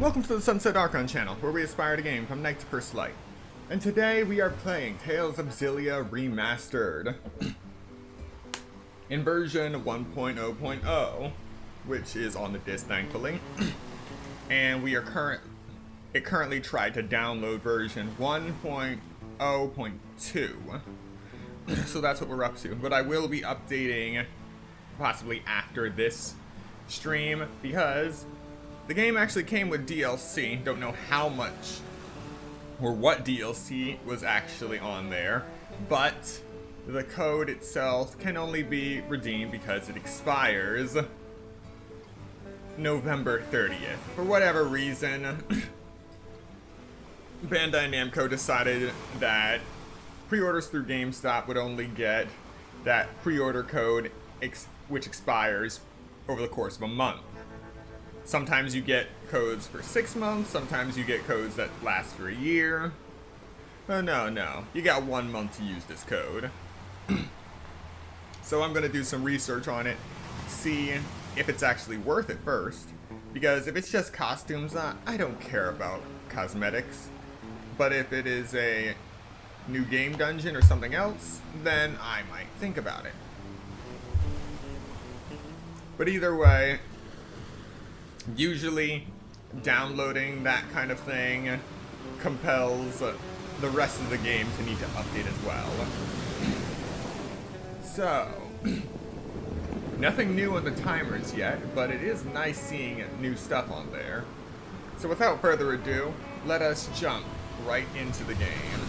Welcome to the Sunset Archon channel, where we aspire to game from night to first light. And today we are playing Tales of Xillia Remastered in version 1.0.0, which is on the disc, thankfully. And we are currently tried to download version 1.0.2. So that's what we're up to. But I will be updating possibly after this stream because the game actually came with DLC. Don't know how much or what DLC was actually on there, but the code itself can only be redeemed because it expires November 30th. For whatever reason, Bandai Namco decided that pre-orders through GameStop would only get that pre-order code which expires over the course of a month. Sometimes you get codes for 6 months, sometimes you get codes that last for a year. Oh no, you got 1 month to use this code. So I'm gonna do some research on it, see if it's actually worth it first. Because if it's just costumes, I don't care about cosmetics. But if it is a new game dungeon or something else, then I might think about it. But either way, usually downloading that kind of thing compels the rest of the game to need to update as well. So, nothing new on the timers yet, but it is nice seeing new stuff on there. So without further ado, let us jump right into the game.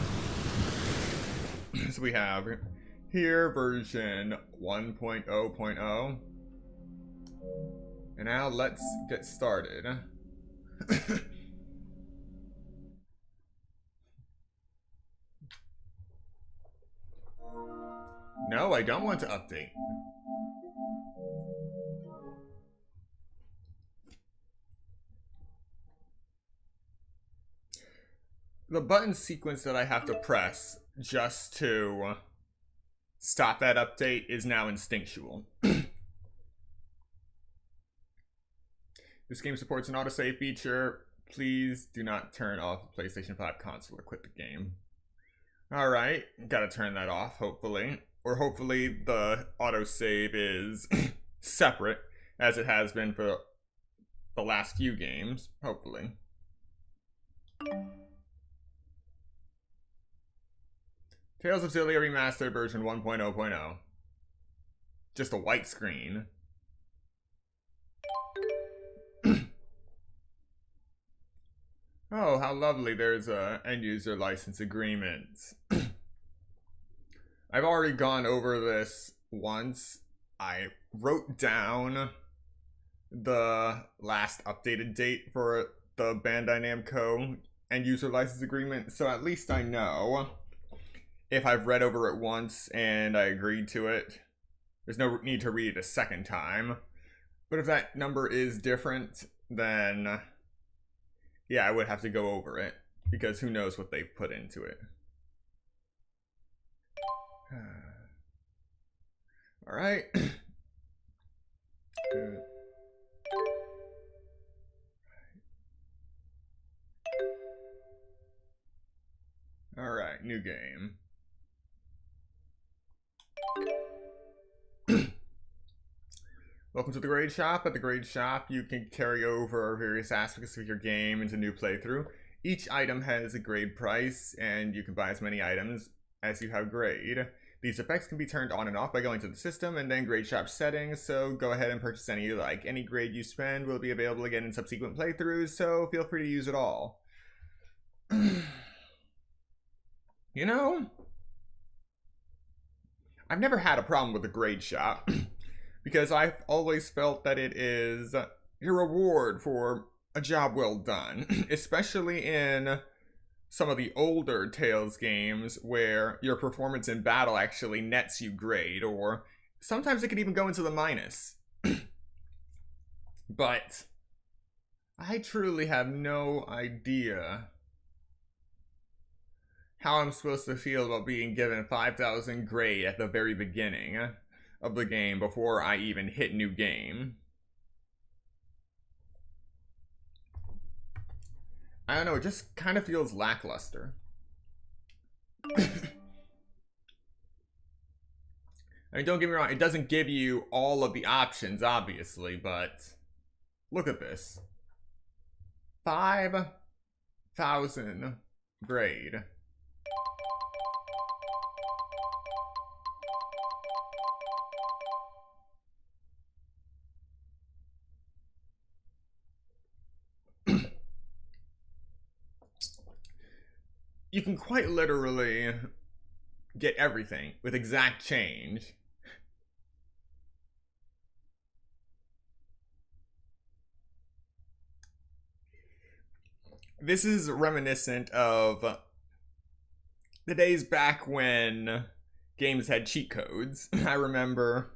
So we have here version 1.0.0. And now let's get started. No, I don't want to update. The button sequence that I have to press just to stop that update is now instinctual. This game supports an autosave feature. Please do not turn off the PlayStation 5 console or quit the game. Alright, gotta turn that off, hopefully. Or hopefully the autosave is separate, as it has been for the last few games. Hopefully. Tales of Xillia Remastered version 1.0.0. Just a white screen. Oh, how lovely, there's a end-user license agreement. I've already gone over this once. I wrote down the last updated date for the Bandai Namco end-user license agreement, so at least I know if I've read over it once and I agreed to it. There's no need to read it a second time. But if that number is different, then yeah, I would have to go over it, because who knows what they've put into it. Alright. Alright, new game. Welcome to the Grade Shop. At the Grade Shop, you can carry over various aspects of your game into new playthrough. Each item has a grade price, and you can buy as many items as you have grade. These effects can be turned on and off by going to the system and then Grade Shop settings, so go ahead and purchase any you like. Any grade you spend will be available again in subsequent playthroughs, so feel free to use it all. You know, I've never had a problem with the Grade Shop. Because I've always felt that it is your reward for a job well done. Especially in some of the older Tales games where your performance in battle actually nets you grade, or sometimes it could even go into the minus. But I truly have no idea how I'm supposed to feel about being given 5,000 grade at the very beginning of the game before I even hit new game. I don't know, it just kind of feels lackluster. I mean, don't get me wrong, it doesn't give you all of the options, obviously, but look at this. 5,000 grade. You can quite literally get everything with exact change. This is reminiscent of the days back when games had cheat codes. I remember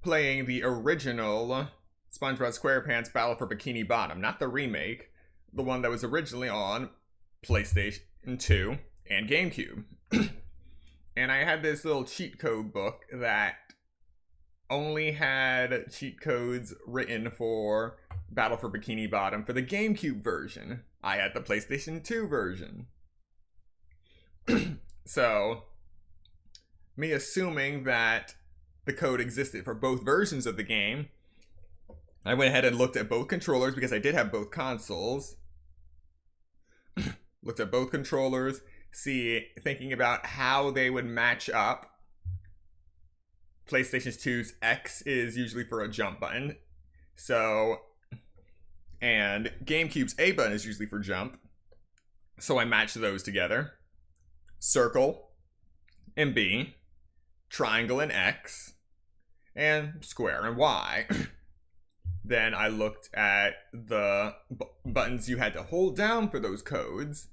playing the original SpongeBob SquarePants Battle for Bikini Bottom, not the remake, the one that was originally on PlayStation 2 and GameCube. And I had this little cheat code book that only had cheat codes written for Battle for Bikini Bottom for the GameCube version. I had the PlayStation 2 version. So, me assuming that the code existed for both versions of the game, I went ahead and looked at both controllers because I did have both consoles. Looked at both controllers, thinking about how they would match up. PlayStation 2's X is usually for a jump button. So, and GameCube's A button is usually for jump. So I matched those together. Circle and B, triangle and X, and square and Y. Then I looked at the buttons you had to hold down for those codes,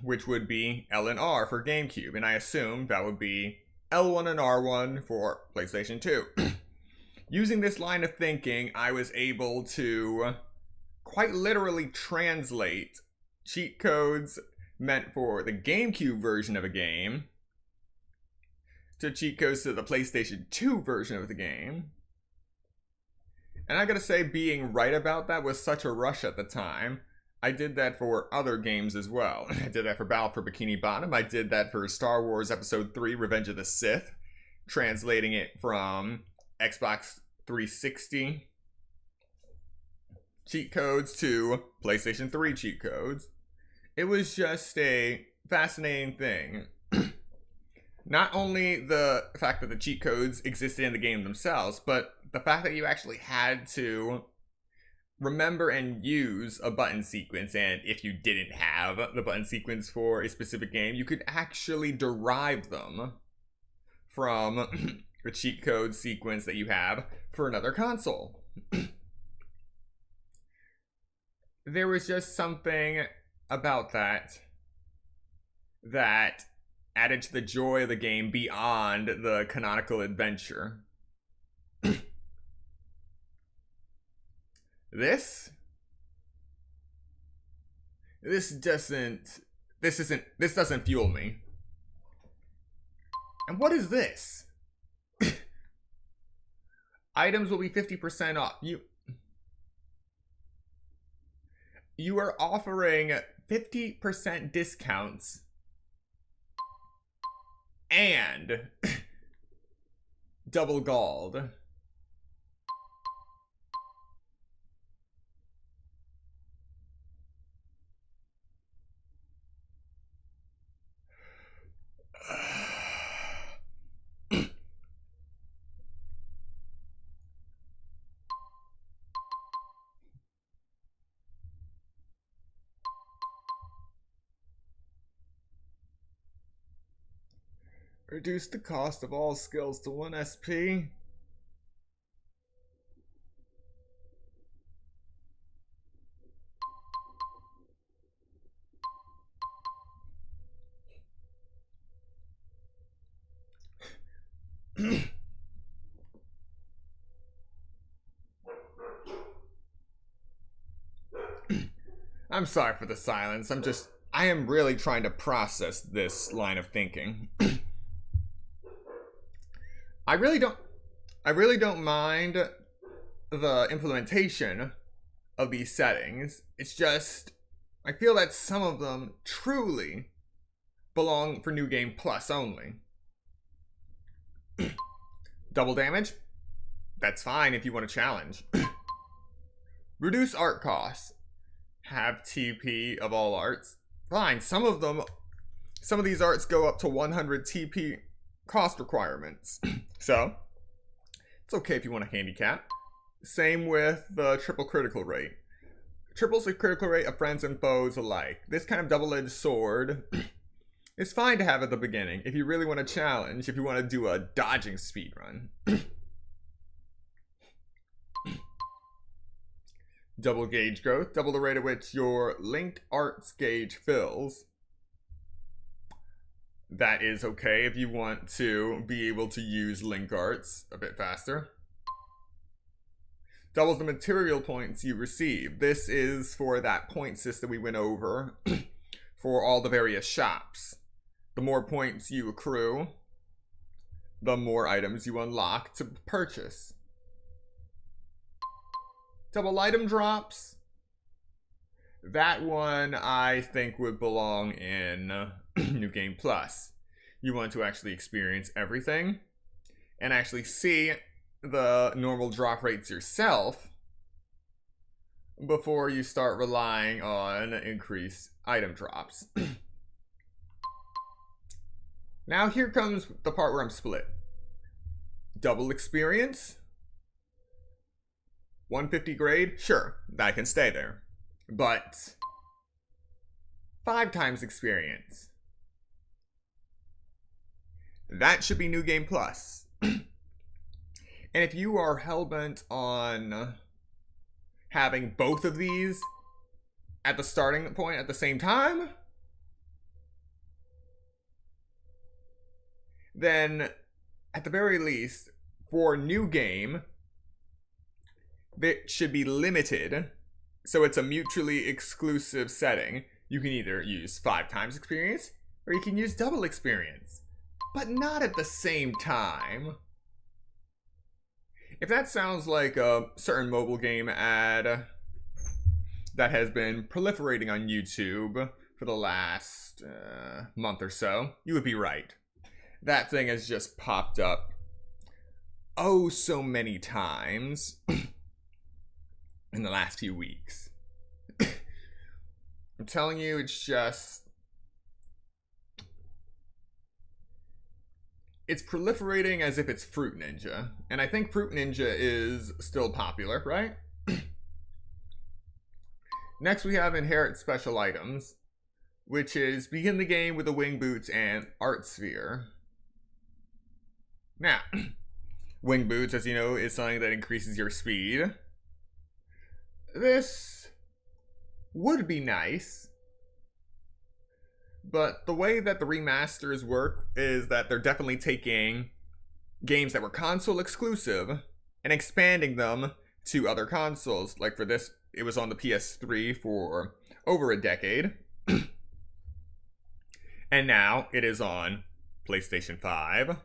which would be L and R for GameCube, and I assumed that would be L1 and R1 for PlayStation 2. Using this line of thinking, I was able to quite literally translate cheat codes meant for the GameCube version of a game to cheat codes to the PlayStation 2 version of the game. And I gotta say, being right about that was such a rush at the time. I did that for other games as well. I did that for Battle for Bikini Bottom. I did that for Star Wars Episode 3, Revenge of the Sith, translating it from Xbox 360 cheat codes to PlayStation 3 cheat codes. It was just a fascinating thing. Not only the fact that the cheat codes existed in the game themselves, but the fact that you actually had to remember and use a button sequence, and if you didn't have the button sequence for a specific game, you could actually derive them from a cheat code sequence that you have for another console. There was just something about that added to the joy of the game beyond the canonical adventure. This doesn't fuel me. And what is this? Items will be 50% off. You are offering 50% discounts and double galled. Reduce the cost of all skills to 1 SP. I'm sorry for the silence. I am really trying to process this line of thinking. I really don't mind the implementation of these settings. It's just, I feel that some of them truly belong for New Game Plus only. Double damage? That's fine if you want a challenge. Reduce art costs. Have TP of all arts. Fine, some of these arts go up to 100 TP cost requirements. So, it's okay if you want a handicap. Same with the triple critical rate. Triples the critical rate of friends and foes alike. This kind of double-edged sword is fine to have at the beginning if you really want a challenge, if you want to do a dodging speedrun. Double gauge growth, double the rate at which your linked arts gauge fills. That is okay if you want to be able to use link arts a bit faster. Doubles the material points you receive. This is for that point system we went over for all the various shops. The more points you accrue, the more items you unlock to purchase. Double item drops. That one I think would belong in New Game Plus. You want to actually experience everything and actually see the normal drop rates yourself before you start relying on increased item drops. Now here comes the part where I'm split. Double experience, 150 grade, sure, that can stay there. But 5 times experience, that should be New Game Plus. And if you are hellbent on having both of these at the starting point at the same time, then at the very least, for New Game, it should be limited. So it's a mutually exclusive setting. You can either use 5 times experience, or you can use double experience, but not at the same time. If that sounds like a certain mobile game ad that has been proliferating on YouTube for the last month or so, you would be right. That thing has just popped up oh so many times in the last few weeks. I'm telling you, it's just... it's proliferating as if it's Fruit Ninja. And I think Fruit Ninja is still popular, right? Next we have Inherit Special Items, which is begin the game with the Wing Boots and Art Sphere. Now, Wing Boots, as you know, is something that increases your speed. This would be nice, but the way that the remasters work is that they're definitely taking games that were console exclusive and expanding them to other consoles. Like for this, it was on the PS3 for over a decade. And now it is on PlayStation 5,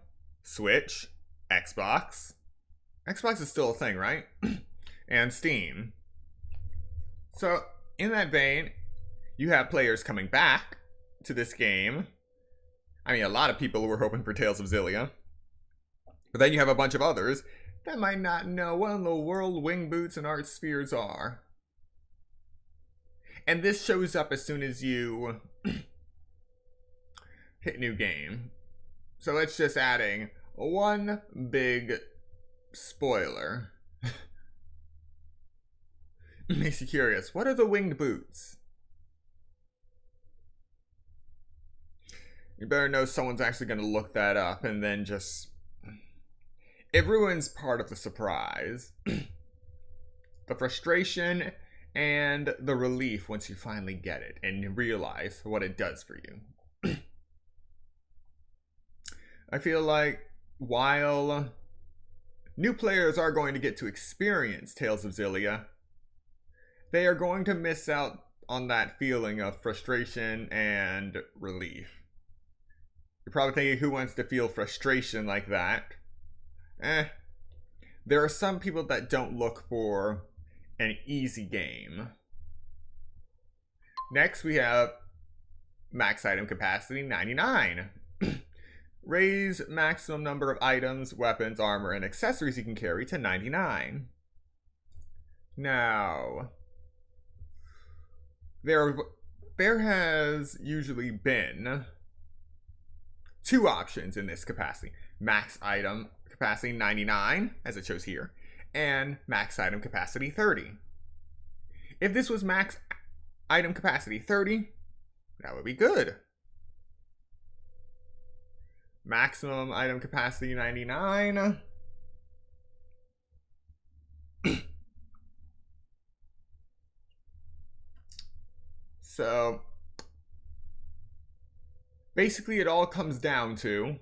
Switch, Xbox. Xbox is still a thing, right? And Steam. So, in that vein, you have players coming back to this game. I mean, a lot of people were hoping for Tales of Xillia. But then you have a bunch of others that might not know what in the world Wing Boots and Art Spheres are. And this shows up as soon as you hit New Game. So it's just adding one big spoiler. Makes you curious. What are the winged boots? You better know someone's actually going to look that up and then just... it ruins part of the surprise. The frustration and the relief once you finally get it and you realize what it does for you. I feel like while new players are going to get to experience Tales of Xillia, they are going to miss out on that feeling of frustration and relief. You're probably thinking, who wants to feel frustration like that? There are some people that don't look for an easy game. Next, we have max item capacity 99. Raise maximum number of items, weapons, armor, and accessories you can carry to 99. Now, there has usually been two options in this capacity. Max item capacity 99, as it shows here, and max item capacity 30. If this was max item capacity 30, that would be good. Maximum item capacity 99. So, basically it all comes down to,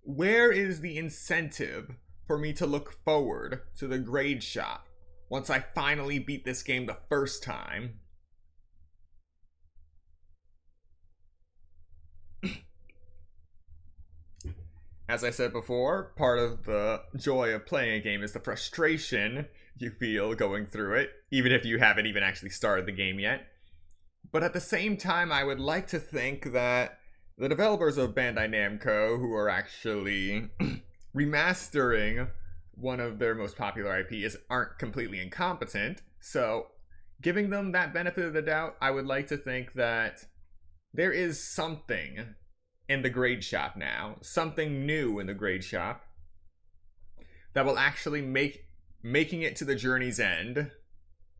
where is the incentive for me to look forward to the grade shop once I finally beat this game the first time? As I said before, part of the joy of playing a game is the frustration you feel going through it, even if you haven't even actually started the game yet. But at the same time, I would like to think that the developers of Bandai Namco, who are actually remastering one of their most popular IPs, aren't completely incompetent. So, giving them that benefit of the doubt, I would like to think that there is something in the grade shop now, something new in the grade shop, that will actually making it to the journey's end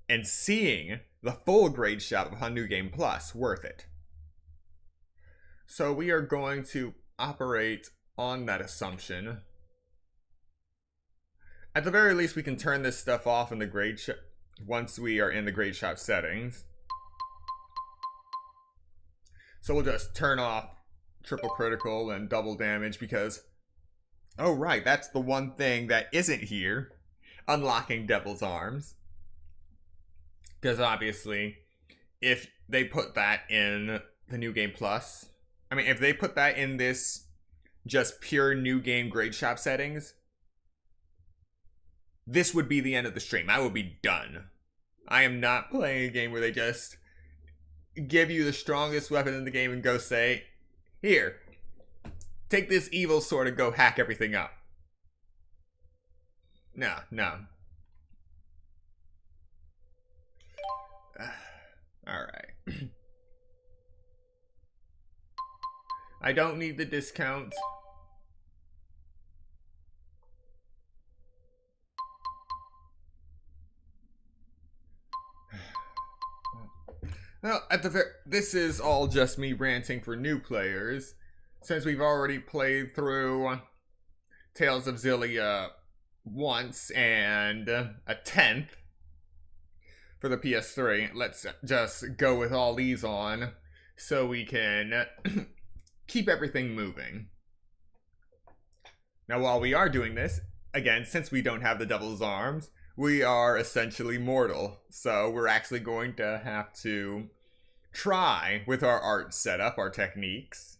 and seeing the full grade shop of New Game Plus worth it. So we are going to operate on that assumption. At the very least, we can turn this stuff off in the grade shop once we are in the grade shop settings. So we'll just turn off triple critical and double damage because, oh right, that's the one thing that isn't here. Unlocking Devil's Arms. Because obviously, if they put that in the New Game Plus, I mean, if they put that in this just pure New Game grade shop settings, this would be the end of the stream. I would be done. I am not playing a game where they just give you the strongest weapon in the game and go say, here, take this evil sword and go hack everything up. No. Alright. I don't need the discount. Well, this is all just me ranting for new players, since we've already played through Tales of Xillia once and a 10th for the PS3. Let's just go with all these on so we can keep everything moving. Now, while we are doing this, again, since we don't have the Devil's Arms, we are essentially mortal. So we're actually going to have to try with our art setup, our techniques.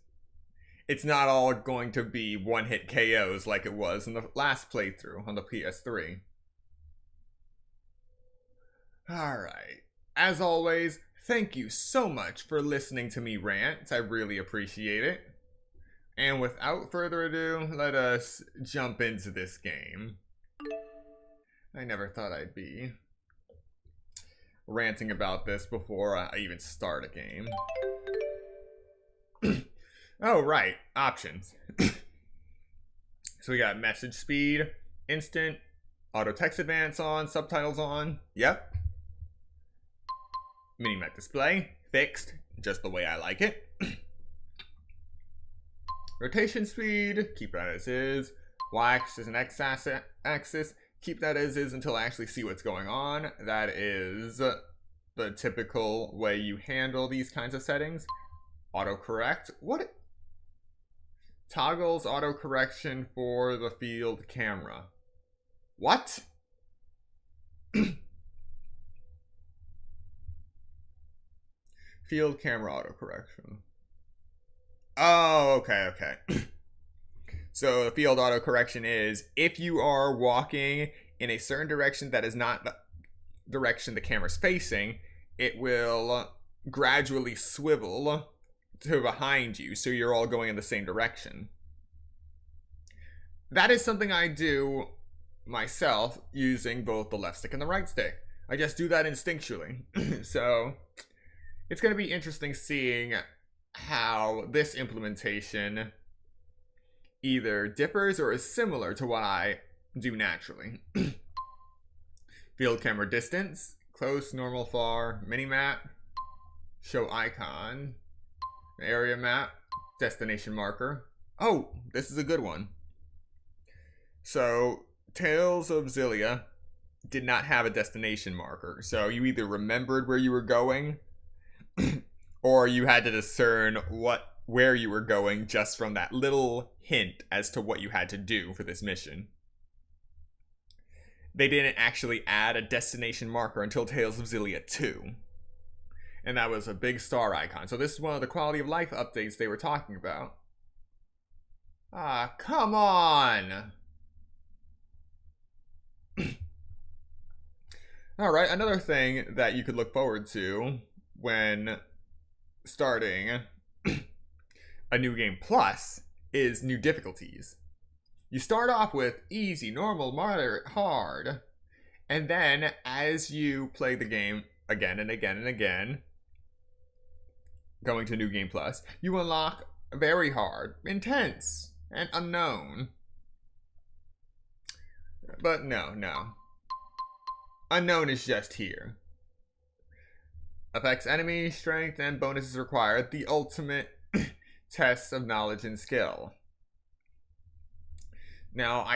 It's not all going to be one-hit KOs like it was in the last playthrough on the PS3. Alright. As always, thank you so much for listening to me rant. I really appreciate it. And without further ado, let us jump into this game. I never thought I'd be ranting about this before I even start a game. Oh, right. Options. So we got message speed, instant, auto text advance on, subtitles on. Yep. Mini-map display, fixed, just the way I like it. Rotation speed, keep that as is. Y-axis and X-axis, keep that as is until I actually see what's going on. That is the typical way you handle these kinds of settings. Autocorrect, what? Toggles autocorrection for the field camera. What? Field camera autocorrection. Oh, okay. So the field autocorrection is if you are walking in a certain direction that is not direction the camera's facing, it will gradually swivel to behind you, so you're all going in the same direction. That is something I do myself using both the left stick and the right stick. I just do that instinctually. So it's going to be interesting seeing how this implementation either differs or is similar to what I do naturally. Field camera distance, close, normal, far, mini-map, show icon, area map, destination marker. Oh, this is a good one. So, Tales of Xillia did not have a destination marker. So you either remembered where you were going, or you had to discern where you were going just from that little hint as to what you had to do for this mission. They didn't actually add a destination marker until Tales of Xillia 2. And that was a big star icon. So this is one of the quality of life updates they were talking about. Ah, come on! Alright, another thing that you could look forward to when starting a new game plus is new difficulties. You start off with easy, normal, moderate, hard, and then as you play the game again and again and again, going to New Game Plus, you unlock very hard, intense, and unknown. But no. Unknown is just here. Affects enemy strength and bonuses required. The ultimate test of knowledge and skill. Now,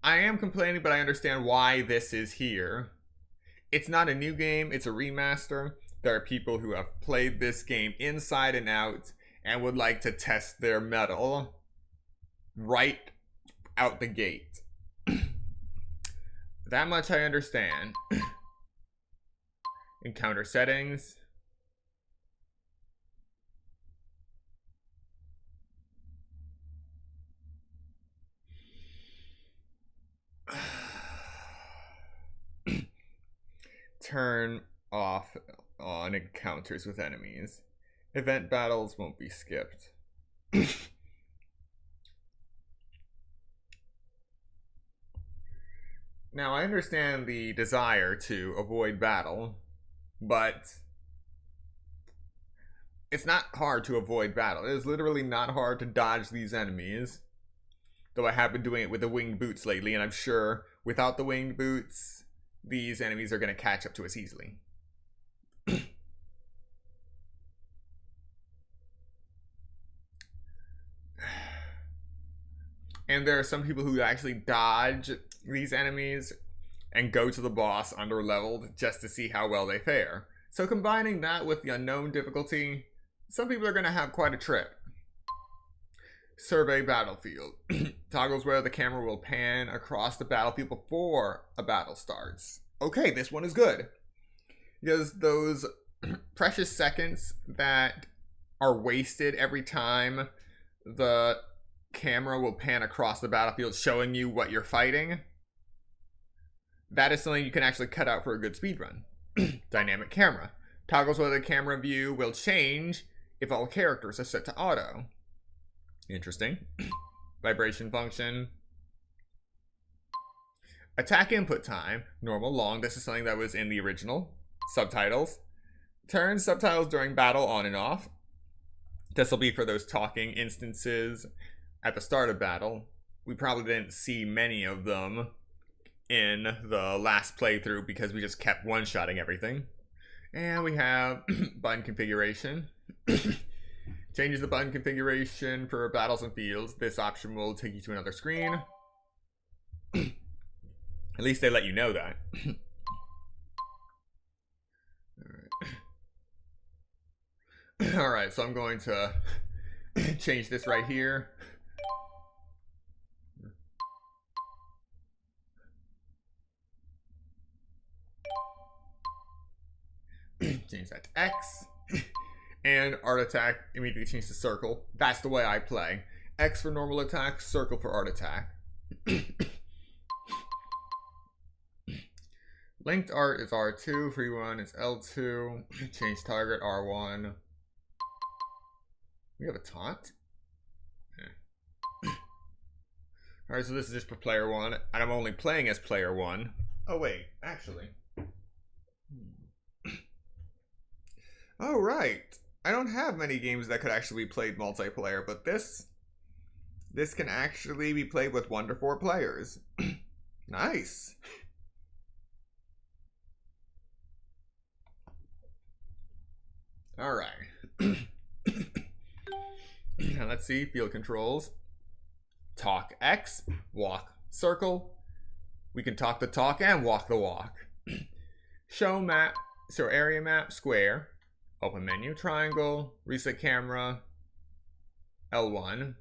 I am complaining, but I understand why this is here. It's not a new game, it's a remaster. There are people who have played this game inside and out and would like to test their mettle right out the gate. That much I understand. Encounter settings. Turn off on encounters with enemies. Event battles won't be skipped. Now, I understand the desire to avoid battle, but it's not hard to avoid battle. It is literally not hard to dodge these enemies. Though I have been doing it with the winged boots lately, and I'm sure without the winged boots, these enemies are going to catch up to us easily. And there are some people who actually dodge these enemies and go to the boss under-leveled just to see how well they fare. So combining that with the unknown difficulty, some people are going to have quite a trip. Survey battlefield. Toggles where the camera will pan across the battlefield before a battle starts. Okay, this one is good. Because those precious seconds that are wasted every time the camera will pan across the battlefield showing you what you're fighting, that is something you can actually cut out for a good speedrun. Dynamic camera. Toggles whether the camera view will change if all characters are set to auto. Interesting. Vibration function. Attack input time. Normal, long. This is something that was in the original. Subtitles. Turn subtitles during battle on and off. This will be for those talking instances at the start of battle. We probably didn't see many of them in the last playthrough because we just kept one-shotting everything. And we have button configuration. Changes the button configuration for battles and fields. This option will take you to another screen. At least they let you know that. Alright, so I'm going to change this right here. Change that to X. And art attack immediately change to circle. That's the way I play. X for normal attack, circle for art attack. Linked art is R2, free one is L2, change target R1. We have a taunt? Yeah. Alright, so this is just for player 1, and I'm only playing as player 1. Oh wait, actually. Oh right. I don't have many games that could actually be played multiplayer, but this can actually be played with 1 to 4 players. Nice. Alright. Now let's see, field controls. Talk X, walk circle. We can talk the talk and walk the walk. Show map, show area map, square. Open menu, triangle, reset camera, L1.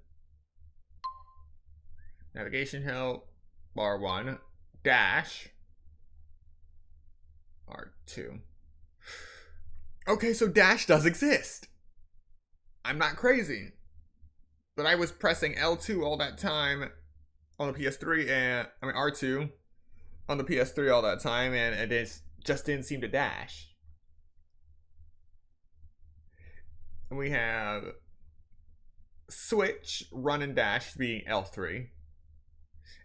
Navigation help, R1. Dash, R2. Okay, so dash does exist. I'm not crazy. But I was pressing L2 all that time on the PS3 and, R2 on the PS3 all that time, and it just didn't seem to dash. And we have switch, run and dash being L3.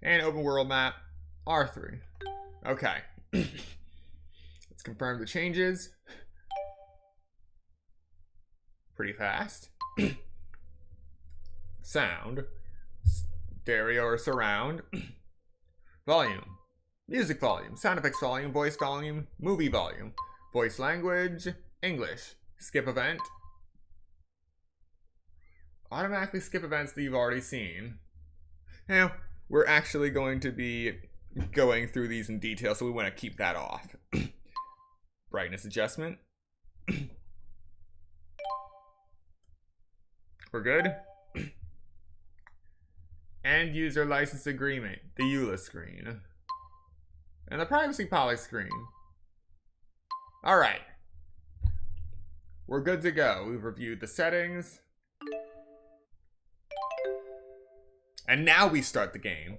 And open world map, R3. Okay. Let's confirm the changes. Pretty fast. Sound, stereo or surround. Volume, music volume, sound effects volume, voice volume, movie volume, voice language, English. Skip event. Automatically skip events that you've already seen. Now, we're actually going to be going through these in detail, so we want to keep that off. Brightness adjustment. We're good. End user license agreement, the EULA screen. And the privacy policy screen. Alright. We're good to go. We've reviewed the settings. And now we start the game.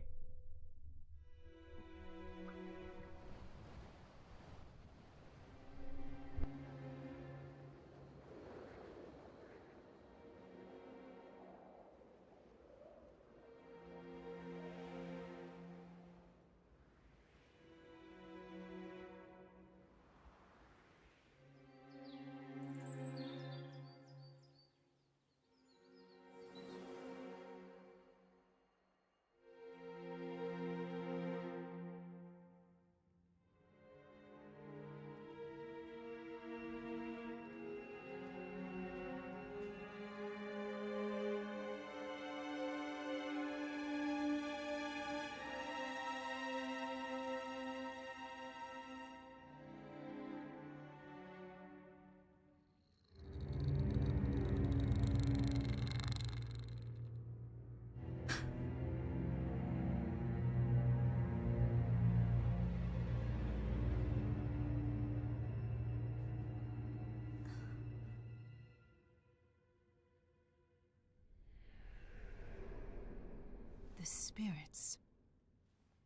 The spirits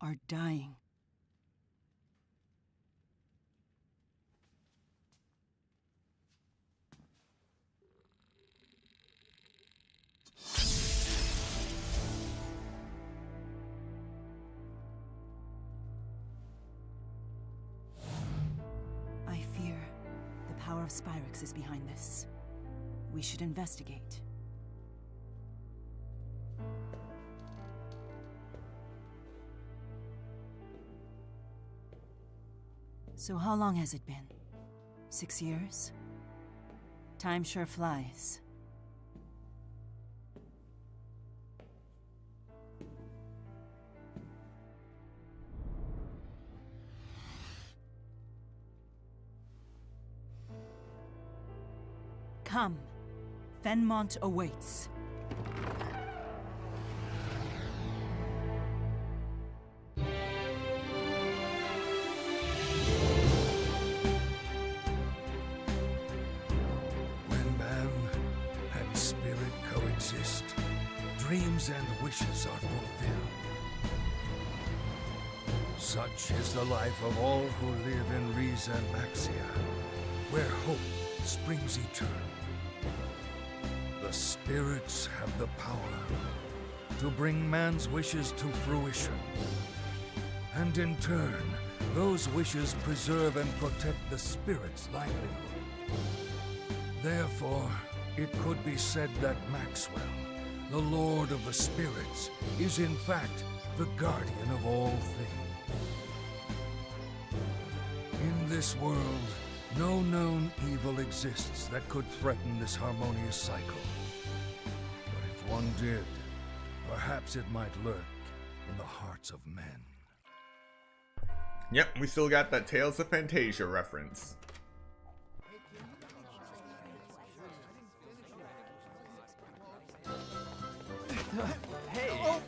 are dying. I fear the power of Spyrix is behind this. We should investigate. So how long has it been? 6 years? Time sure flies. Come. Fenmont awaits. Dreams and wishes are fulfilled. Such is the life of all who live in Riza and Maxia, where hope springs eternal. The spirits have the power to bring man's wishes to fruition. And in turn, those wishes preserve and protect the spirit's livelihood. Therefore, it could be said that Maxwell, the Lord of the Spirits, is in fact the guardian of all things. In this world, no known evil exists that could threaten this harmonious cycle. But if one did, perhaps it might lurk in the hearts of men. Yep, we still got that Tales of Fantasia reference. Hey! Oh,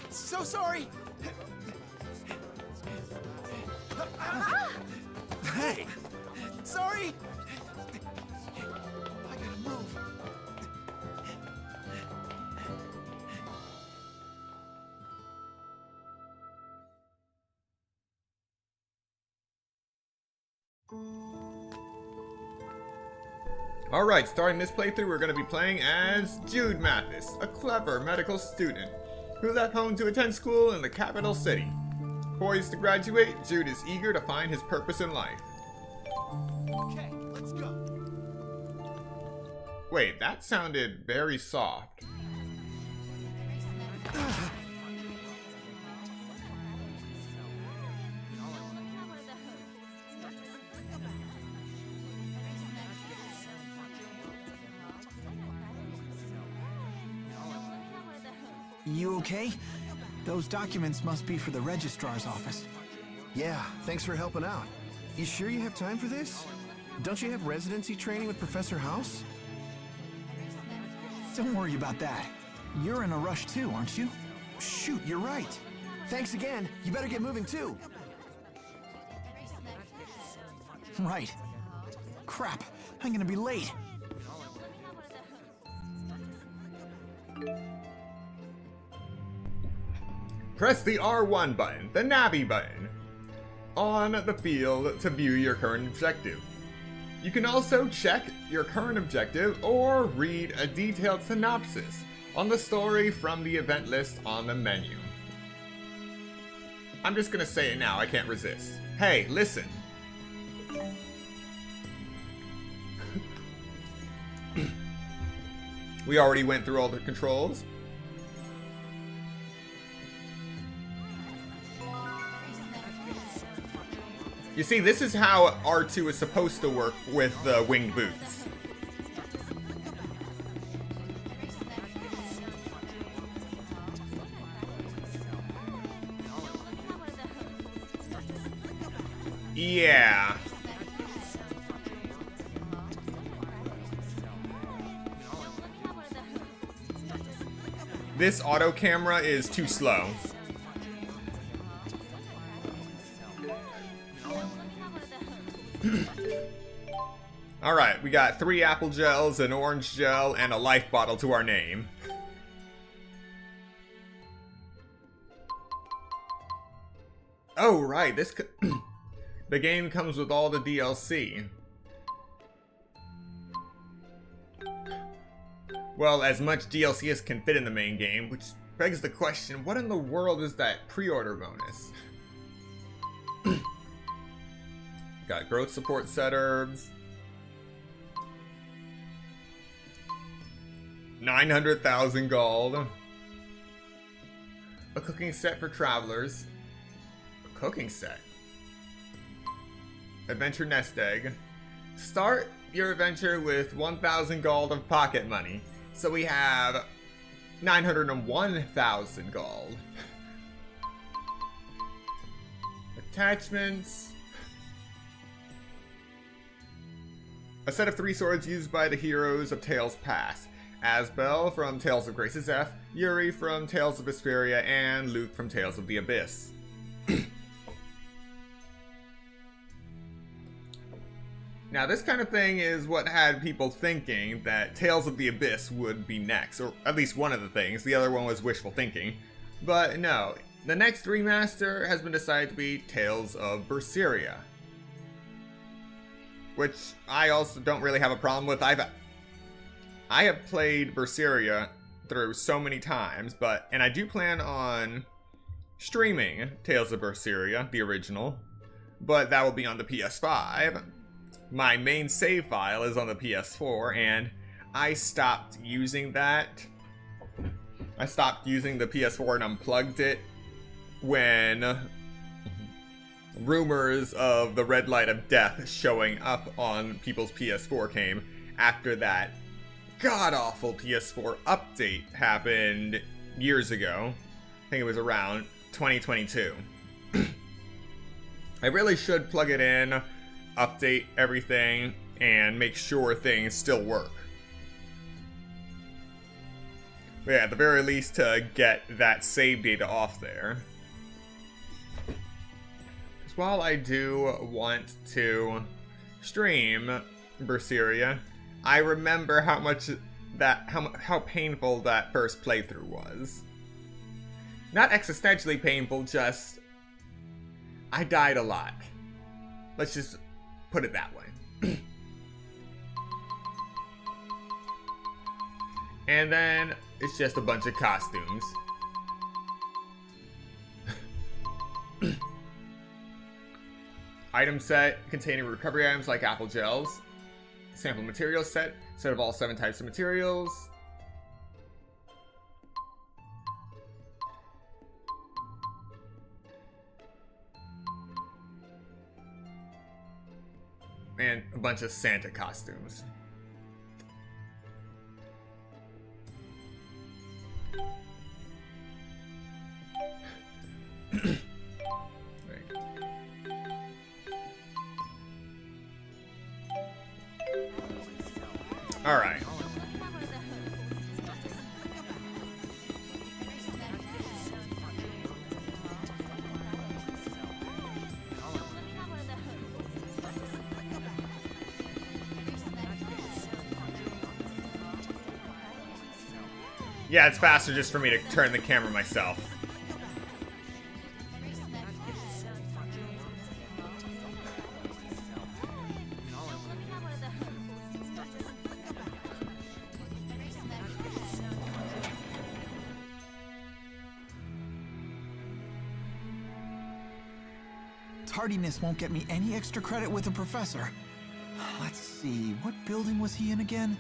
so sorry! Hey! Sorry! I gotta move. Alright, starting this playthrough, we're going to be playing as Jude Mathis, a clever medical student who left home to attend school in the capital city. Poised to graduate, Jude is eager to find his purpose in life. Okay, let's go. Wait, that sounded very soft. You okay? Those documents must be for the registrar's office. Yeah, thanks for helping out. You sure you have time for this? Don't you have residency training with Professor House? Don't worry about that. You're in a rush too, aren't you? Shoot, you're right. Thanks again. You better get moving too. Right. Crap, I'm gonna be late. Press the R1 button, the Navi button, on the field to view your current objective. You can also check your current objective or read a detailed synopsis on the story from the event list on the menu. I'm just gonna say it now, I can't resist. Hey, listen. We already went through all the controls. You see, this is how R2 is supposed to work with the winged boots. Yeah. This auto camera is too slow. Alright, we got 3 apple gels, an orange gel, and a life bottle to our name. Oh, right, this the game comes with all the DLC. Well, as much DLC as can fit in the main game, which begs the question, what in the world is that pre-order bonus? Got growth support set herbs. 900,000 gold. A cooking set for travelers. A cooking set. Adventure nest egg. Start your adventure with 1,000 gold of pocket money. So we have 901,000 gold. Attachments. A set of 3 swords used by the heroes of Tales Past. Asbel from Tales of Grace's F, Yuri from Tales of Vesperia, and Luke from Tales of the Abyss. Now, this kind of thing is what had people thinking that Tales of the Abyss would be next, or at least one of the things. The other one was wishful thinking. But no, the next remaster has been decided to be Tales of Berseria, which I also don't really have a problem with. I have played Berseria through so many times, and I do plan on streaming Tales of Berseria, the original, but that will be on the PS5. My main save file is on the PS4, and I stopped using that. I stopped using the PS4 and unplugged it when rumors of the red light of death showing up on people's PS4 came after that god-awful PS4 update happened years ago. I think it was around 2022. I really should plug it in, update everything, and make sure things still work. But yeah, at the very least to get that save data off there. Because while I do want to stream Berseria, I remember how painful that first playthrough was. Not existentially painful, just I died a lot. Let's just put it that way. And then it's just a bunch of costumes. Item set containing recovery items like apple gels. Sample materials set of all 7 types of materials. And a bunch of Santa costumes. All right. Yeah, it's faster just for me to turn the camera myself. Tardiness won't get me any extra credit with a professor. Let's see, what building was he in again?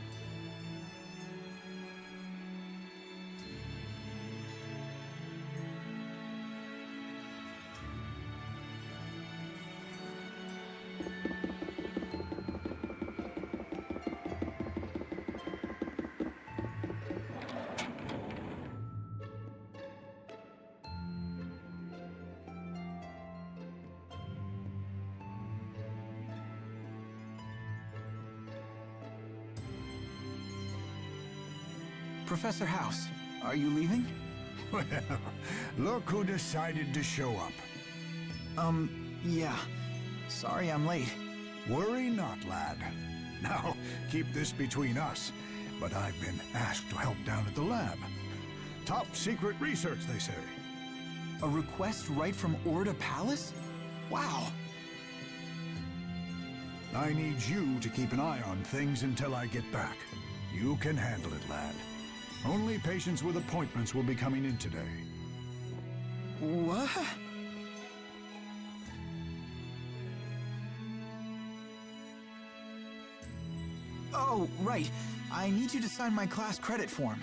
Professor House, are you leaving? Well, look who decided to show up. Yeah. Sorry I'm late. Worry not, lad. Now, keep this between us, but I've been asked to help down at the lab. Top secret research, they say. A request right from Orda Palace? Wow. I need you to keep an eye on things until I get back. You can handle it, lad. Only patients with appointments will be coming in today. What? Oh, right. I need you to sign my class credit form.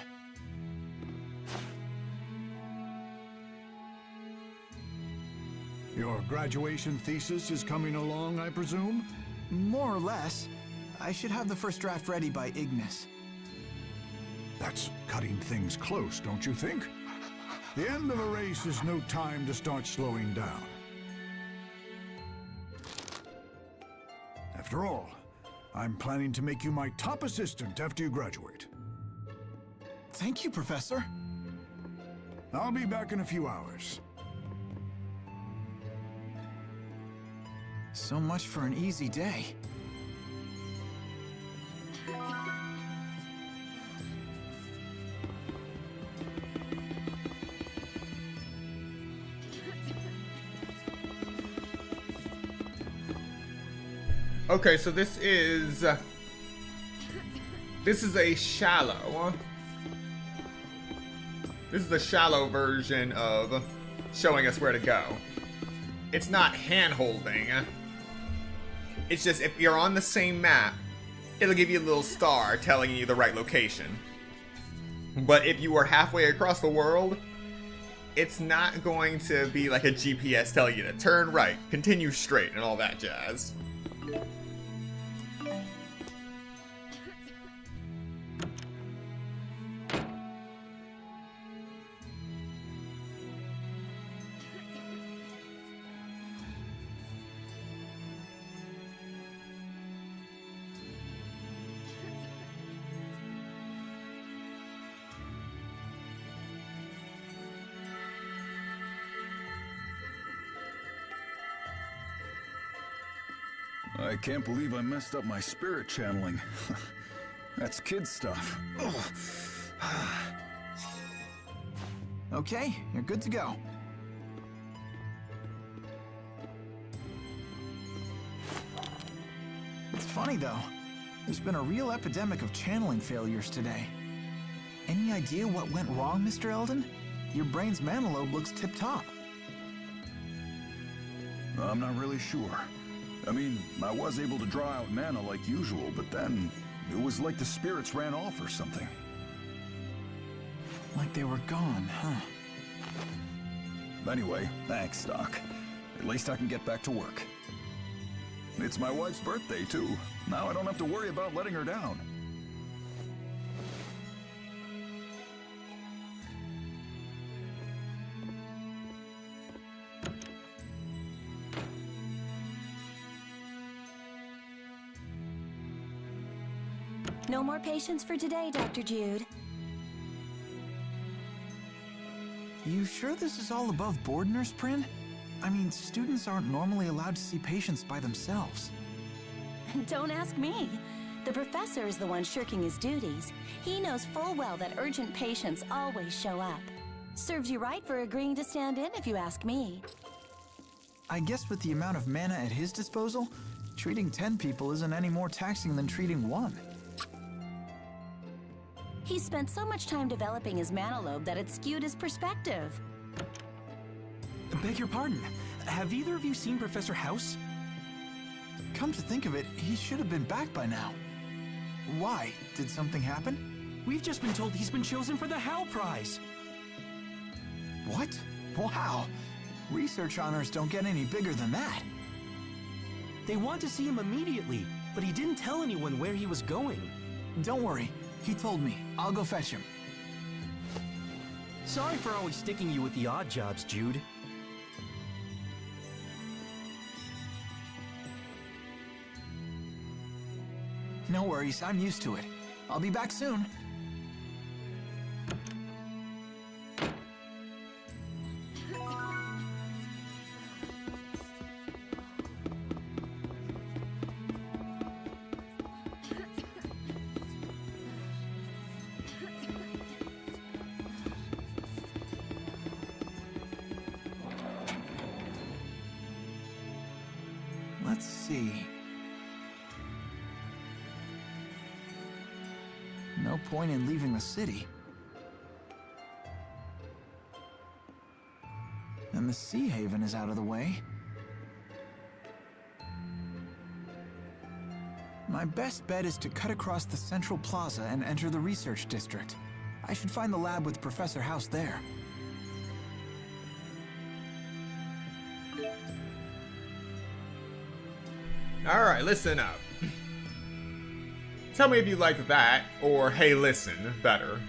Your graduation thesis is coming along, I presume? More or less. I should have the first draft ready by Ignis. That's cutting things close, don't you think? The end of a race is no time to start slowing down. After all, I'm planning to make you my top assistant after you graduate. Thank you, Professor. I'll be back in a few hours. So much for an easy day. Okay, so this is a shallow. This is a shallow version of showing us where to go. It's not hand-holding. It's just if you're on the same map, it'll give you a little star telling you the right location. But if you are halfway across the world, it's not going to be like a GPS telling you to turn right, continue straight, and all that jazz. I can't believe I messed up my spirit channeling. That's kid stuff. Okay, you're good to go. It's funny though. There's been a real epidemic of channeling failures today. Any idea what went wrong, Mr. Eldon? Your brain's mana lobe looks tip-top. I'm not really sure. I mean, I was able to draw out mana like usual, but then it was like the spirits ran off or something. Like they were gone, huh? Anyway, thanks, Doc. At least I can get back to work. It's my wife's birthday, too. Now I don't have to worry about letting her down. No more patients for today, Dr. Jude. You sure this is all above board, Nurse Prin? I mean, students aren't normally allowed to see patients by themselves. Don't ask me. The professor is the one shirking his duties. He knows full well that urgent patients always show up. Serves you right for agreeing to stand in, if you ask me. I guess with the amount of mana at his disposal, treating 10 people isn't any more taxing than treating 1. He spent so much time developing his mana lobe that it skewed his perspective. Beg your pardon. Have either of you seen Professor House? Come to think of it, he should have been back by now. Why? Did something happen? We've just been told he's been chosen for the Hal Prize. What? Wow. Research honors don't get any bigger than that. They want to see him immediately, but he didn't tell anyone where he was going. Don't worry. He told me. I'll go fetch him. Sorry for always sticking you with the odd jobs, Jude. No worries, I'm used to it. I'll be back soon. Let's see. No point in leaving the city. And the Sea Haven is out of the way. My best bet is to cut across the central plaza and enter the research district. I should find the lab with Professor House there. Alright, listen up. Tell me if you like that, or hey listen, better.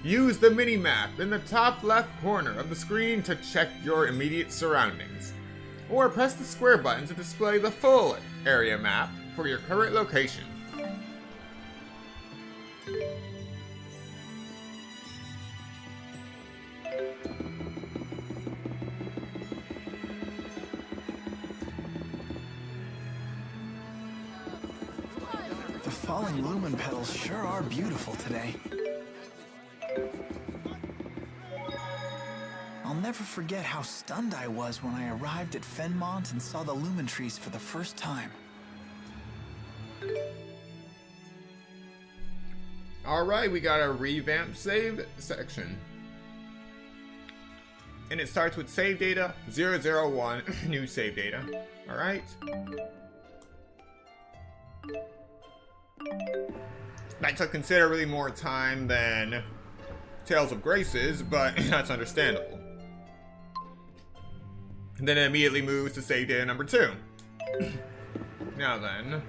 Use the mini-map in the top left corner of the screen to check your immediate surroundings. Or press the square button to display the full area map for your current location. The falling lumen petals sure are beautiful today. I'll never never forget how stunned I was when I arrived at Fenmont and saw the lumen trees for the first time. Alright, we got a revamped save section. And it starts with save data 001, new save data. Alright. That took considerably more time than Tales of Graces, but that's understandable. And then it immediately moves to save data number 2. Now then.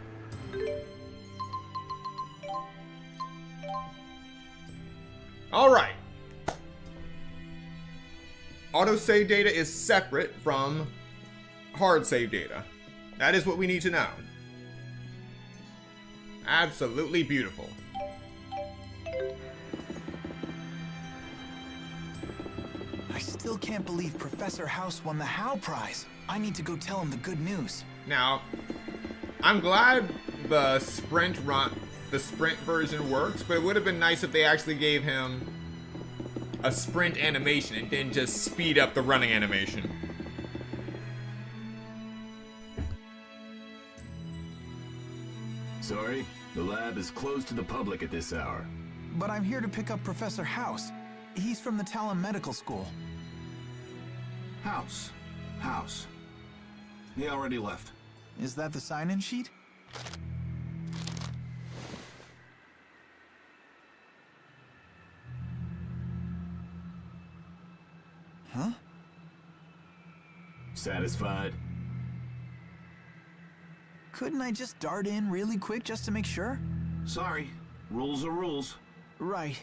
Alright. Autosave data is separate from hard save data. That is what we need to know. Absolutely beautiful. I still can't believe Professor House won the How Prize. I need to go tell him the good news. Now, I'm glad the sprint version works, but it would have been nice if they actually gave him a sprint animation and didn't just speed up the running animation. Sorry, the lab is closed to the public at this hour. But I'm here to pick up Professor House. He's from the Talon Medical School. House. He already left. Is that the sign-in sheet? Huh? Satisfied? Couldn't I just dart in really quick just to make sure? Sorry, rules are rules. Right.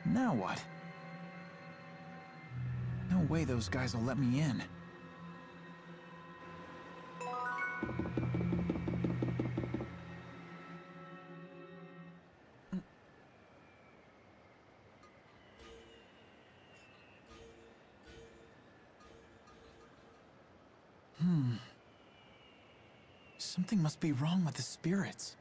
Now what? No way those guys will let me in. Something must be wrong with the spirits.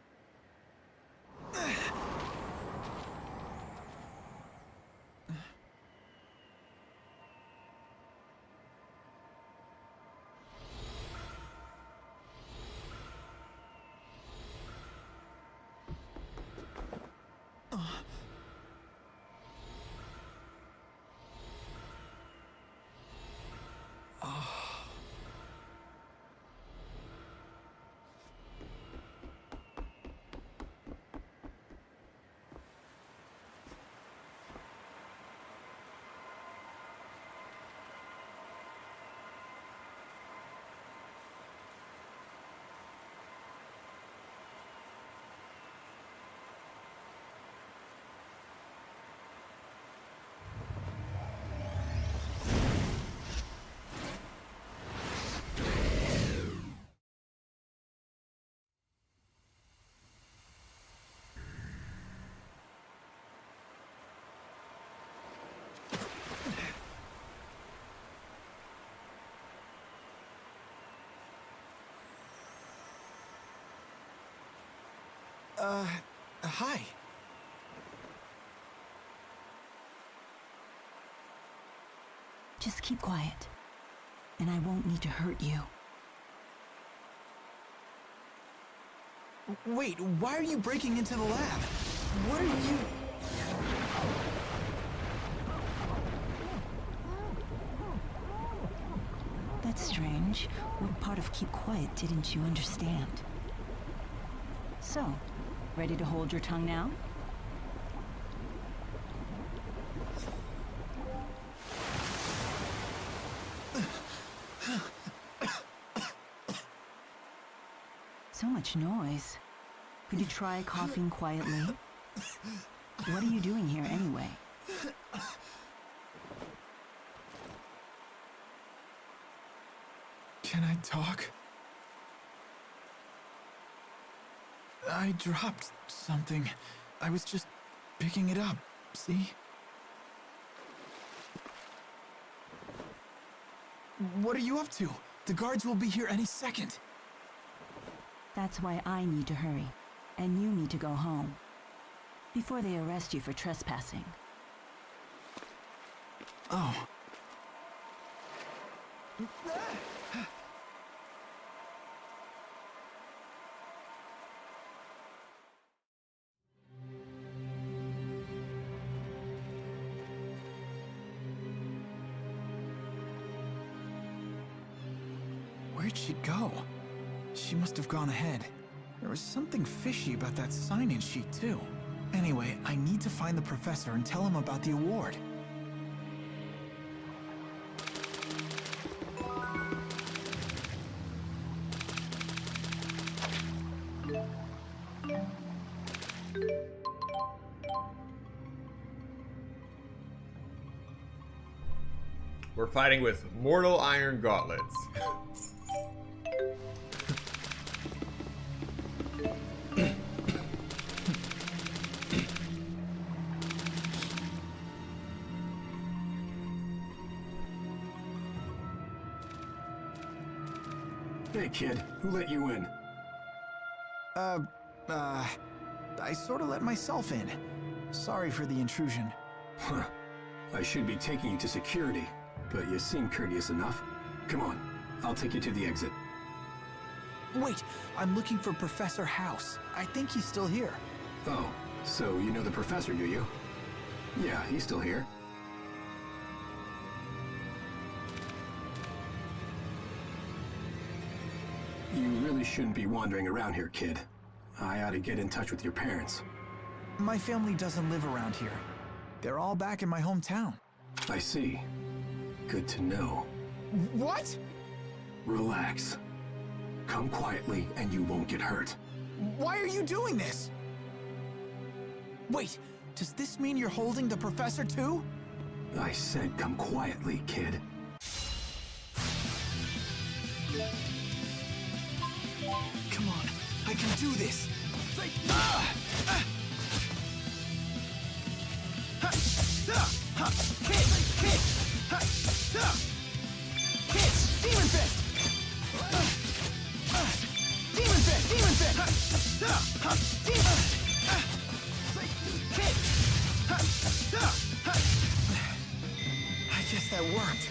Hi. Just keep quiet, and I won't need to hurt you. Wait, why are you breaking into the lab? What are you... That's strange. What part of keep quiet didn't you understand? So, ready to hold your tongue now? So much noise. Could you try coughing quietly? What are you doing here anyway? Can I talk? I dropped something. I was just picking it up, see? What are you up to? The guards will be here any second. That's why I need to hurry, and you need to go home. Before they arrest you for trespassing. Oh. Where'd she go? She must have gone ahead. There was something fishy about that sign-in sheet, too. Anyway, I need to find the professor and tell him about the award. We're fighting with mortal iron gauntlets. Hey kid, who let you in? I sort of let myself in. Sorry for the intrusion. Huh. I should be taking you to security, but you seem courteous enough. Come on, I'll take you to the exit. Wait, I'm looking for Professor House. I think he's still here. Oh, so you know the professor, do you? Yeah, he's still here. You really shouldn't be wandering around here, kid. I ought to get in touch with your parents. My family doesn't live around here. They're all back in my hometown. I see. Good to know. What? Relax. Come quietly and you won't get hurt. Why are you doing this? Wait, does this mean you're holding the professor too? I said come quietly, kid. Come on, I can do this. Hit! Demon Fist! Demon Fist! Demon Fist! I guess that worked.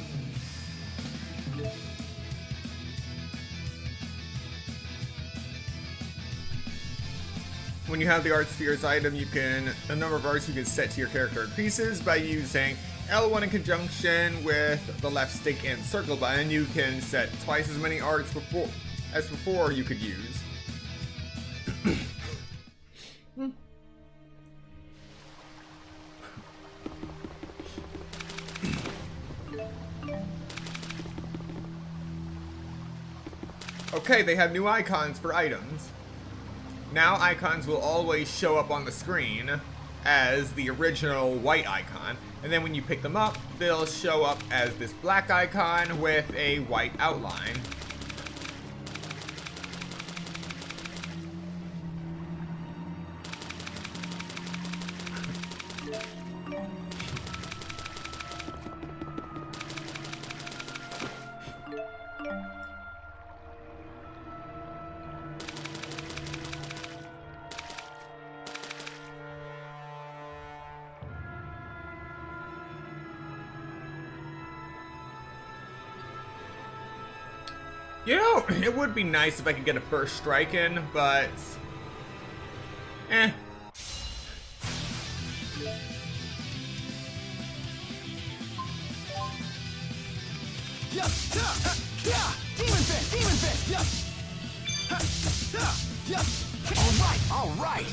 When you have the Art Spheres item, the number of arts you can set to your character increases by using L1 in conjunction with the left stick and circle button. You can set twice as many arts as before you could use. Okay, they have new icons for items. Now icons will always show up on the screen as the original white icon, and then when you pick them up, they'll show up as this black icon with a white outline. You know, it would be nice if I could get a first strike in, but... eh. Demon Fist! Demon Fist! All right!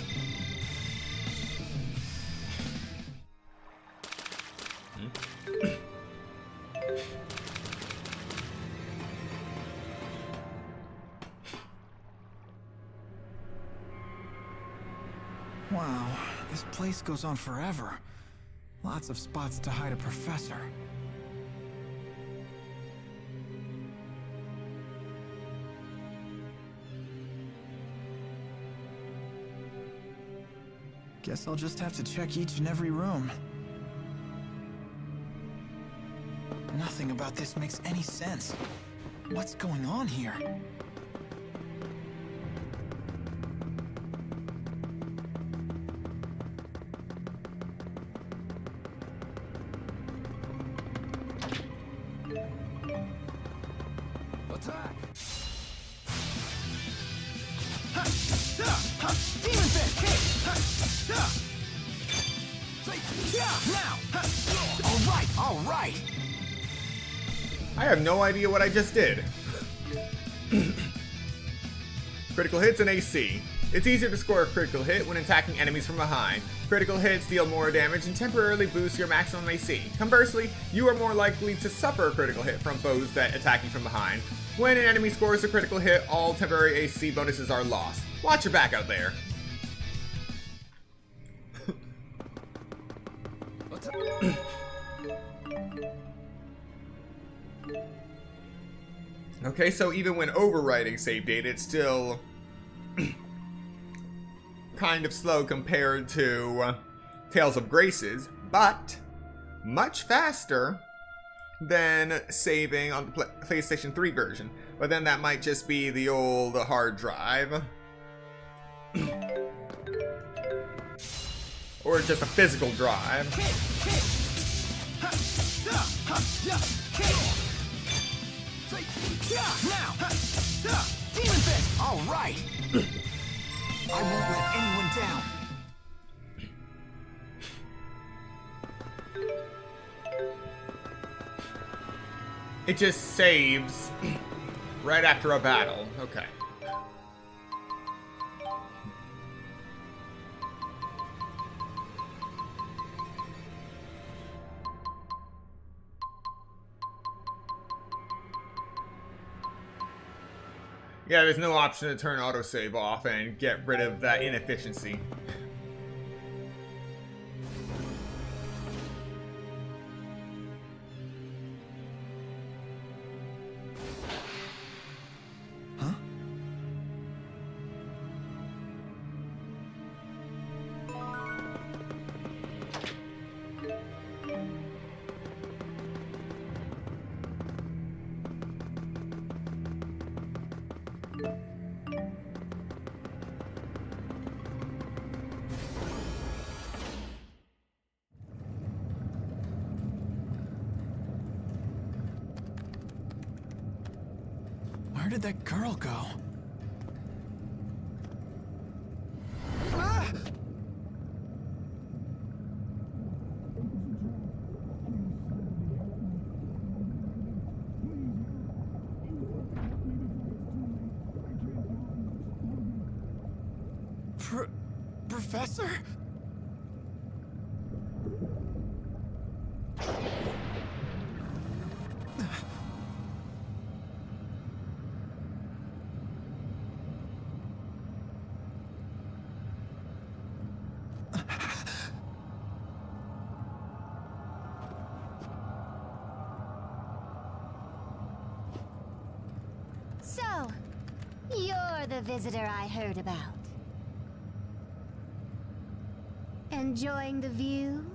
Wow, this place goes on forever. Lots of spots to hide a professor. Guess I'll just have to check each and every room. Nothing about this makes any sense. What's going on here? attack! Demon Fist! Now! All right! I have no idea what I just did. Critical hits and AC. It's easier to score a critical hit when attacking enemies from behind. Critical hits deal more damage and temporarily boost your maximum AC. Conversely, you are more likely to suffer a critical hit from foes that attack you from behind. When an enemy scores a critical hit, all temporary AC bonuses are lost. Watch your back out there. Okay, so even when overwriting save data, it's still kind of slow compared to Tales of Graces, but much faster than saving on the PlayStation 3 version. But then that might just be the old hard drive. Or just a physical drive. Now! Demon Fist! All right! I won't let anyone down. It just saves right after a battle. Okay. Yeah, there's no option to turn autosave off and get rid of that inefficiency. Huh? Where did that girl go? Ah! Professor? So, you're the visitor I heard about. Enjoying the view?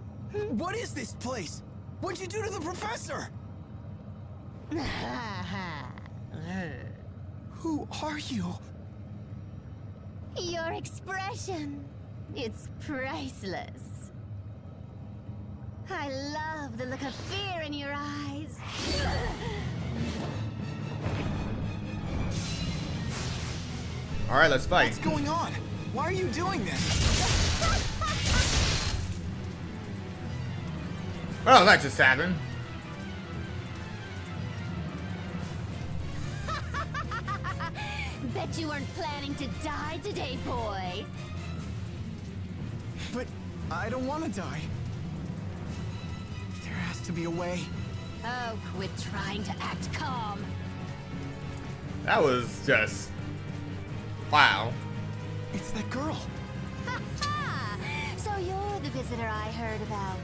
What is this place? What'd you do to the professor? Who are you? Your expression. It's priceless. I love the look of fear in your eyes. Alright, let's fight. What's going on? Why are you doing this? Well, that just happened. Bet you weren't planning to die today, boy. But I don't want to die. There has to be a way. Oh, quit trying to act calm. That was just... wow. It's that girl. So you're the visitor I heard about.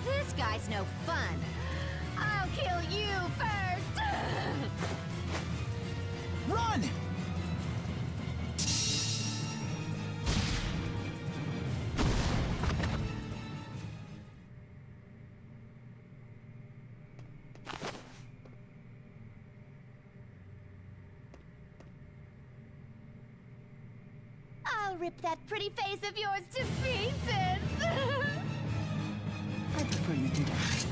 This guy's no fun. I'll kill you first. Run! I'll rip that pretty face of yours to pieces. I prefer you do that.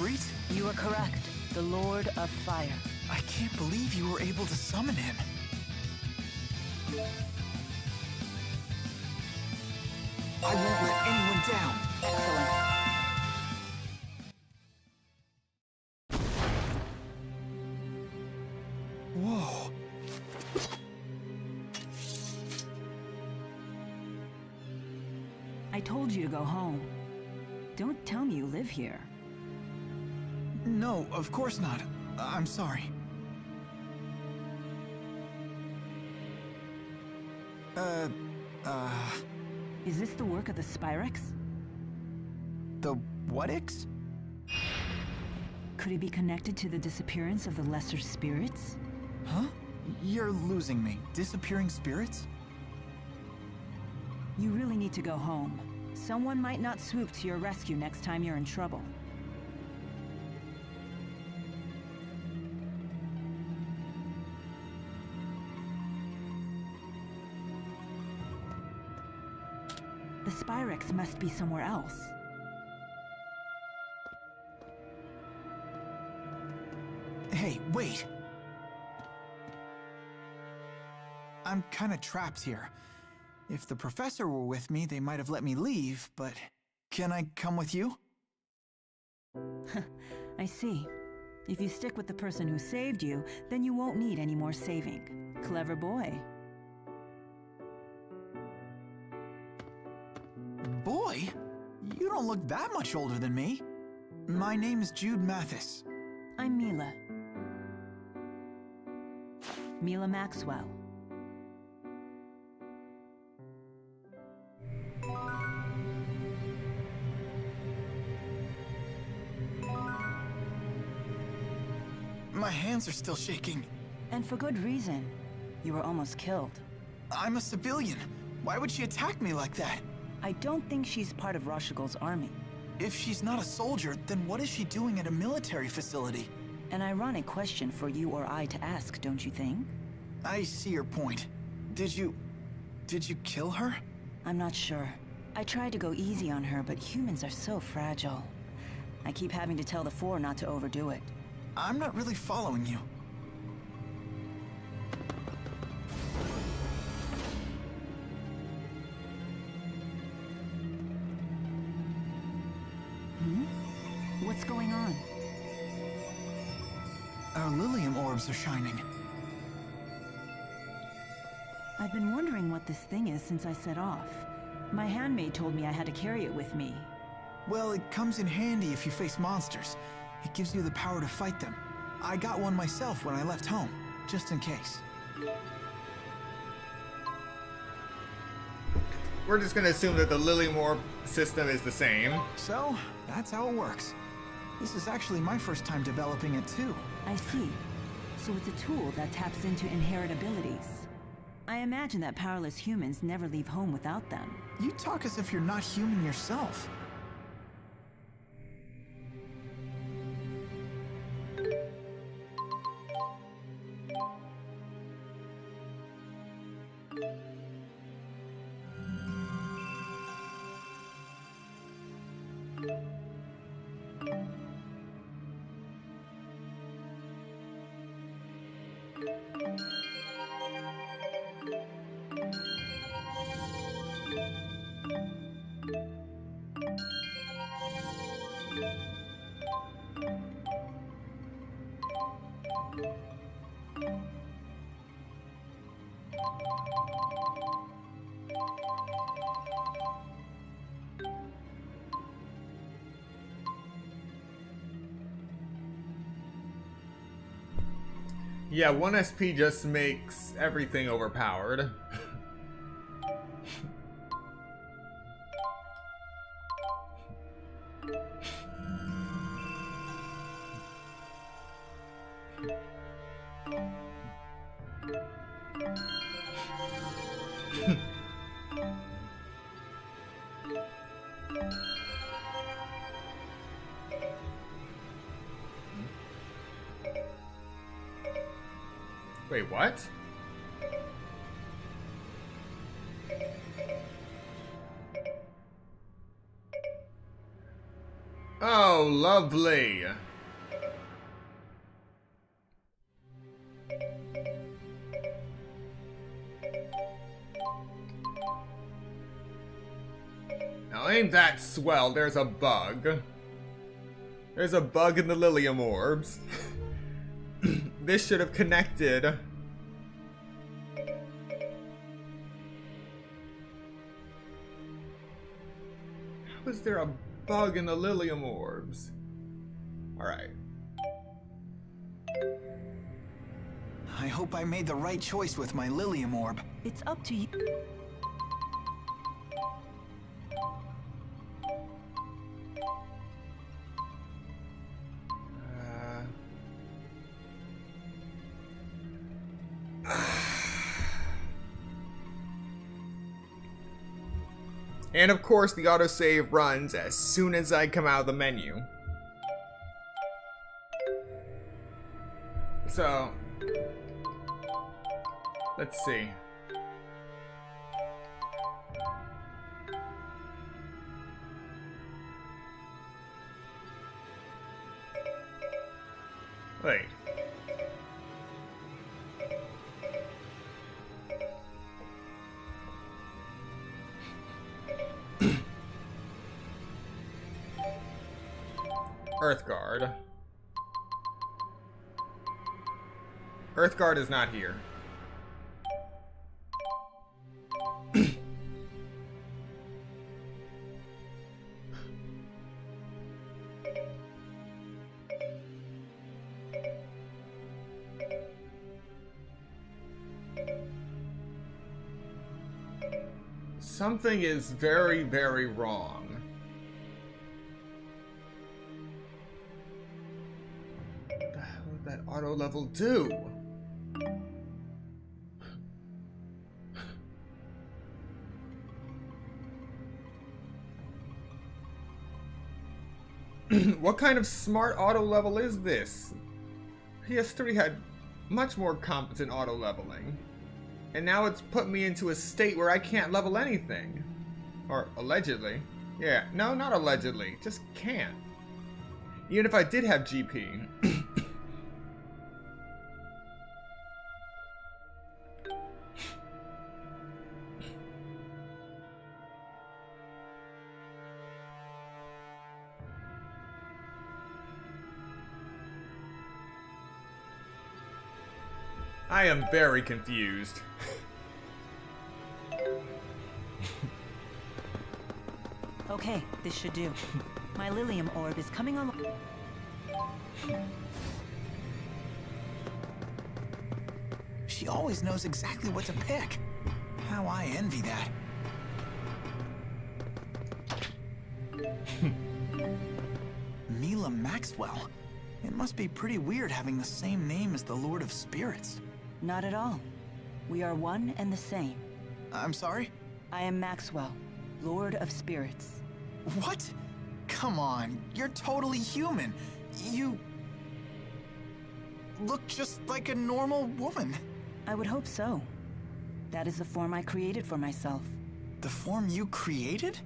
Ifrit? You are correct. The Lord of Fire. I can't believe you were able to summon him. I won't let anyone down. Excellent. Whoa. I told you to go home. Don't tell me you live here. No, of course not. I'm sorry. Is this the work of the Spyrex? The what-ix? Could it be connected to the disappearance of the lesser spirits? Huh? You're losing me. Disappearing spirits? You really need to go home. Someone might not swoop to your rescue next time you're in trouble. The Spyrex must be somewhere else. Hey, wait! I'm kinda trapped here. If the professor were with me, they might have let me leave, but... Can I come with you? I see. If you stick with the person who saved you, then you won't need any more saving. Clever boy. Boy? You don't look that much older than me. My name is Jude Mathis. I'm Mila. Mila Maxwell. My hands are still shaking. And for good reason. You were almost killed. I'm a civilian. Why would she attack me like that? I don't think she's part of Rashigol's army. If she's not a soldier, then what is she doing at a military facility? An ironic question for you or I to ask, don't you think? I see your point. Did you kill her? I'm not sure. I tried to go easy on her, but humans are so fragile. I keep having to tell the Four not to overdo it. I'm not really following you. What's going on? Our Lilium orbs are shining. I've been wondering what this thing is since I set off. My handmaid told me I had to carry it with me. Well, it comes in handy if you face monsters. It gives you the power to fight them. I got one myself when I left home, just in case. We're just gonna assume that the Lilium Orb system is the same. So, that's how it works. This is actually my first time developing it too. I see. So it's a tool that taps into inherent abilities. I imagine that powerless humans never leave home without them. You talk as if you're not human yourself. Yeah, 1 SP just makes everything overpowered. Wait, what? Oh, lovely. Now ain't that swell, there's a bug. There's a bug in the Lilium orbs. This should have connected. How is there a bug in the Lilium orbs? Alright. I hope I made the right choice with my Lilium orb. It's up to you. And of course, the autosave runs as soon as I come out of the menu. So, let's see. Wait. Earthguard. Earthguard is not here. Something is very, very wrong. What the hell did that auto level do? What kind of smart auto level is this? PS3 had much more competent auto leveling. And now it's put me into a state where I can't level anything. Or allegedly. Yeah, no, not allegedly. Just can't. Even if I did have GP. I am very confused. Okay, this should do. My Lilium orb is coming on. She always knows exactly what to pick. How I envy that. Mila Maxwell. It must be pretty weird having the same name as the Lord of Spirits. Not at all. We are one and the same. I'm sorry? I am Maxwell, Lord of Spirits. What? Come on, you're totally human. You look just like a normal woman. I would hope so. That is the form I created for myself. The form you created?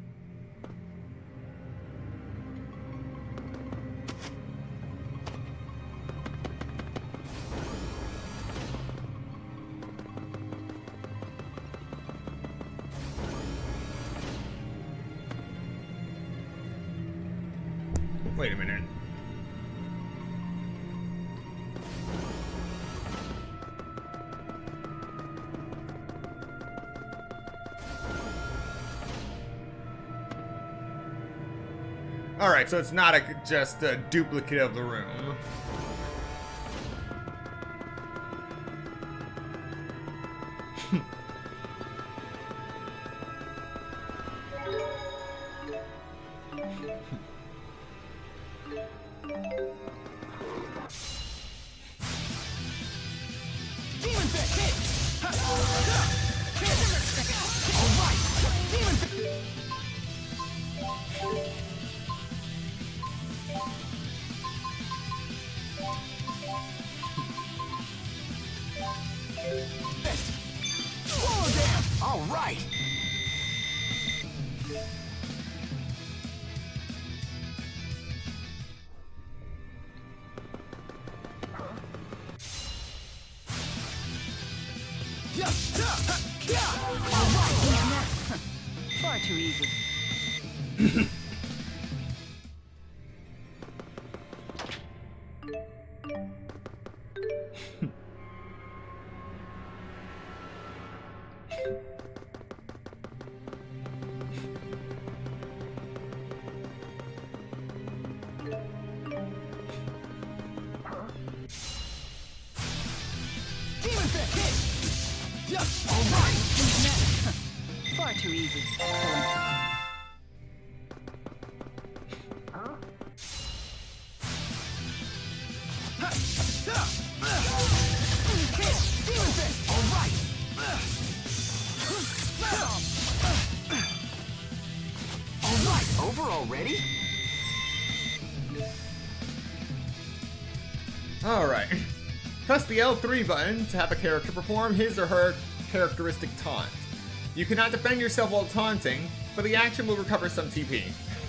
Wait a minute. Alright, so it's not just a duplicate of the room. All right. too easy. Far too easy. Excellent. Alright, over already? Alright. Press the L3 button to have a character perform his or her characteristic taunt. You cannot defend yourself while taunting, but the action will recover some TP.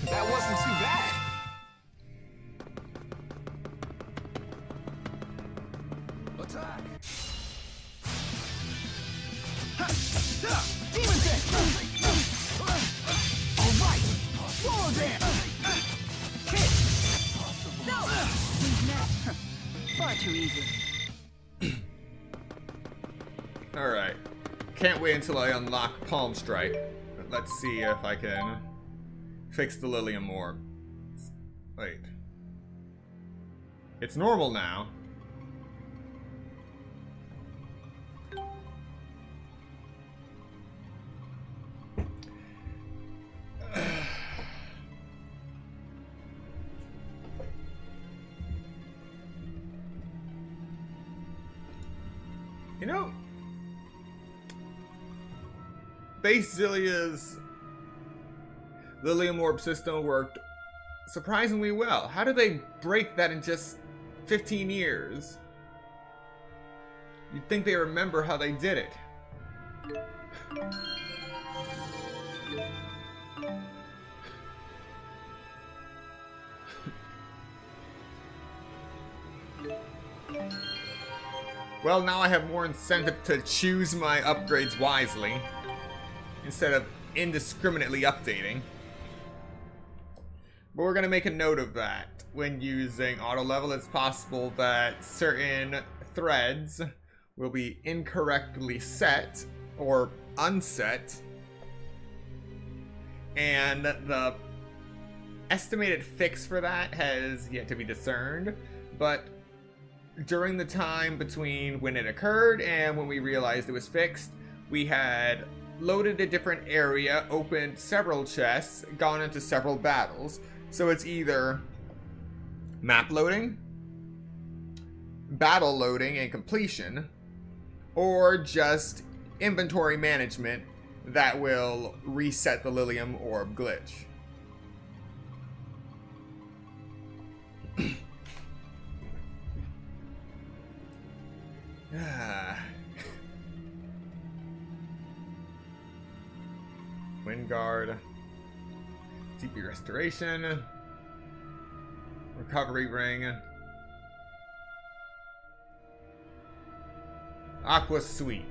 That wasn't too bad. Attack! Demon Fist! Alright! Swallow Dance! Hit! No! Far too easy. Alright. Can't wait until I unlock Palm Strike. Let's see if I can fix the Lilium Orb. Wait. It's normal now. You know, base Xillia's Lilium Orb system worked surprisingly well. How did they break that in just 15 years? You'd think they remember how they did it. Well, now I have more incentive to choose my upgrades wisely, instead of indiscriminately updating. But we're going to make a note of that. When using auto level, it's possible that certain threads will be incorrectly set or unset, and the estimated fix for that has yet to be discerned, but during the time between when it occurred and when we realized it was fixed, we had loaded a different area, opened several chests, gone into several battles. So it's either map loading, battle loading and completion, or just inventory management that will reset the Lilium Orb glitch. Wind Guard, TP Restoration, Recovery Ring, Aqua Sweep.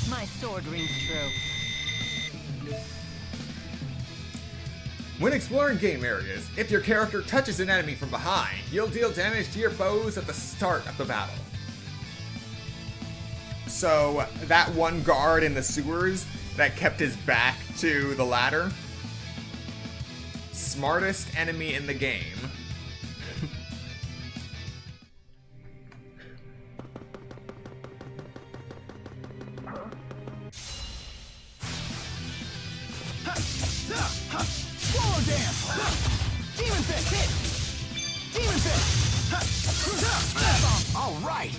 My sword rings true. When exploring game areas, if your character touches an enemy from behind, you'll deal damage to your foes at the start of the battle. So, that one guard in the sewers that kept his back to the ladder, smartest enemy in the game. Swallow Dance! Demon Fist! Hit! Demon Fist! All right.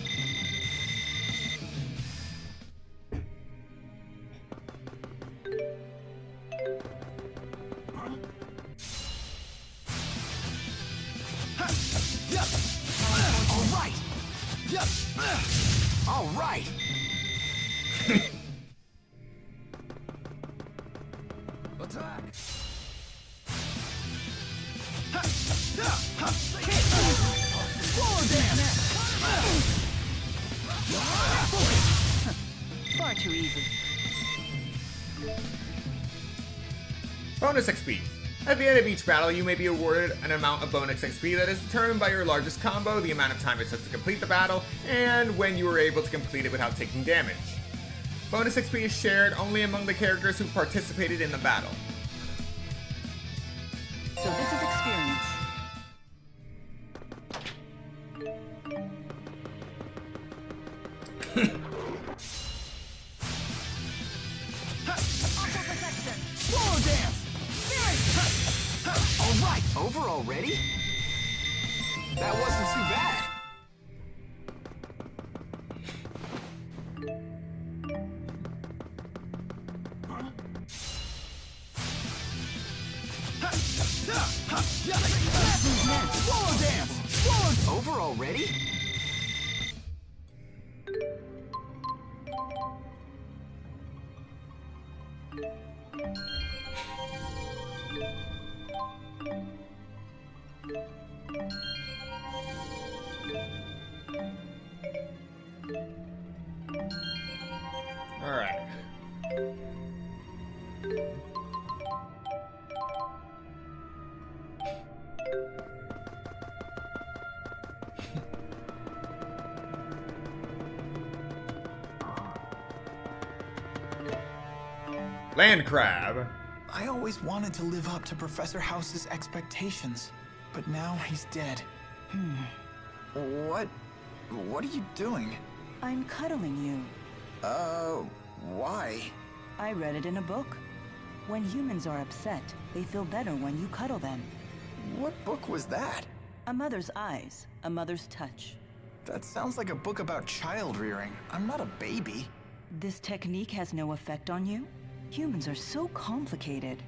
All right. All right. Attack. Far too easy. Bonus XP. At the end of each battle, you may be awarded an amount of bonus XP that is determined by your largest combo, the amount of time it took to complete the battle, and when you were able to complete it without taking damage. Bonus XP is shared only among the characters who participated in the battle. So this is experience. Swallow dance. All right. Over already? That wasn't too bad. Swallow dance! Swallow! Over already? Alright. Land crab. I always wanted to live up to Professor House's expectations, but now he's dead. What are you doing? I'm cuddling you. Why? I read it in a book. When humans are upset, they feel better when you cuddle them. What book was that? A mother's eyes, a mother's touch. That sounds like a book about child rearing. I'm not a baby. This technique has no effect on you? Humans are so complicated.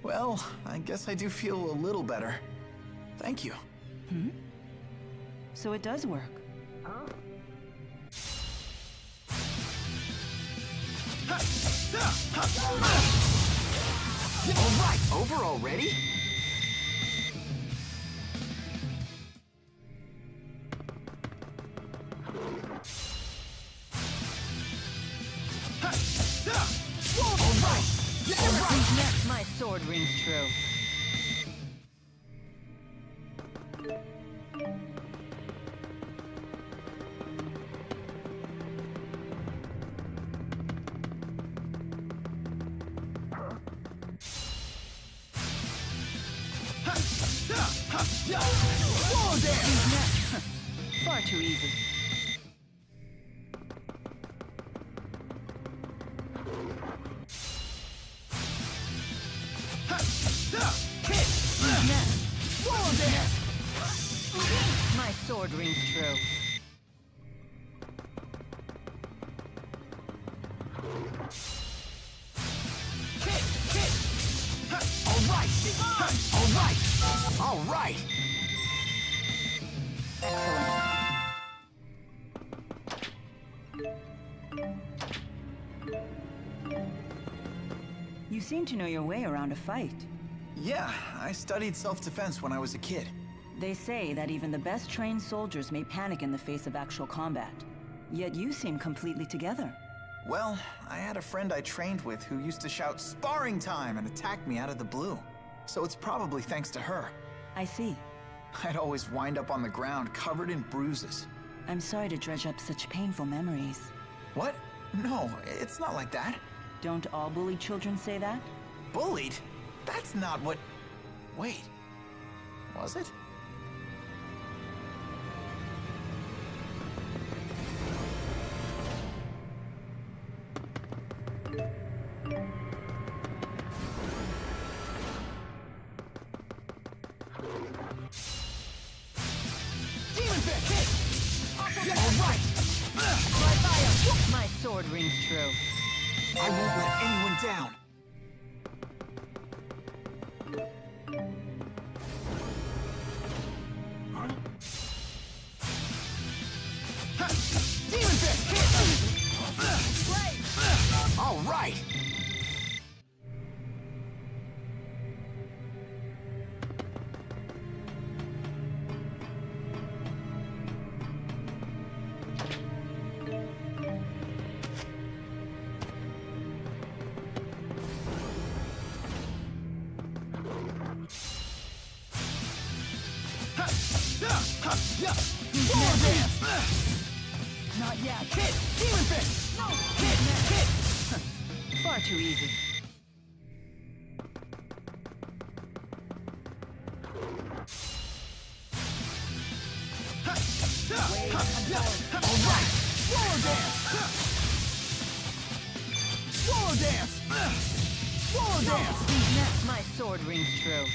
Well, I guess I do feel a little better. Thank you. So it does work. All right, over already? My sword rings true. Far too easy. My sword rings true. All right. Excellent. You seem to know your way around a fight. Yeah, I studied self-defense when I was a kid. They say that even the best trained soldiers may panic in the face of actual combat. Yet you seem completely together. Well, I had a friend I trained with who used to shout "sparring time" and attack me out of the blue. So it's probably thanks to her. I see. I'd always wind up on the ground covered in bruises. I'm sorry to dredge up such painful memories. What? No, it's not like that. Don't all bullied children say that? Bullied? That's not what... Wait. Was it? My sword rings true. I won't let anyone down. Demon Fist! All right! Not yet. Hit! Demon Fist! No! Hit! Far too easy. All right! Swallow Dance! Swallow Dance! Swallow Dance! My sword rings true.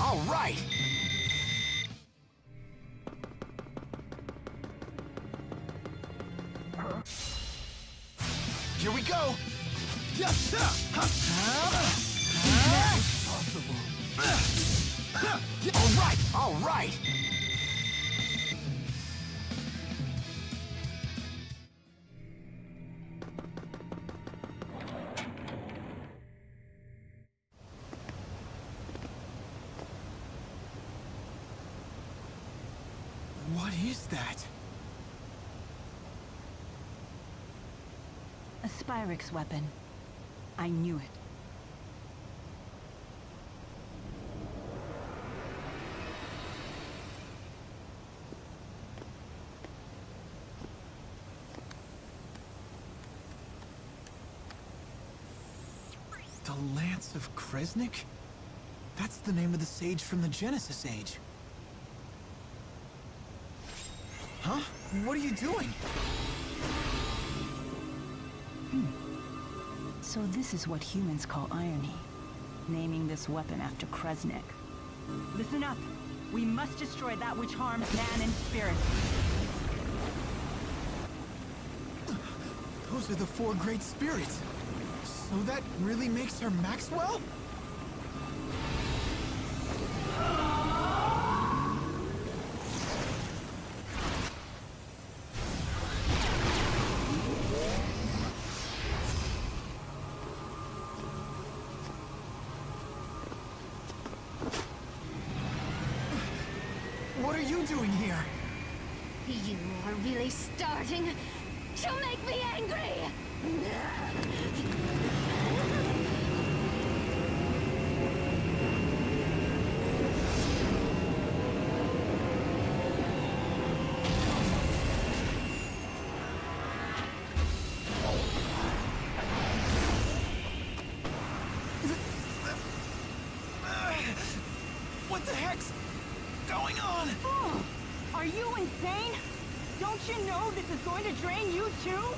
All right! Here we go! All right! What is that? A Spyrix weapon. I knew it. The Lance of Kresnik? That's the name of the sage from the Genesis Age. Huh? What are you doing? So this is what humans call irony. Naming this weapon after Kresnik. Listen up! We must destroy that which harms man and spirit. Those are the four great spirits. So that really makes her Maxwell? What are you doing here? You are really starting to make me angry! What the heck's going on? Oh, are you insane? Don't you know this is going to drain you too?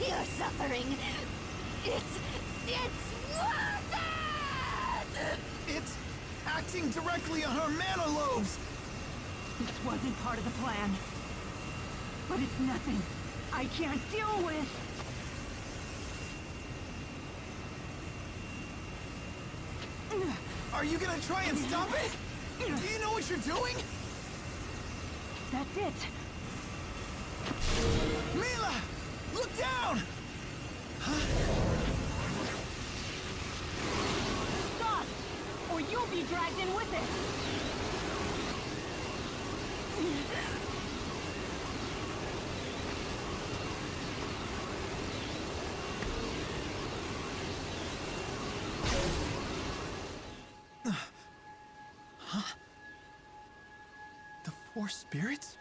Your suffering, it's worth it! It's acting directly on her mana lobes. This wasn't part of the plan. But it's nothing I can't deal with. Are you gonna try and stop it? Do you know what you're doing? That's it. Mila! Look down! Stop! Or you'll be dragged in with it. The four spirits?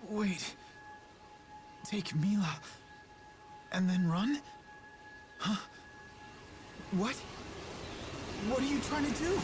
Wait. Take Mila and then run? Huh? What? What are you trying to do?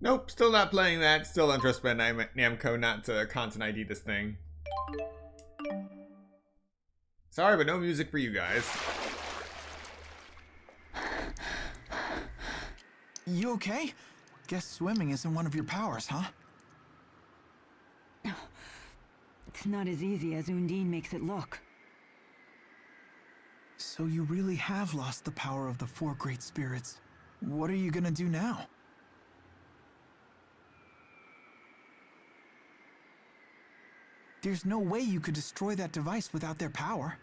Nope, still not playing that. Still interested by Namco not to content ID this thing. Sorry, but no music for you guys. You okay? Guess swimming isn't one of your powers, huh? It's not as easy as Undine makes it look. So you really have lost the power of the four great spirits. What are you gonna do now? There's no way you could destroy that device without their power.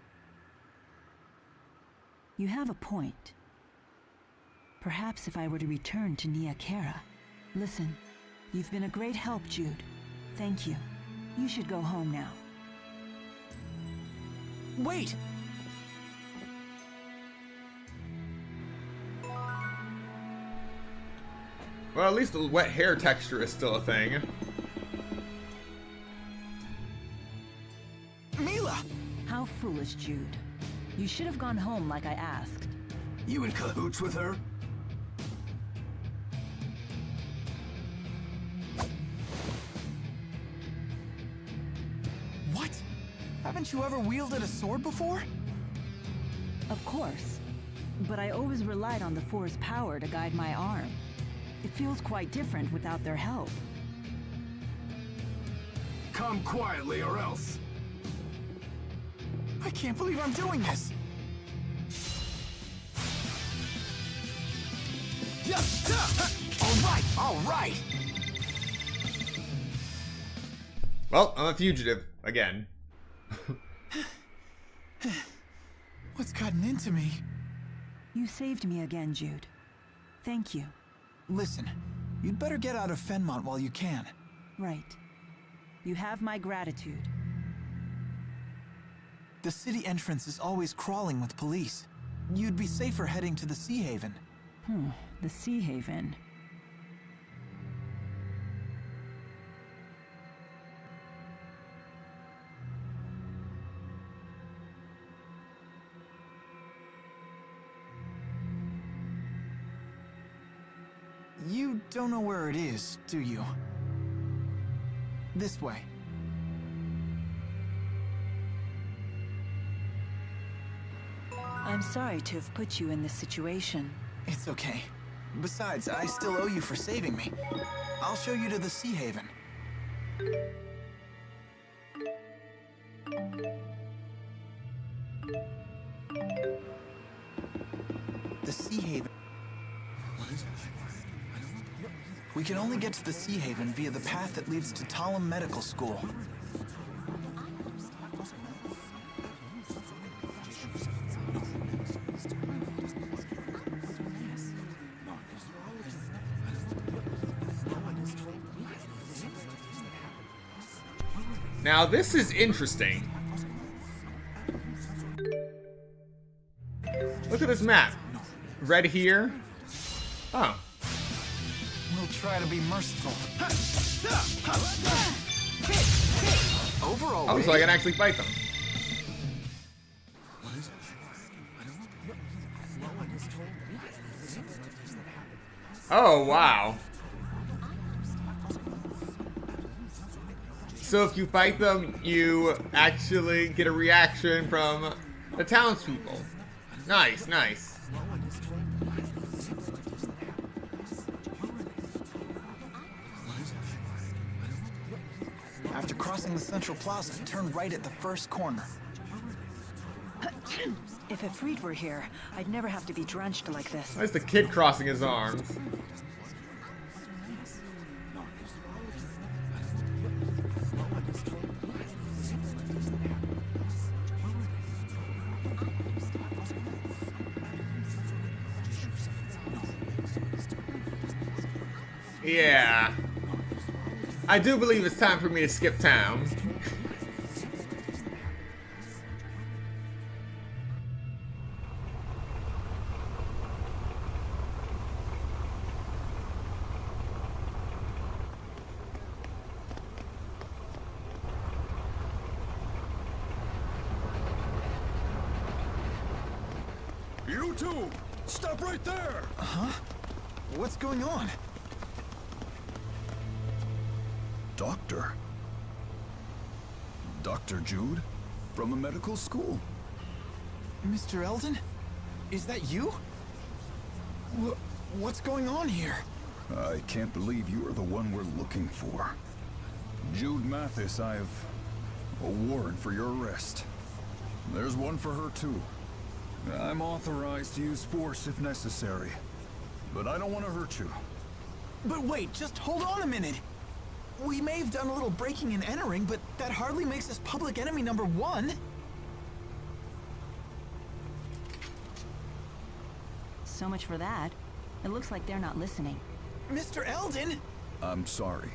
You have a point. Perhaps if I were to return to Nia Khera. Listen, you've been a great help, Jude. Thank you. You should go home now. Wait! Well, at least the wet hair texture is still a thing. Mila! How foolish, Jude. You should have gone home like I asked. You in cahoots with her? What? Haven't you ever wielded a sword before? Of course. But I always relied on the Four's power to guide my arm. It feels quite different without their help. Come quietly or else. I can't believe I'm doing this! Alright! Well, I'm a fugitive. Again. What's gotten into me? You saved me again, Jude. Thank you. Listen, you'd better get out of Fenmont while you can. Right. You have my gratitude. The city entrance is always crawling with police. You'd be safer heading to the Sea Haven. The Sea Haven. You don't know where it is, do you? This way. I'm sorry to have put you in this situation. It's okay. Besides, I still owe you for saving me. I'll show you to the Sea Haven. The Sea Haven. We can only get to the Sea Haven via the path that leads to Talum Medical School. Now, this is interesting. Look at this map. Red here. Oh. We'll try to be merciful. Overall, Oh, so I can actually fight them. Oh, wow. So if you fight them, you actually get a reaction from the townspeople. Nice, nice. After crossing the central plaza, turn right at the first corner. If Ifrit were here, I'd never have to be drenched like this. Why is the kid crossing his arms? Yeah. I do believe it's time for me to skip town. You two! Stop right there! Huh? What's going on? Doctor. Dr. Jude? From a medical school. Mr. Eldon? Is that you? What's going on here? I can't believe you are the one we're looking for. Jude Mathis, I have a warrant for your arrest. There's one for her too. I'm authorized to use force if necessary. But I don't want to hurt you. But wait, just hold on a minute. We may have done a little breaking and entering, but that hardly makes us public enemy number 1. So much for that. It looks like they're not listening. Mr. Eldon! I'm sorry.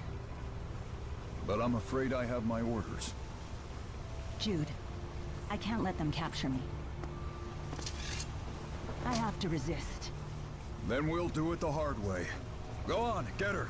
But I'm afraid I have my orders. Jude, I can't let them capture me. I have to resist. Then we'll do it the hard way. Go on, get her.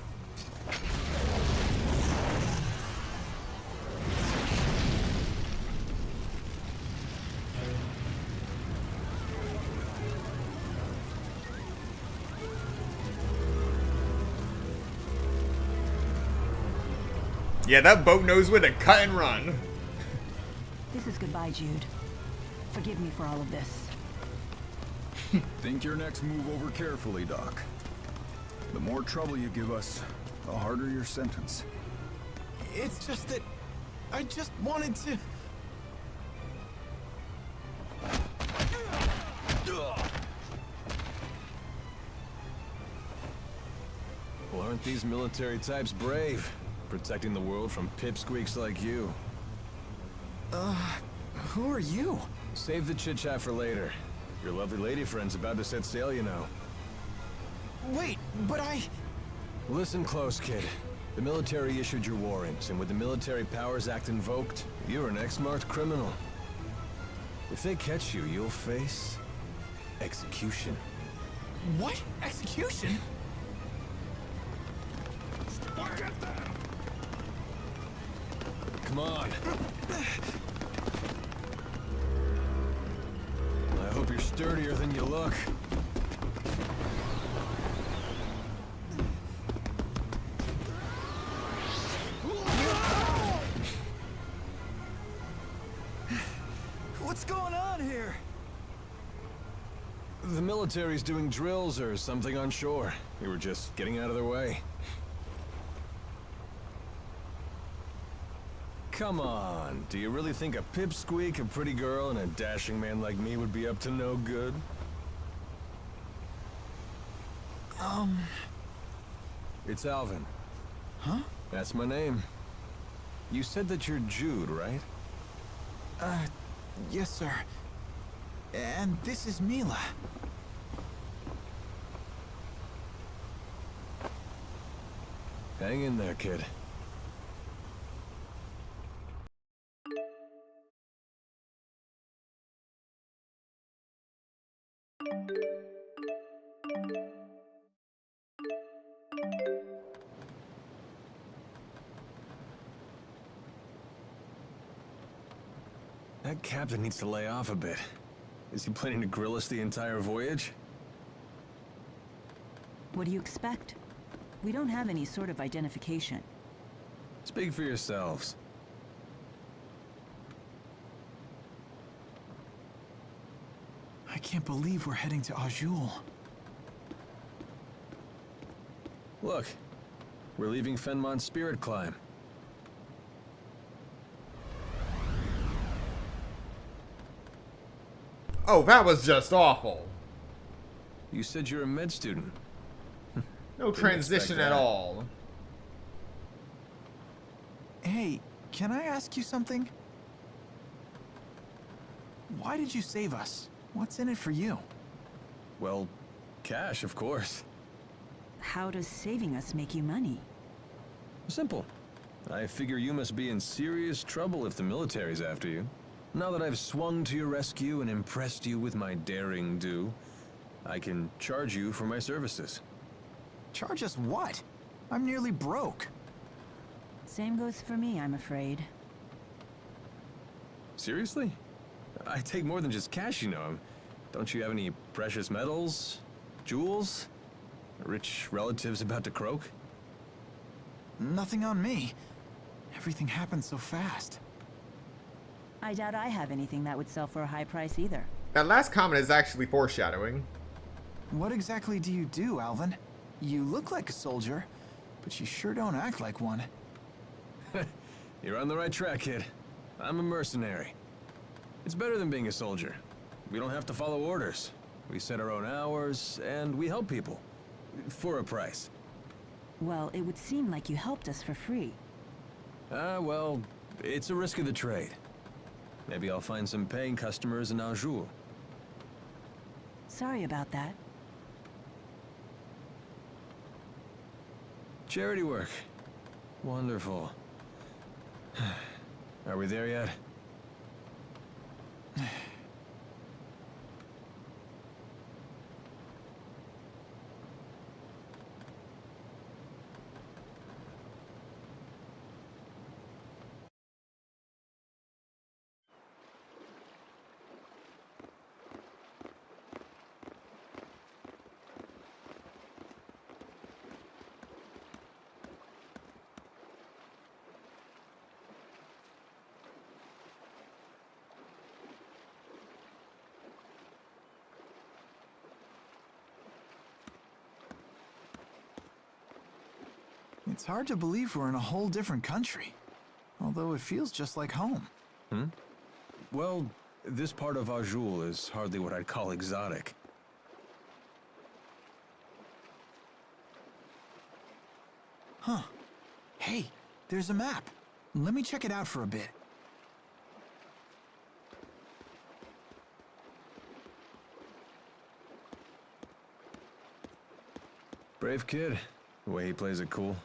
Yeah, that boat knows where to cut and run. This is goodbye, Jude. Forgive me for all of this. Think your next move over carefully, Doc. The more trouble you give us, the harder your sentence. It's just that I just wanted to... Well, aren't these military types brave? Protecting the world from pipsqueaks like you. Who are you? Save the chit-chat for later. Your lovely lady friend's about to set sail, you know. Wait, but I... Listen close, kid. The military issued your warrant, and with the Military Powers Act invoked, you're an ex-marked criminal. If they catch you, you'll face... execution. What? Execution? Come on. I hope you're sturdier than you look. What's going on here? The military's doing drills or something on shore. We were just getting out of their way. Come on, do you really think a pipsqueak, a pretty girl, and a dashing man like me would be up to no good? It's Alvin. Huh? That's my name. You said that you're Jude, right? Yes, sir. And this is Mila. Hang in there, kid. That captain needs to lay off a bit. Is he planning to grill us the entire voyage? What do you expect? We don't have any sort of identification. Speak for yourselves. I can't believe we're heading to Azul. Look, we're leaving Fenmont's Spirit Climb. Oh, that was just awful. You said you're a med student. No transition at all. Hey, can I ask you something? Why did you save us? What's in it for you? Well, cash, of course. How does saving us make you money? Simple. I figure you must be in serious trouble if the military's after you. Now that I've swung to your rescue and impressed you with my daring do, I can charge you for my services. Charge us what? I'm nearly broke. Same goes for me, I'm afraid. Seriously? I take more than just cash, you know. Don't you have any precious metals? Jewels? Rich relatives about to croak? Nothing on me. Everything happened so fast. I doubt I have anything that would sell for a high price either. That last comment is actually foreshadowing. What exactly do you do, Alvin? You look like a soldier, but you sure don't act like one. You're on the right track, kid. I'm a mercenary. It's better than being a soldier. We don't have to follow orders. We set our own hours, and we help people. For a price. Well, it would seem like you helped us for free. Well, it's a risk of the trade. Maybe I'll find some paying customers in Anjou. Sorry about that. Charity work. Wonderful. Are we there yet? It's hard to believe we're in a whole different country. Although it feels just like home. Well, this part of Anjou is hardly what I'd call exotic. Huh. Hey, there's a map. Let me check it out for a bit. Brave kid. The way he plays it cool.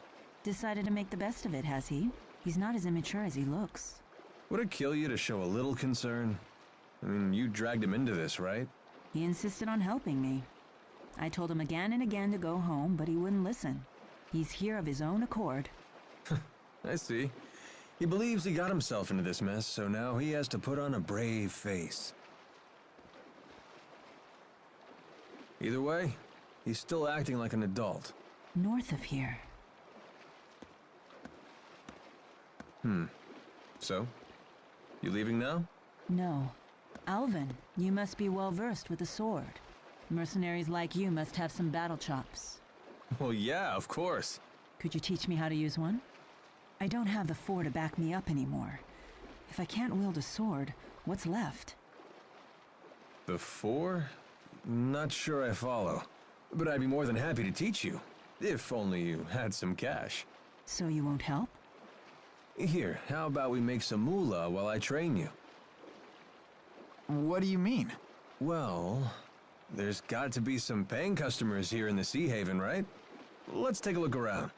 Decided to make the best of it, has he? He's not as immature as he looks. Would it kill you to show a little concern? I mean, you dragged him into this, right? He insisted on helping me. I told him again and again to go home, but he wouldn't listen. He's here of his own accord. I see. He believes he got himself into this mess, so now he has to put on a brave face. Either way, he's still acting like an adult. North of here. So? You leaving now? No. Alvin, you must be well versed with a sword. Mercenaries like you must have some battle chops. Well, yeah, of course. Could you teach me how to use one? I don't have the 4 to back me up anymore. If I can't wield a sword, what's left? The 4? Not sure I follow. But I'd be more than happy to teach you. If only you had some cash. So you won't help? Here, how about we make some moolah while I train you? What do you mean? Well, there's got to be some paying customers here in the Sea Haven, right? Let's take a look around.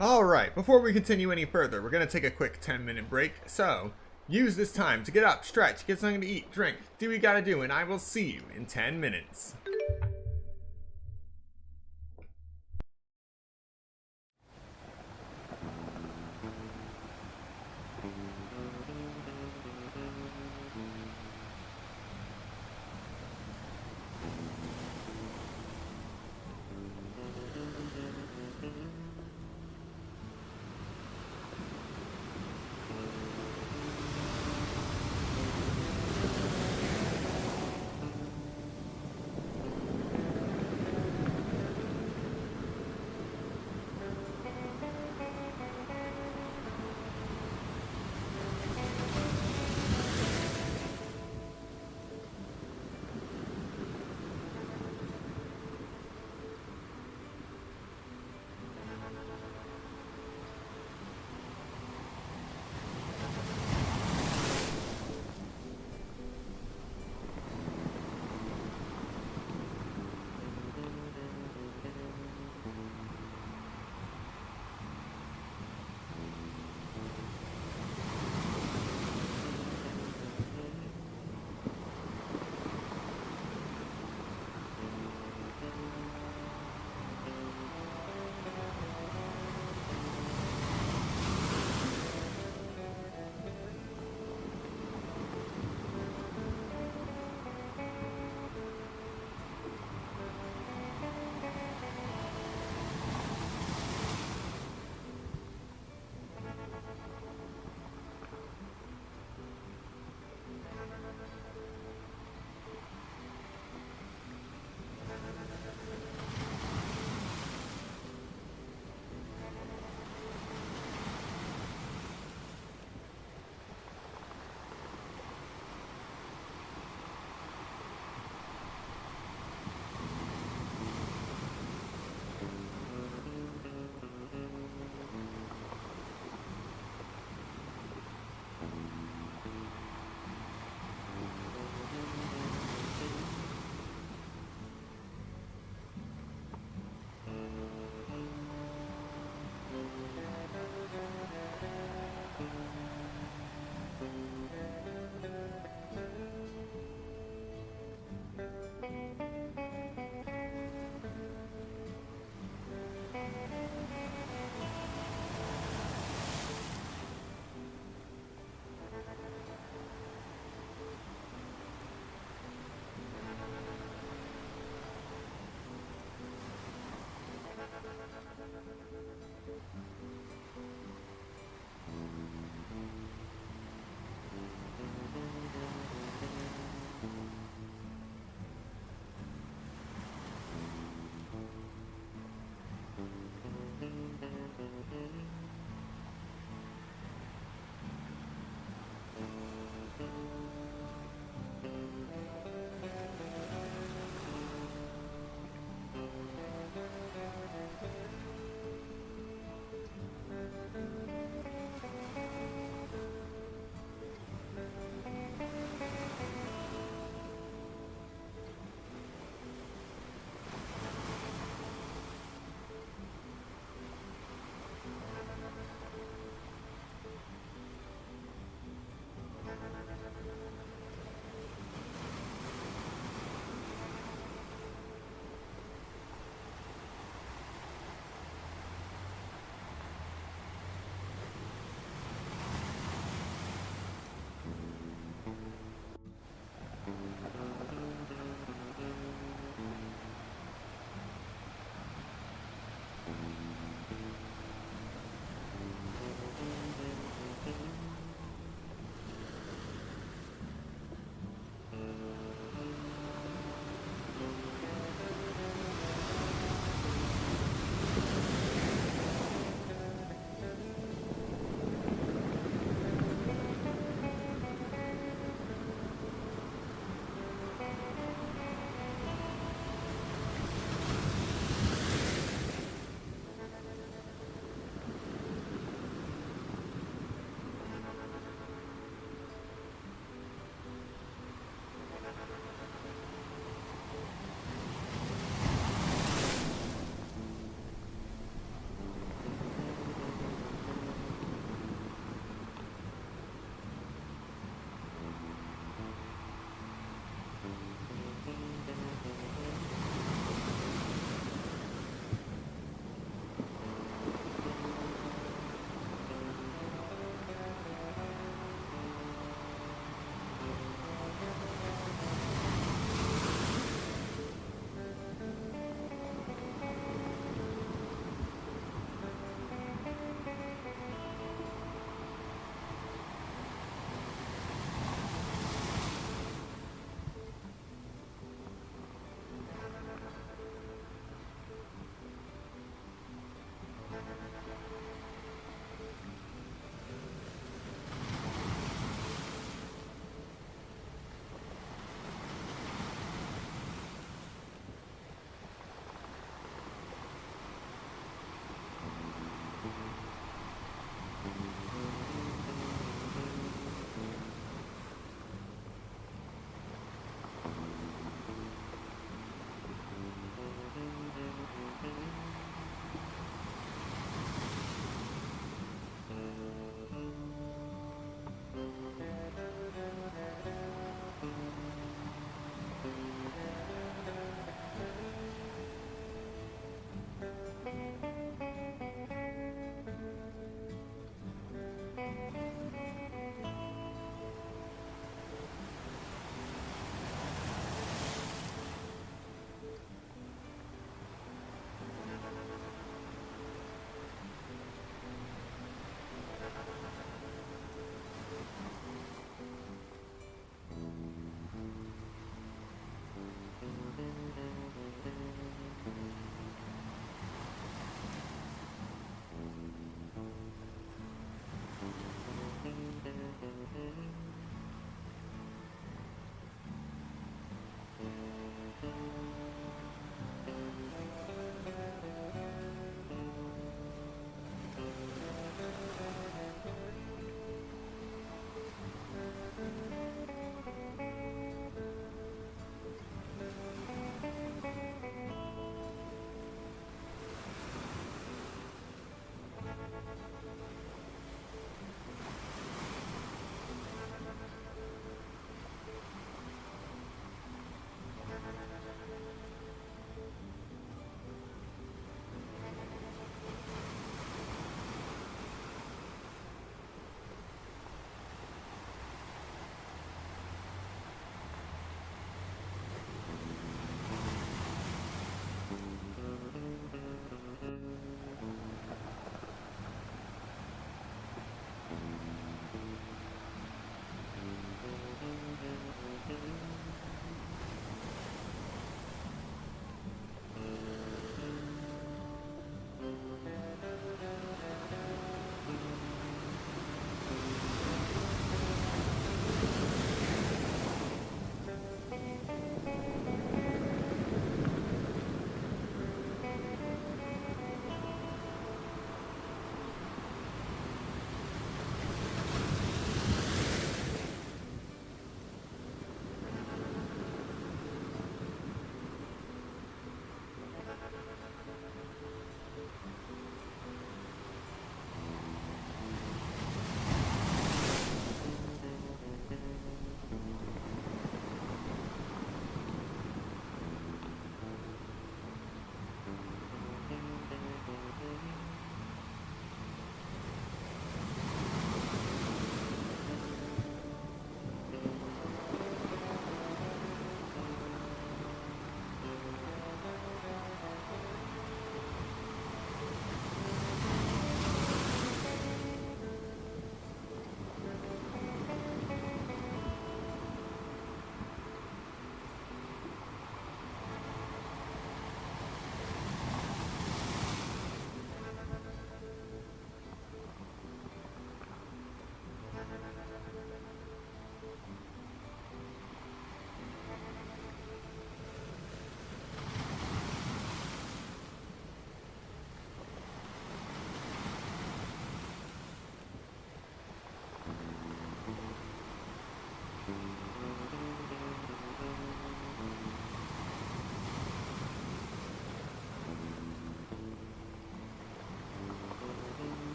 Alright, before we continue any further, we're going to take a quick 10-minute break. So, use this time to get up, stretch, get something to eat, drink, do what you gotta do, and I will see you in 10 minutes.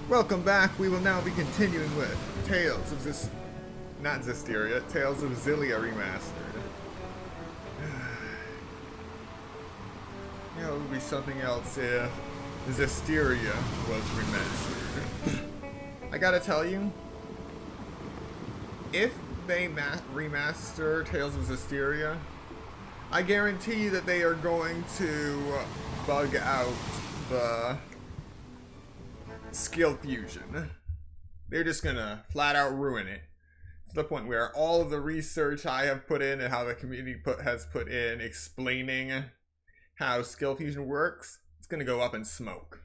Welcome back. We will now be continuing with Tales of Tales of Xillia Remastered. Yeah, it would be something else if Zestiria was remastered. I gotta tell you, if they remaster Tales of Zestiria, I guarantee that they are going to bug out the skill fusion. They're just gonna flat out ruin it to the point where all of the research I have put in and how the community has put in explaining how skill fusion works, it's gonna go up in smoke.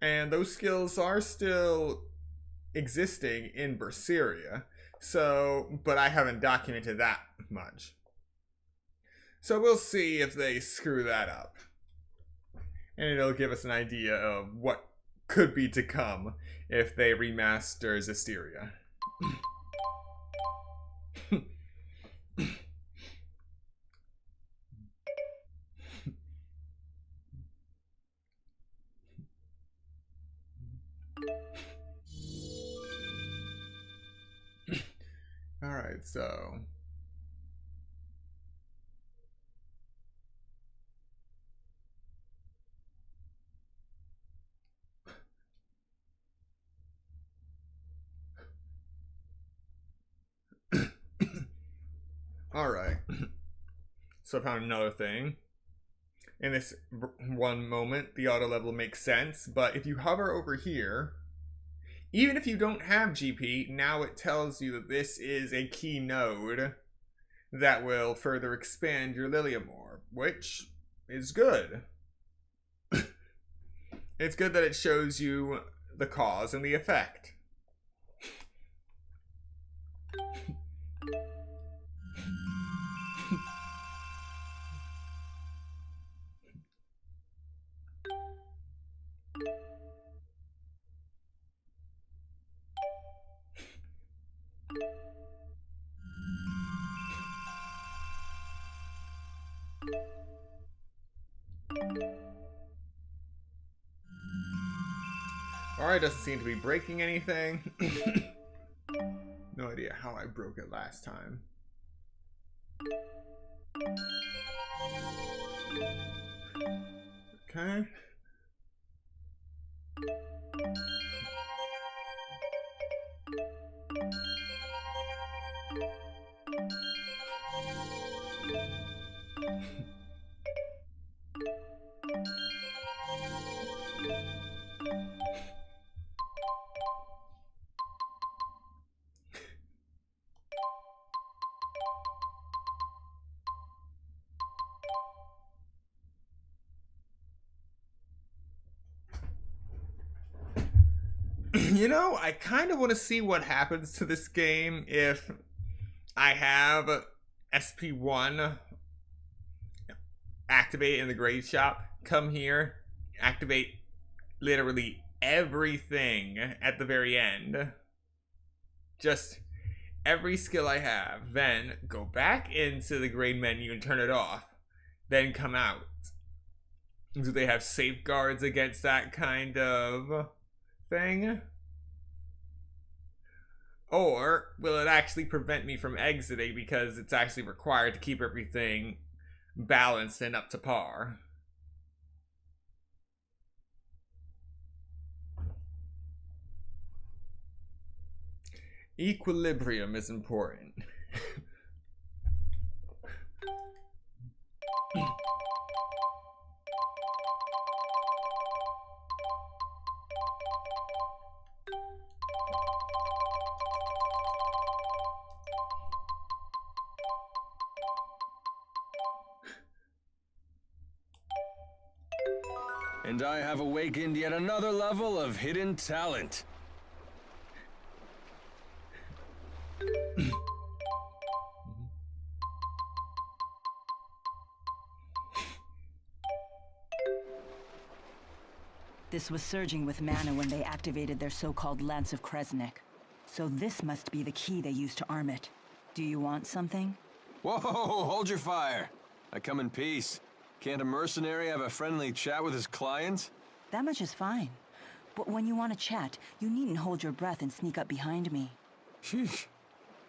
And those skills are still existing in Berseria, so, but I haven't documented that much. So we'll see if they screw that up. And it'll give us an idea of what could be to come if they remaster Zestiria. Alright, so... Alright. So I found another thing. In this one moment, the auto level makes sense, but if you hover over here, even if you don't have GP, now it tells you that this is a key node that will further expand your Liliamore, which is good. It's good that it shows you the cause and the effect. Alright, doesn't seem to be breaking anything. No idea how I broke it last time. Okay. You know, I kind of want to see what happens to this game if I have SP1 activate in the grade shop, come here, activate literally everything at the very end. Just every skill I have, then go back into the grade menu and turn it off, then come out. Do they have safeguards against that kind of thing? Or will it actually prevent me from exiting because it's actually required to keep everything balanced and up to par? Equilibrium is important. And I have awakened yet another level of hidden talent. This was surging with mana when they activated their so-called Lance of Kresnik. So this must be the key they used to arm it. Do you want something? Whoa, hold your fire. I come in peace. Can't a mercenary have a friendly chat with his client? That much is fine. But when you want to chat, you needn't hold your breath and sneak up behind me. Sheesh.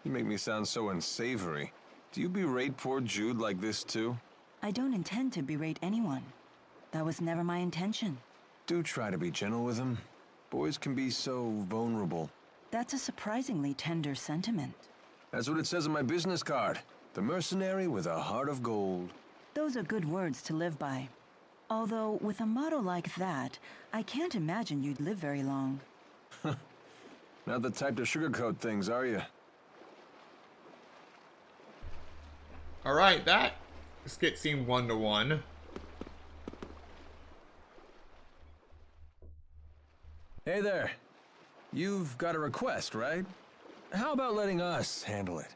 You make me sound so unsavory. Do you berate poor Jude like this too? I don't intend to berate anyone. That was never my intention. Do try to be gentle with him. Boys can be so vulnerable. That's a surprisingly tender sentiment. That's what it says on my business card. The mercenary with a heart of gold. Those are good words to live by. Although, with a motto like that, I can't imagine you'd live very long. Not the type to sugarcoat things, are you? Alright, that skit seemed 1-to-1. Hey there. You've got a request, right? How about letting us handle it?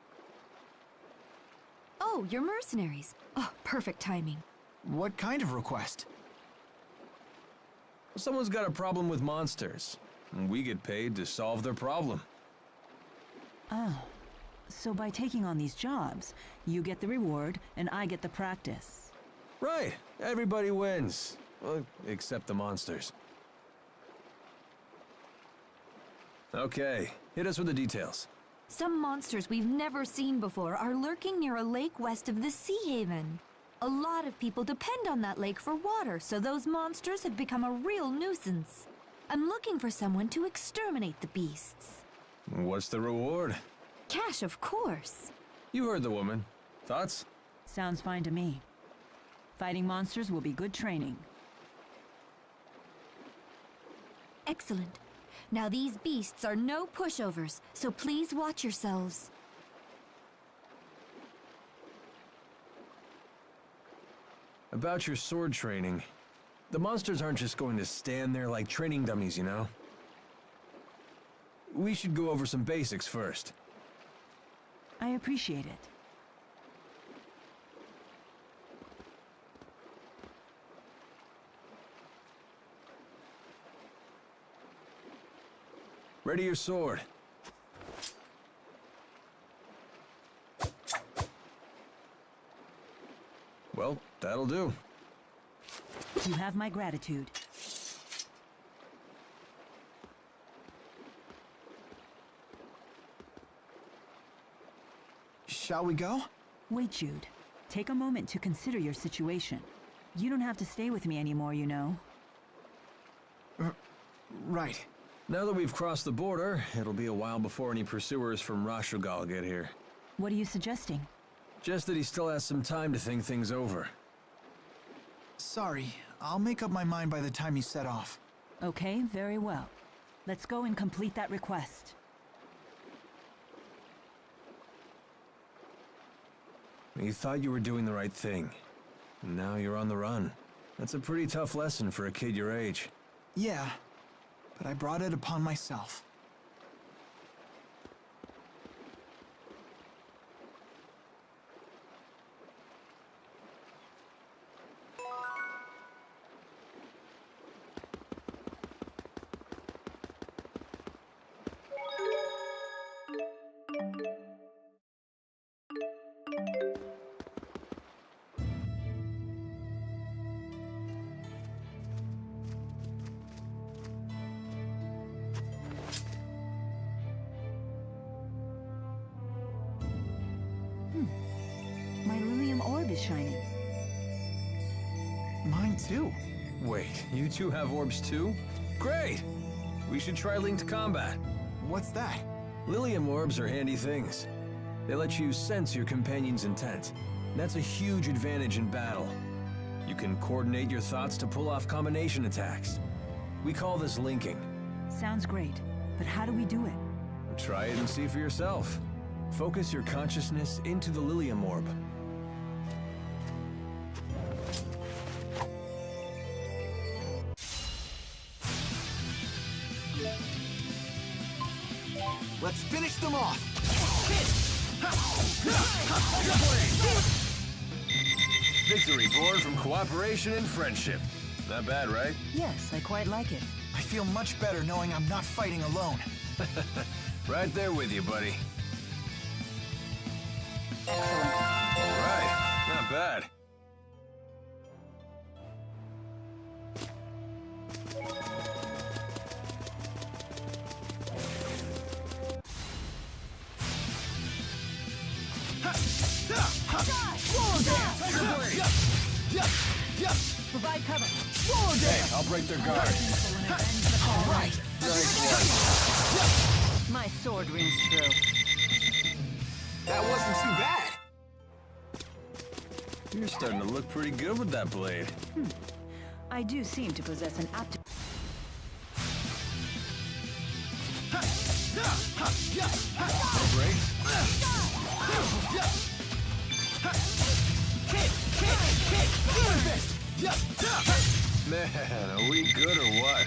Oh, you're mercenaries. Oh, perfect timing. What kind of request? Someone's got a problem with monsters, and we get paid to solve their problem. Oh, so by taking on these jobs, you get the reward and I get the practice. Right. Everybody wins. Well, except the monsters. Okay, hit us with the details. Some monsters we've never seen before are lurking near a lake west of the Sea Haven. A lot of people depend on that lake for water, so those monsters have become a real nuisance. I'm looking for someone to exterminate the beasts. What's the reward? Cash, of course. You heard the woman. Thoughts? Sounds fine to me. Fighting monsters will be good training. Excellent. Now these beasts are no pushovers, so please watch yourselves. About your sword training. The monsters aren't just going to stand there like training dummies, you know? We should go over some basics first. I appreciate it. Ready your sword. Well, that'll do. You have my gratitude. Shall we go? Wait, Jude. Take a moment to consider your situation. You don't have to stay with me anymore, you know. Right. Now that we've crossed the border, it'll be a while before any pursuers from Rashugal get here. What are you suggesting? Just that he still has some time to think things over. Sorry, I'll make up my mind by the time you set off. Okay, very well. Let's go and complete that request. You thought you were doing the right thing. Now you're on the run. That's a pretty tough lesson for a kid your age. Yeah, but I brought it upon myself. My Lilium orb is shining. Mine too. Wait, you two have orbs too? Great! We should try linked combat. What's that? Lilium orbs are handy things. They let you sense your companion's intent. That's a huge advantage in battle. You can coordinate your thoughts to pull off combination attacks. We call this linking. Sounds great, but how do we do it? Try it and see for yourself. Focus your consciousness into the Lilium orb. Let's finish them off! Victory born from cooperation and friendship. Not bad, right? Yes, I quite like it. I feel much better knowing I'm not fighting alone. Right there with you, buddy. Excellent. All right, not bad. Provide cover. Hey, I'll break their guard. All right. Nice one. My sword rings true. That wasn't too bad. You're starting to look pretty good with that blade. I do seem to possess an aptitude. Break. Man, are we good or what?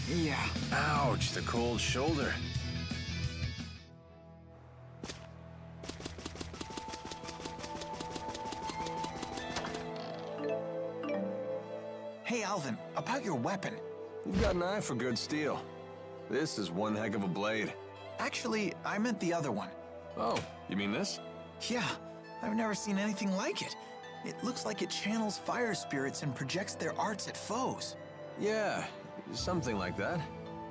Yeah. Ouch, the cold shoulder. Hey, Alvin, about your weapon. You've got an eye for good steel. This is one heck of a blade. Actually, I meant the other one. Oh, you mean this? Yeah, I've never seen anything like it. It looks like it channels fire spirits and projects their arts at foes. Yeah, something like that.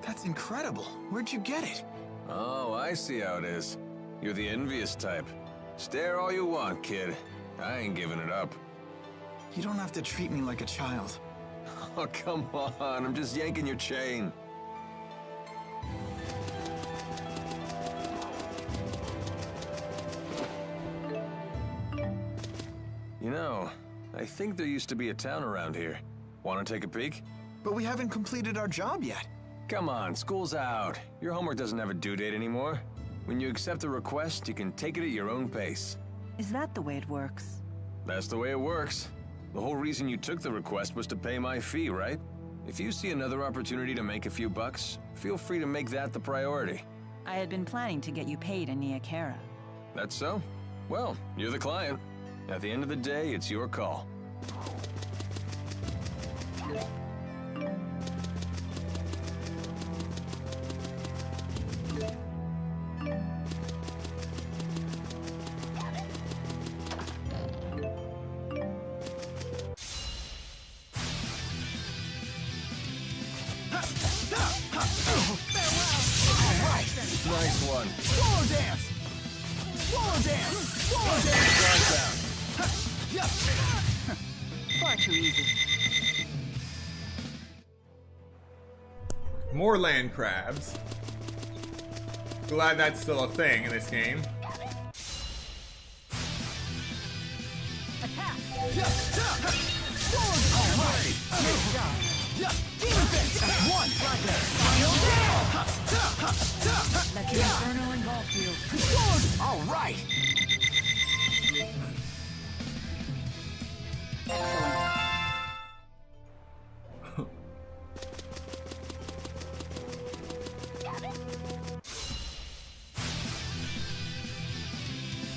That's incredible. Where'd you get it? Oh, I see how it is. You're the envious type. Stare all you want, kid. I ain't giving it up. You don't have to treat me like a child. Oh, come on. I'm just yanking your chain. You know, I think there used to be a town around here. Want to take a peek? But we haven't completed our job yet. Come on, school's out. Your homework doesn't have a due date anymore. When you accept a request, you can take it at your own pace. Is that the way it works? That's the way it works. The whole reason you took the request was to pay my fee, right? If you see another opportunity to make a few bucks, feel free to make that the priority. I had been planning to get you paid in Nia Khera. That's so? Well, you're the client. At the end of the day, it's your call. Nice one. Swallow dance! Swallow dance! Swallow dance! Far too easy. More land crabs. Glad that's still a thing in this game. Attack! Alright! Demon Fist! One! Let the inferno engulf you. Alright! Excellent.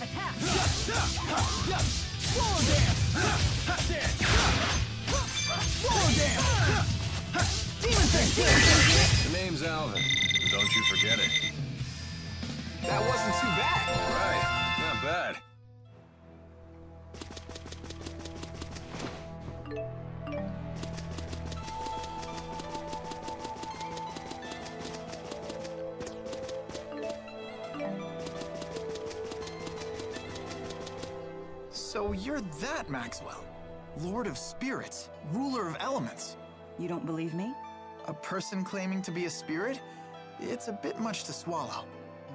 Attack! Swallow dance! Swallow dance! Demon Fist! The name's Alvin. Don't you forget it. That wasn't too bad. Right. Not bad. So you're that Maxwell. Lord of Spirits, ruler of elements. You don't believe me? A person claiming to be a spirit? It's a bit much to swallow.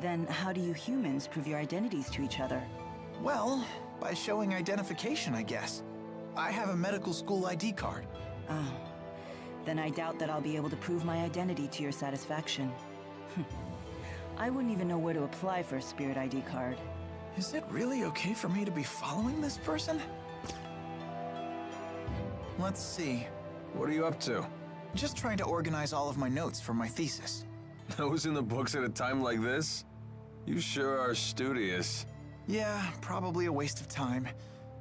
Then how do you humans prove your identities to each other? Well, by showing identification, I guess. I have a medical school ID card. Oh. Then I doubt that I'll be able to prove my identity to your satisfaction. I wouldn't even know where to apply for a spirit ID card. Is it really okay for me to be following this person? Let's see. What are you up to? Just trying to organize all of my notes for my thesis. Those in the books at a time like this? You sure are studious. Yeah, probably a waste of time.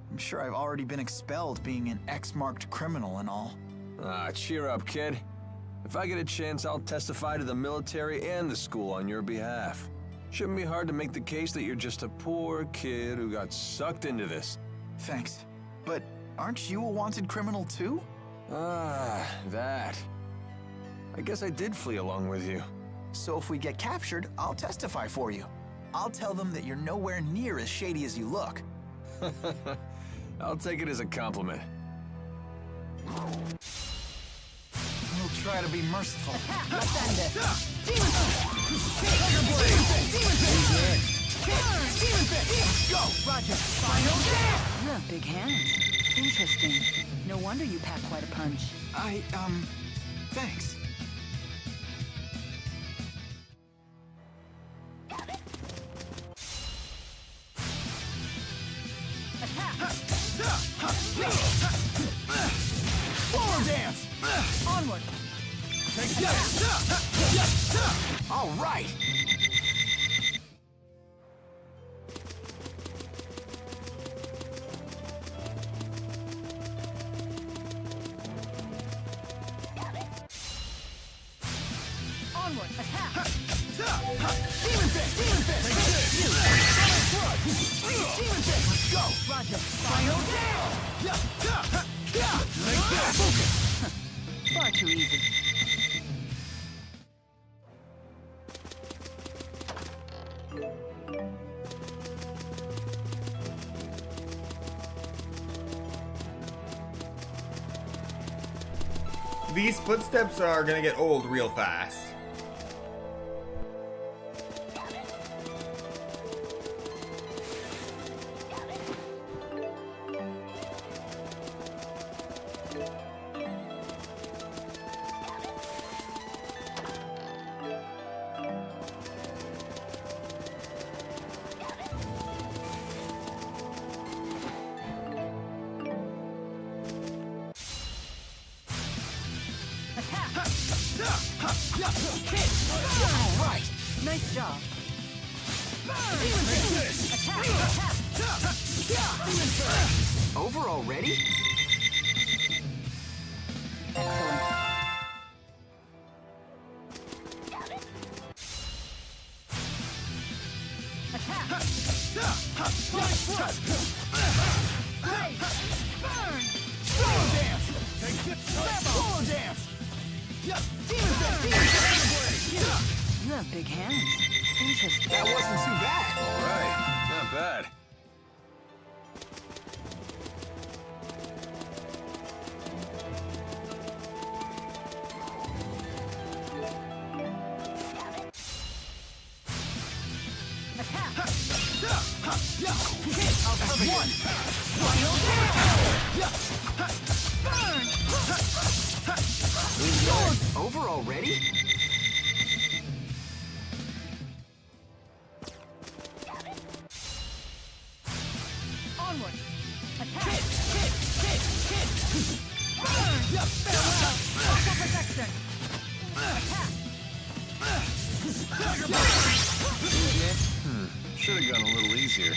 I'm sure I've already been expelled being an X-marked criminal and all. Ah, cheer up, kid. If I get a chance, I'll testify to the military and the school on your behalf. Shouldn't be hard to make the case that you're just a poor kid who got sucked into this. Thanks. But aren't you a wanted criminal too? Ah, that. I guess I did flee along with you. So if we get captured, I'll testify for you. I'll tell them that you're nowhere near as shady as you look. I'll take it as a compliment. We'll try to be merciful. Let's end this. Go! Roger. Final dance! You have big hands. Interesting. No wonder you pack quite a punch. Thanks. Floor dance! Onward! Take that! All right! Onward! Attack! Demon Fist! Demon Fist! Demon Fist! Let's go! Roger. Final dance! Like that! Focus! Far too easy. These footsteps are gonna get old real fast. All right! Nice job. Over already? Excellent. Solo dance! Solo dance! You have big hands. Interesting. That wasn't too bad. All right, not bad. One! Over already? Onward. Attack. Burn. Protection. Attack. Should have gone a little easier.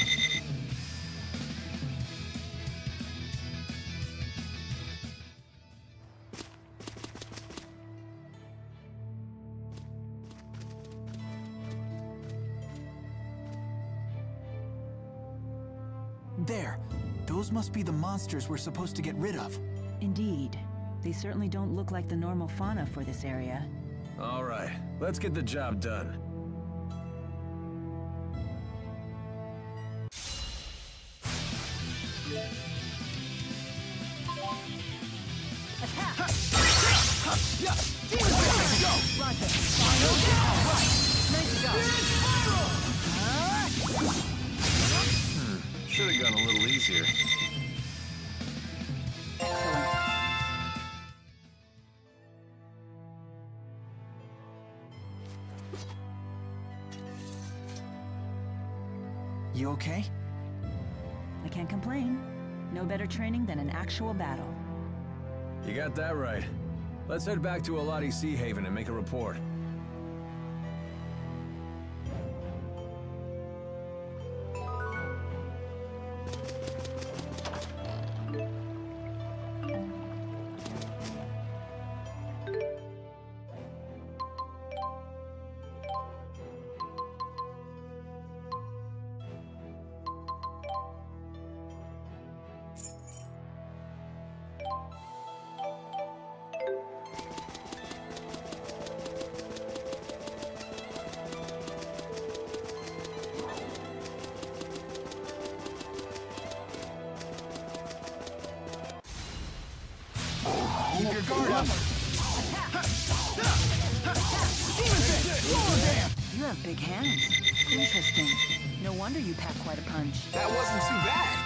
There. Those must be the monsters we're supposed to get rid of. Indeed. They certainly don't look like the normal fauna for this area. All right, let's get the job done. Roger. Nice job. Should have gone a little easier. Excellent. You okay? I can't complain. No better training than an actual battle. You got that right. Let's head back to Alati Sea Haven and make a report. your guard up. You have big hands. Interesting. No wonder you pack quite a punch. That wasn't too bad.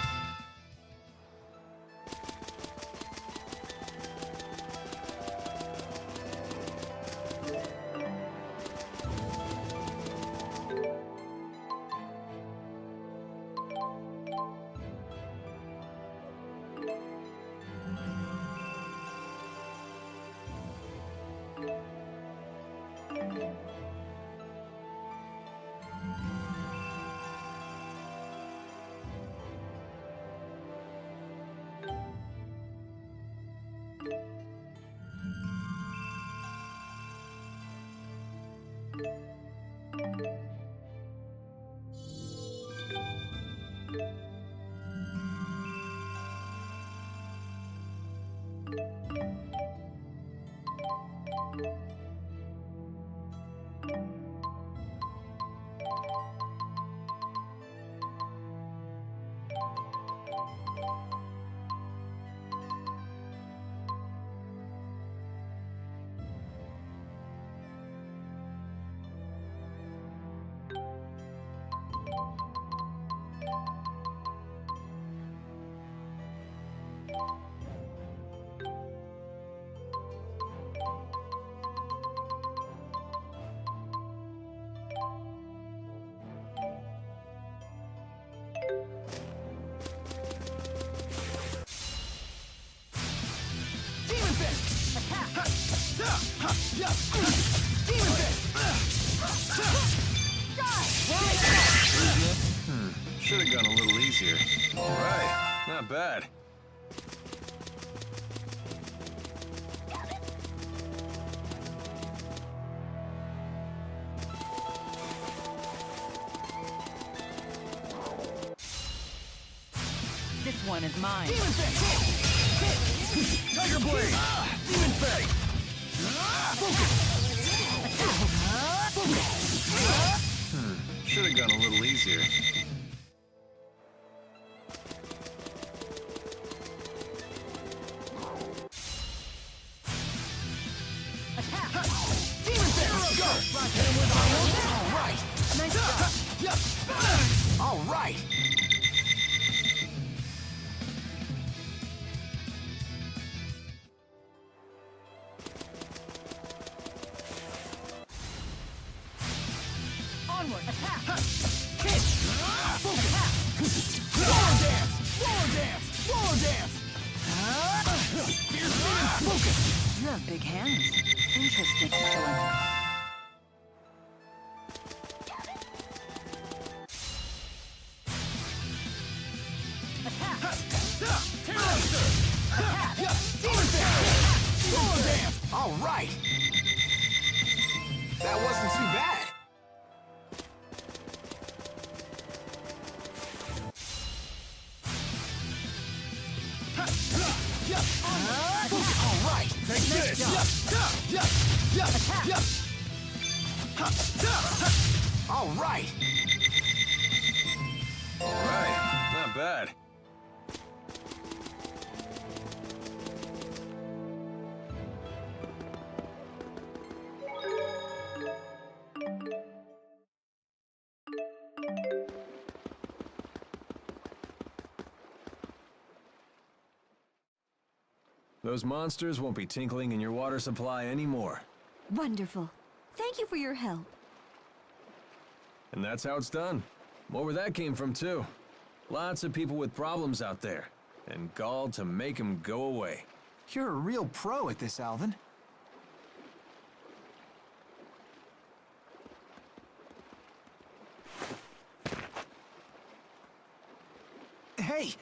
Should have gone a little easier. All right, not bad. This one is mine. Tiger Blade! Demon Fang! Should have gone a little easier. All right! Onward, attack! Roller dance! Roller dance! Roller dance! Focus! You have big hands. Interesting. Excellent. All right! That wasn't too bad. All right! Take this! All right! All right, not bad. Those monsters won't be tinkling in your water supply anymore. Wonderful. Thank you for your help. And that's how it's done. More where that came from, too. Lots of people with problems out there. And gall to make them go away. You're a real pro at this, Alvin. Hey!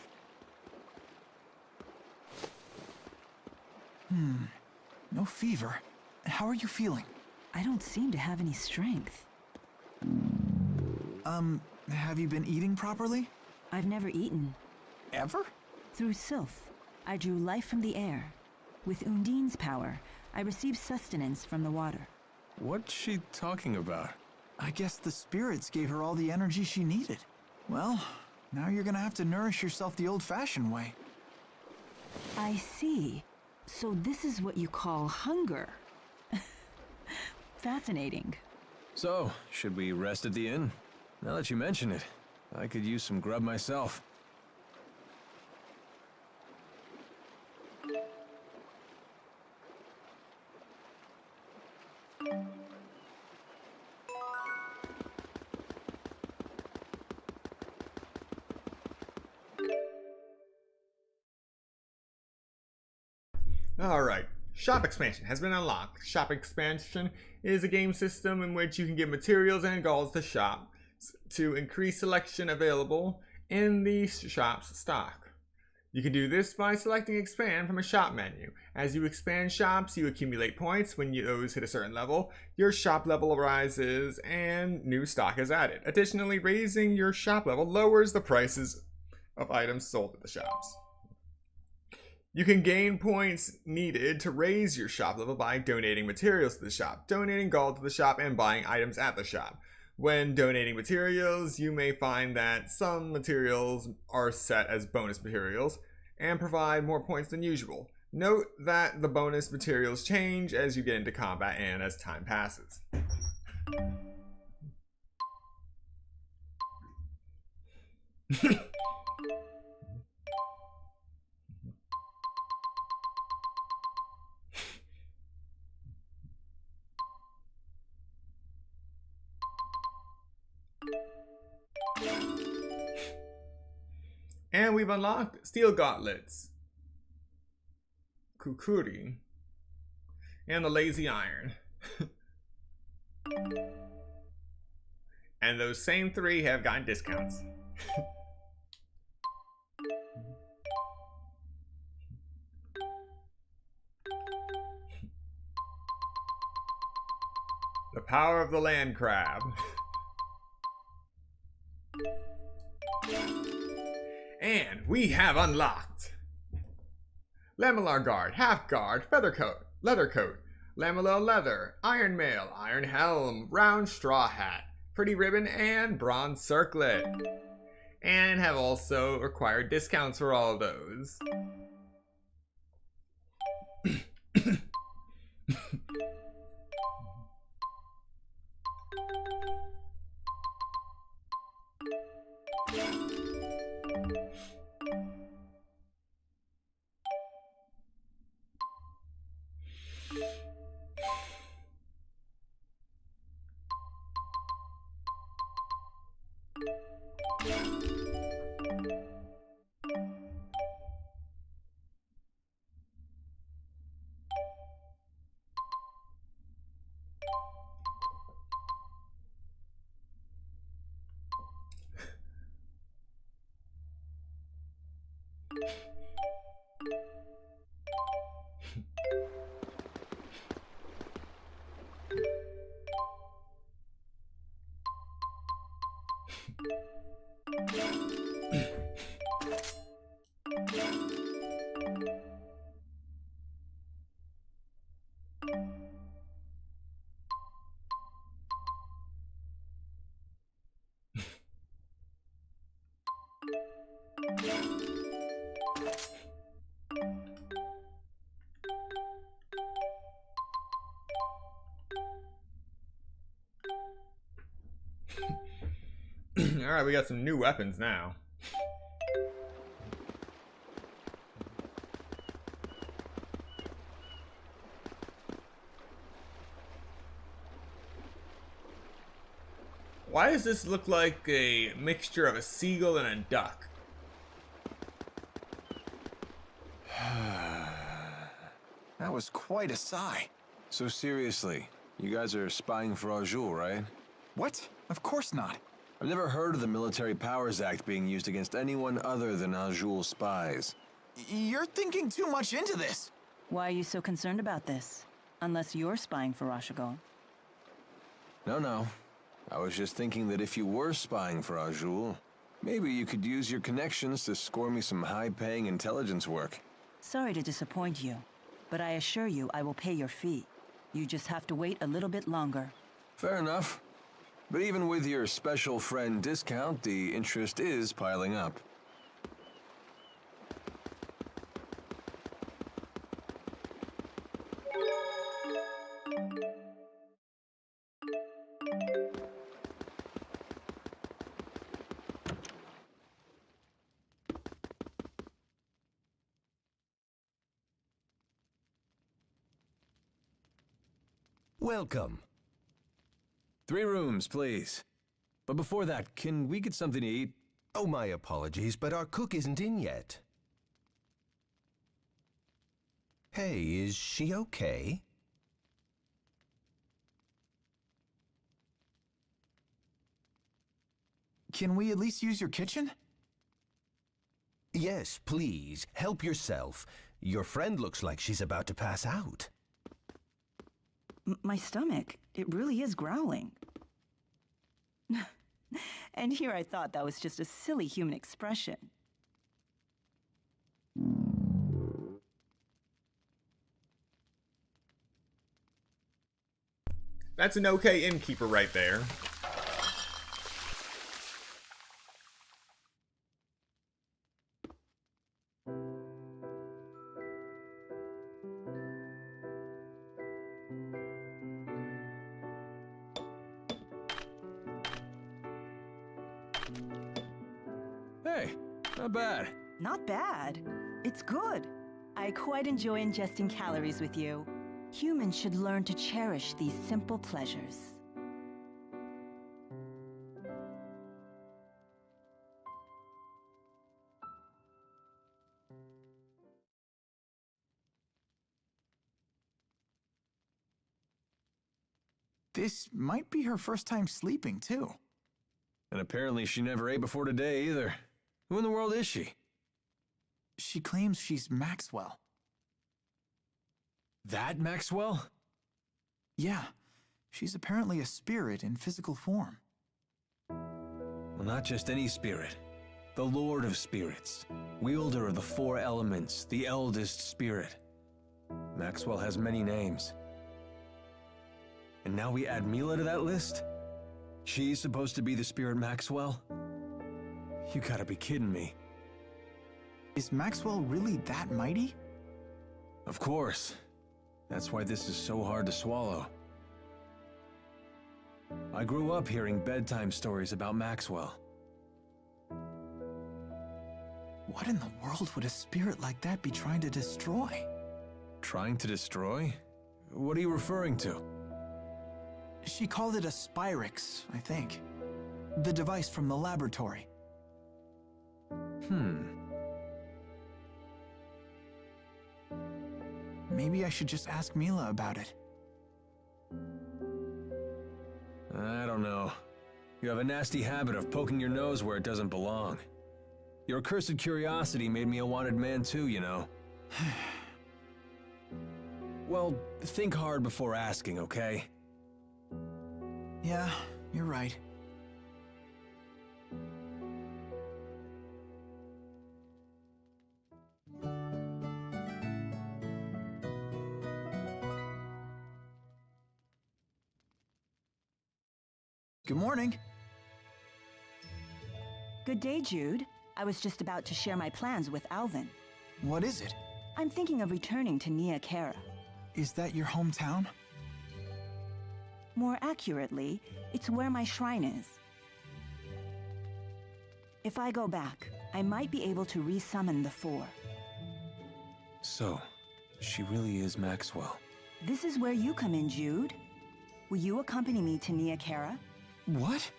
No fever. How are you feeling? I don't seem to have any strength. Have you been eating properly? I've never eaten. Ever? Through Sylph, I drew life from the air. With Undine's power, I received sustenance from the water. What's she talking about? I guess the spirits gave her all the energy she needed. Well, now you're gonna have to nourish yourself the old-fashioned way. I see. So this is what you call hunger. Fascinating. So, should we rest at the inn? Now that you mention it, I could use some grub myself. Alright, Shop Expansion has been unlocked. Shop Expansion is a game system in which you can get materials and golds to shop to increase selection available in the shop's stock. You can do this by selecting Expand from a shop menu. As you expand shops, you accumulate points. When those hit a certain level, your shop level rises and new stock is added. Additionally, raising your shop level lowers the prices of items sold at the shops. You can gain points needed to raise your shop level by donating materials to the shop, donating gold to the shop, and buying items at the shop. When donating materials, you may find that some materials are set as bonus materials and provide more points than usual. Note that the bonus materials change as you get into combat and as time passes. And we've unlocked Steel Gauntlets, Kukuri, and the Lazy Iron. And those same three have gotten discounts. The power of the land crab. And we have unlocked Lamellar Guard, Half Guard, Feather Coat, Leather Coat, Lamellar Leather, Iron Mail, Iron Helm, Round Straw Hat, Pretty Ribbon, and Bronze Circlet. And have also acquired discounts for all of those. Alright, we got some new weapons now. Why does this look like a mixture of a seagull and a duck? That was quite a sigh. So seriously, you guys are spying for Arjul, right? What? Of course not. I've never heard of the Military Powers Act being used against anyone other than Arjul spies. You're thinking too much into this. Why are you so concerned about this? Unless you're spying for Rashagal. No. I was just thinking that if you were spying for Arjul, maybe you could use your connections to score me some high-paying intelligence work. Sorry to disappoint you, but I assure you I will pay your fee. You just have to wait a little bit longer. Fair enough. But even with your special friend discount, the interest is piling up. Welcome. 3 rooms, please. But before that, can we get something to eat? Oh, my apologies, but our cook isn't in yet. Hey, is she okay? Can we at least use your kitchen? Yes, please. Help yourself. Your friend looks like she's about to pass out. My stomach, it really is growling. And here I thought that was just a silly human expression. That's an okay innkeeper right there. Hey, not bad. Not bad. It's good. I quite enjoy ingesting calories with you. Humans should learn to cherish these simple pleasures. This might be her first time sleeping, too. And apparently she never ate before today either. Who in the world is she? She claims she's Maxwell. That Maxwell? Yeah, she's apparently a spirit in physical form. Well, not just any spirit. The Lord of Spirits. Wielder of the 4 elements, the eldest spirit. Maxwell has many names. And now we add Mila to that list? She's supposed to be the spirit Maxwell? You gotta be kidding me. Is Maxwell really that mighty? Of course. That's why this is so hard to swallow. I grew up hearing bedtime stories about Maxwell. What in the world would a spirit like that be trying to destroy? Trying to destroy? What are you referring to? She called it a Spyrix, I think. The device from the laboratory. Maybe I should just ask Mila about it. I don't know. You have a nasty habit of poking your nose where it doesn't belong. Your accursed curiosity made me a wanted man too, you know. Well, think hard before asking, okay? Yeah, you're right. Good morning. Good day, Jude. I was just about to share my plans with Alvin. What is it? I'm thinking of returning to Nia Khera. Is that your hometown? More accurately, it's where my shrine is. If I go back, I might be able to re-summon the 4. So, she really is Maxwell. This is where you come in, Jude. Will you accompany me to Nia Khera? What?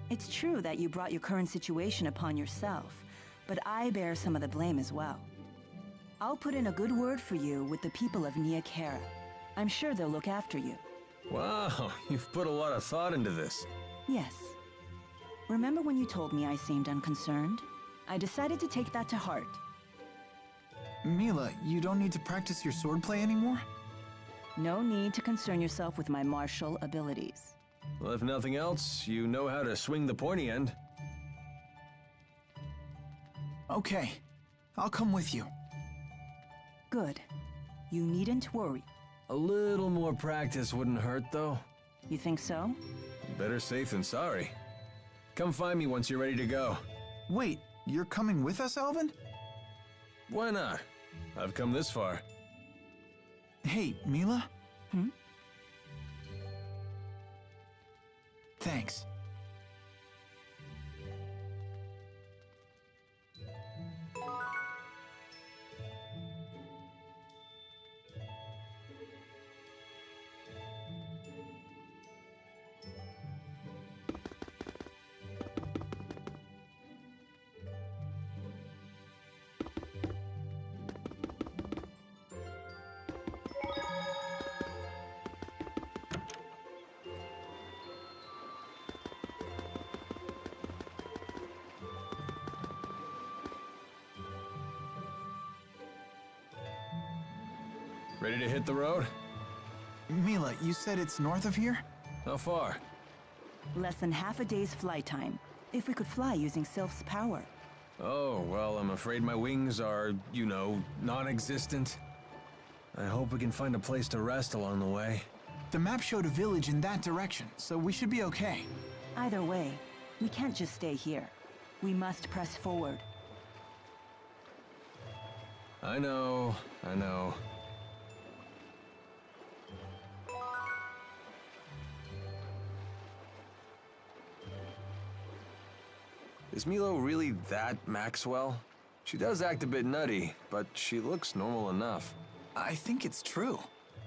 It's true that you brought your current situation upon yourself, but I bear some of the blame as well. I'll put in a good word for you with the people of Nia Khera. I'm sure they'll look after you. Wow, you've put a lot of thought into this. Yes. Remember when you told me I seemed unconcerned? I decided to take that to heart. Mila, you don't need to practice your swordplay anymore? No need to concern yourself with my martial abilities. Well, if nothing else, you know how to swing the pointy end. Okay, I'll come with you. Good. You needn't worry. A little more practice wouldn't hurt, though. You think so? Better safe than sorry. Come find me once you're ready to go. Wait, you're coming with us, Alvin? Why not? I've come this far. Hey, Mila? Thanks. Ready to hit the road? Mila, you said it's north of here? How far? Less than half a day's flight time, if we could fly using Sylph's power. Oh, well, I'm afraid my wings are, you know, non-existent. I hope we can find a place to rest along the way. The map showed a village in that direction, so we should be okay. Either way, we can't just stay here. We must press forward. I know. Is Milo really that Maxwell? She does act a bit nutty, but she looks normal enough. I think it's true.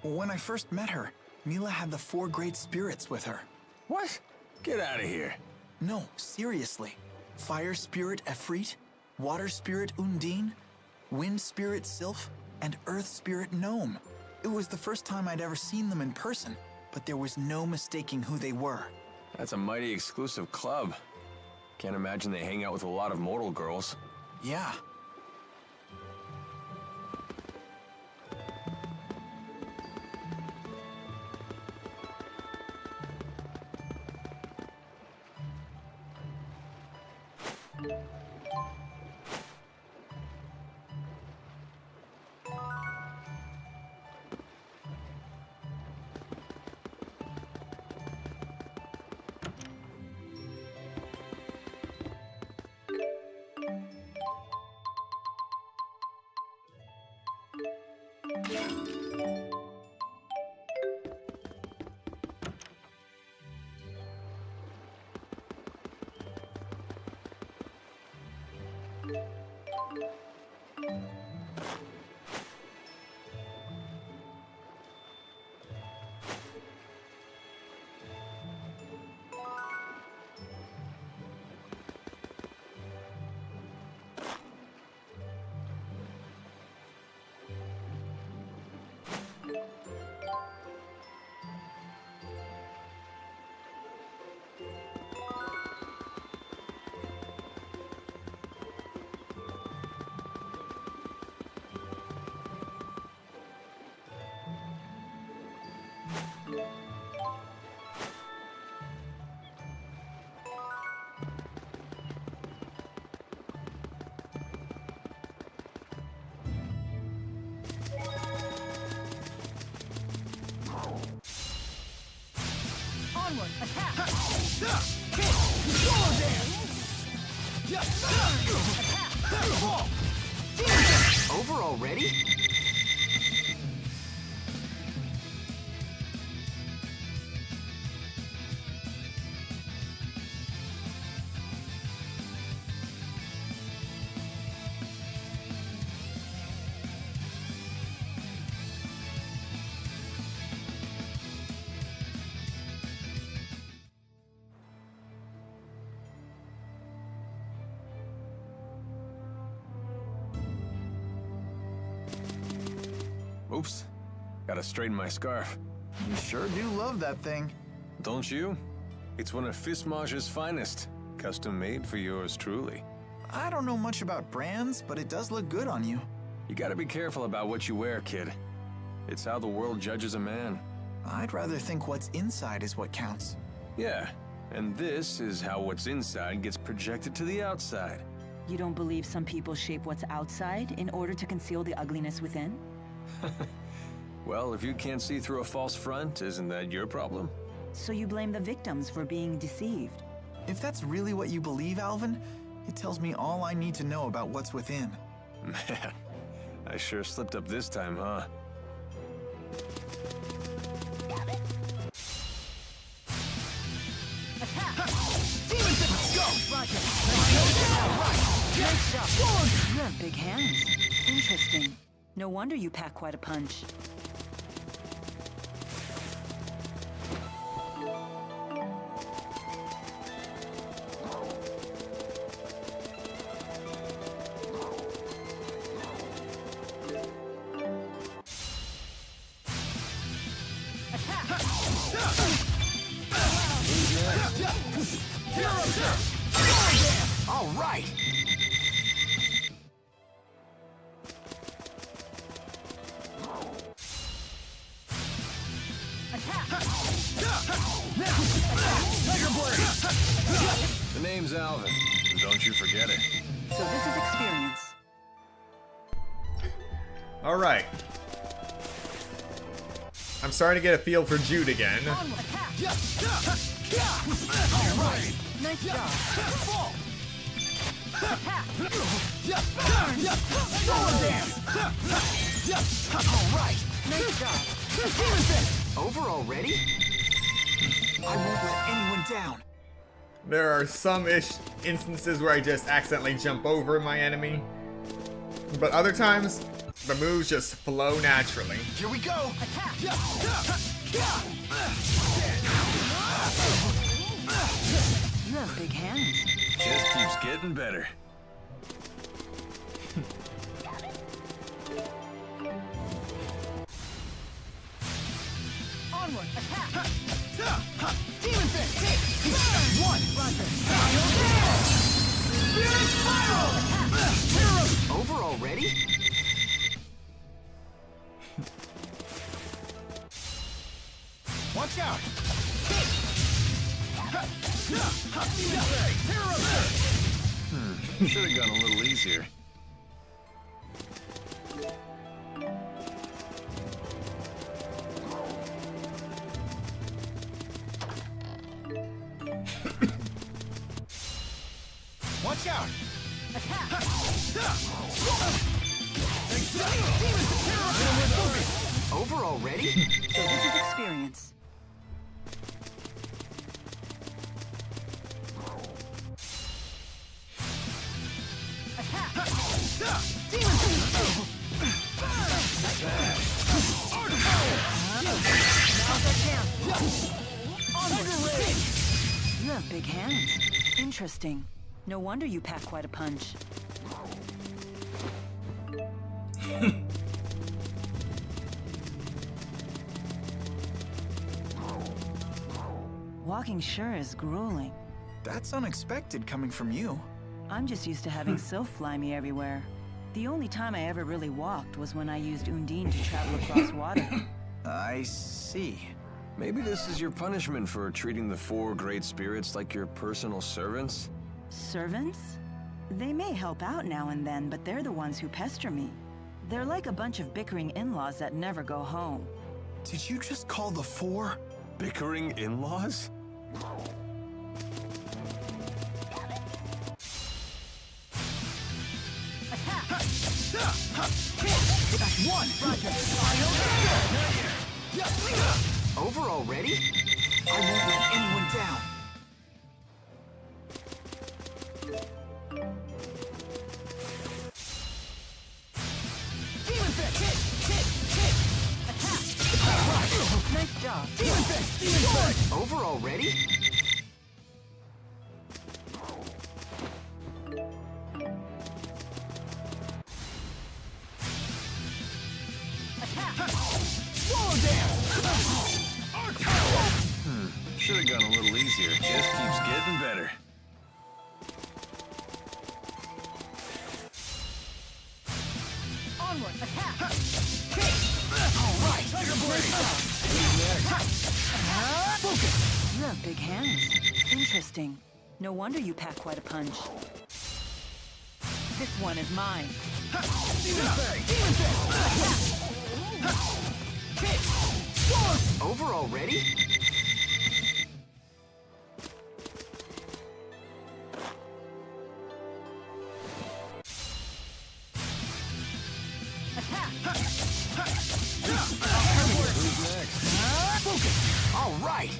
When I first met her, Mila had the 4 great spirits with her. What? Get out of here. No, seriously. Fire spirit Efreet, water spirit Undine, wind spirit Sylph, and earth spirit Gnome. It was the first time I'd ever seen them in person, but there was no mistaking who they were. That's a mighty exclusive club. Can't imagine they hang out with a lot of mortal girls. Yeah. Onward, attack! Over already? Oops. Gotta straighten my scarf. You sure do love that thing. Don't you? It's one of Fismage's finest. Custom made for yours truly. I don't know much about brands, but it does look good on you. You gotta be careful about what you wear, kid. It's how the world judges a man. I'd rather think what's inside is what counts. Yeah, and this is how what's inside gets projected to the outside. You don't believe some people shape what's outside in order to conceal the ugliness within? Well, if you can't see through a false front, isn't that your problem? So you blame the victims for being deceived? If that's really what you believe, Alvin, it tells me all I need to know about what's within. Man, I sure slipped up this time, huh? You have big hands. Interesting. No wonder you pack quite a punch. All right. Don't you forget it. So this is experience. Alright. I'm starting to get a feel for Jude again. Alright. Nice job. Fall. Attack. Alright. Nice job. Over already? I won't let anyone down. There are some instances where I just accidentally jump over my enemy. But other times, the moves just flow naturally. Here we go! You have big hands. Just keeps getting better. Onward. Attack. Demon Fist! Hit! One! Spirit Spiral! Over already? Watch out! Should have gone a little easier. Watch out! Over already? So this is experience. You have big hands. Interesting. No wonder you pack quite a punch. Walking sure is grueling. That's unexpected coming from you. I'm just used to having Sylph fly me everywhere. The only time I ever really walked was when I used Undine to travel across water. I see. Maybe this is your punishment for treating the 4 great spirits like your personal servants? Servants? They may help out now and then, but they're the ones who pester me. They're like a bunch of bickering in-laws that never go home. Did you just call the 4? Bickering in-laws? That's one! Over already? I won't let anyone down. Demon Fist! Hit! Attack! Nice job. Demon Fist! Over already? Swallow dance! Should have gone a little easier. Just keeps getting better. Onward. Attack. Alright! Tiger Blade! Focus. You have big hands. Interesting. No wonder you pack quite a punch. This one is mine. Over already? Focus! Alright!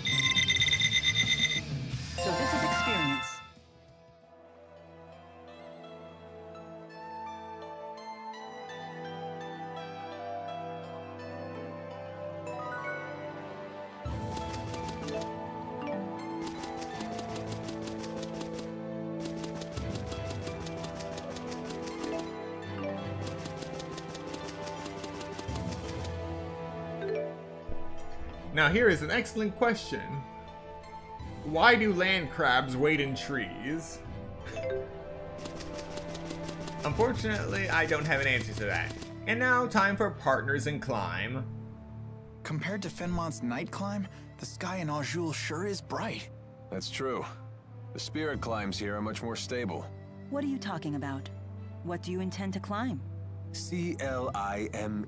So this is experience. Now here is an excellent question. Why do land crabs wait in trees? Unfortunately, I don't have an answer to that. And now, time for Partners in Climb. Compared to Fenmont's night climb, the sky in Aujul sure is bright. That's true. The spirit climbs here are much more stable. What are you talking about? What do you intend to climb? Clime.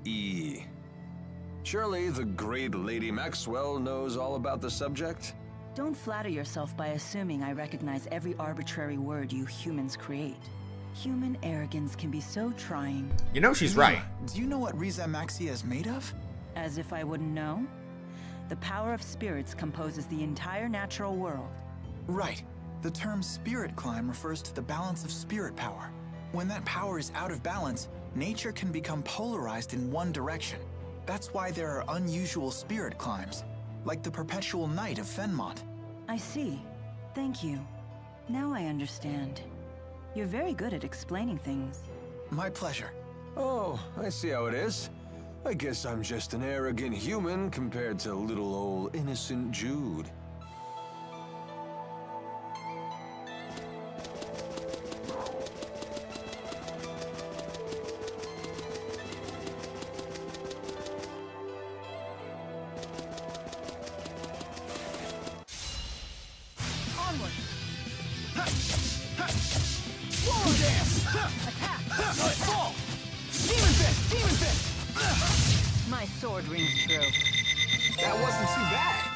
Surely the great Lady Maxwell knows all about the subject? Don't flatter yourself by assuming I recognize every arbitrary word you humans create. Human arrogance can be so trying. You know she's right. Do you know what Riza Maxia is made of? As if I wouldn't know? The power of spirits composes the entire natural world. Right. The term spirit climb refers to the balance of spirit power. When that power is out of balance, nature can become polarized in one direction. That's why there are unusual spirit climbs, like the perpetual night of Fenmont. I see. Thank you. Now I understand. You're very good at explaining things. My pleasure. Oh, I see how it is. I guess I'm just an arrogant human compared to little old innocent Jude. Onward! Swallow dance! Attack! Fall! Demon fist! Demon fist! My sword rings true. That wasn't too bad.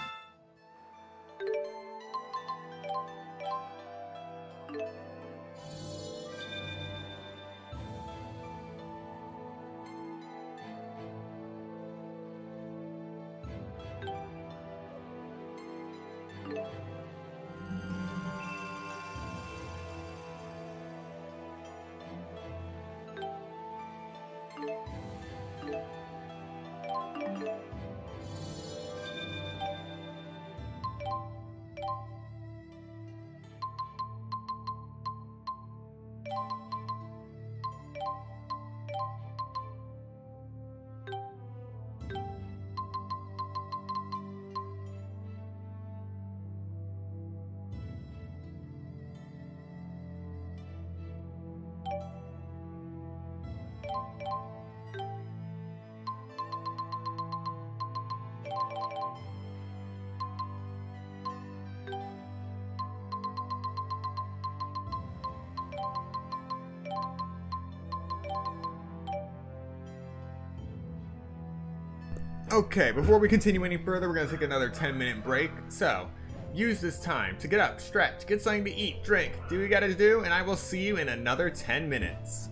Okay, before we continue any further, we're going to take another 10-minute break. So, use this time to get up, stretch, get something to eat, drink, do what you gotta do, and I will see you in another 10 minutes.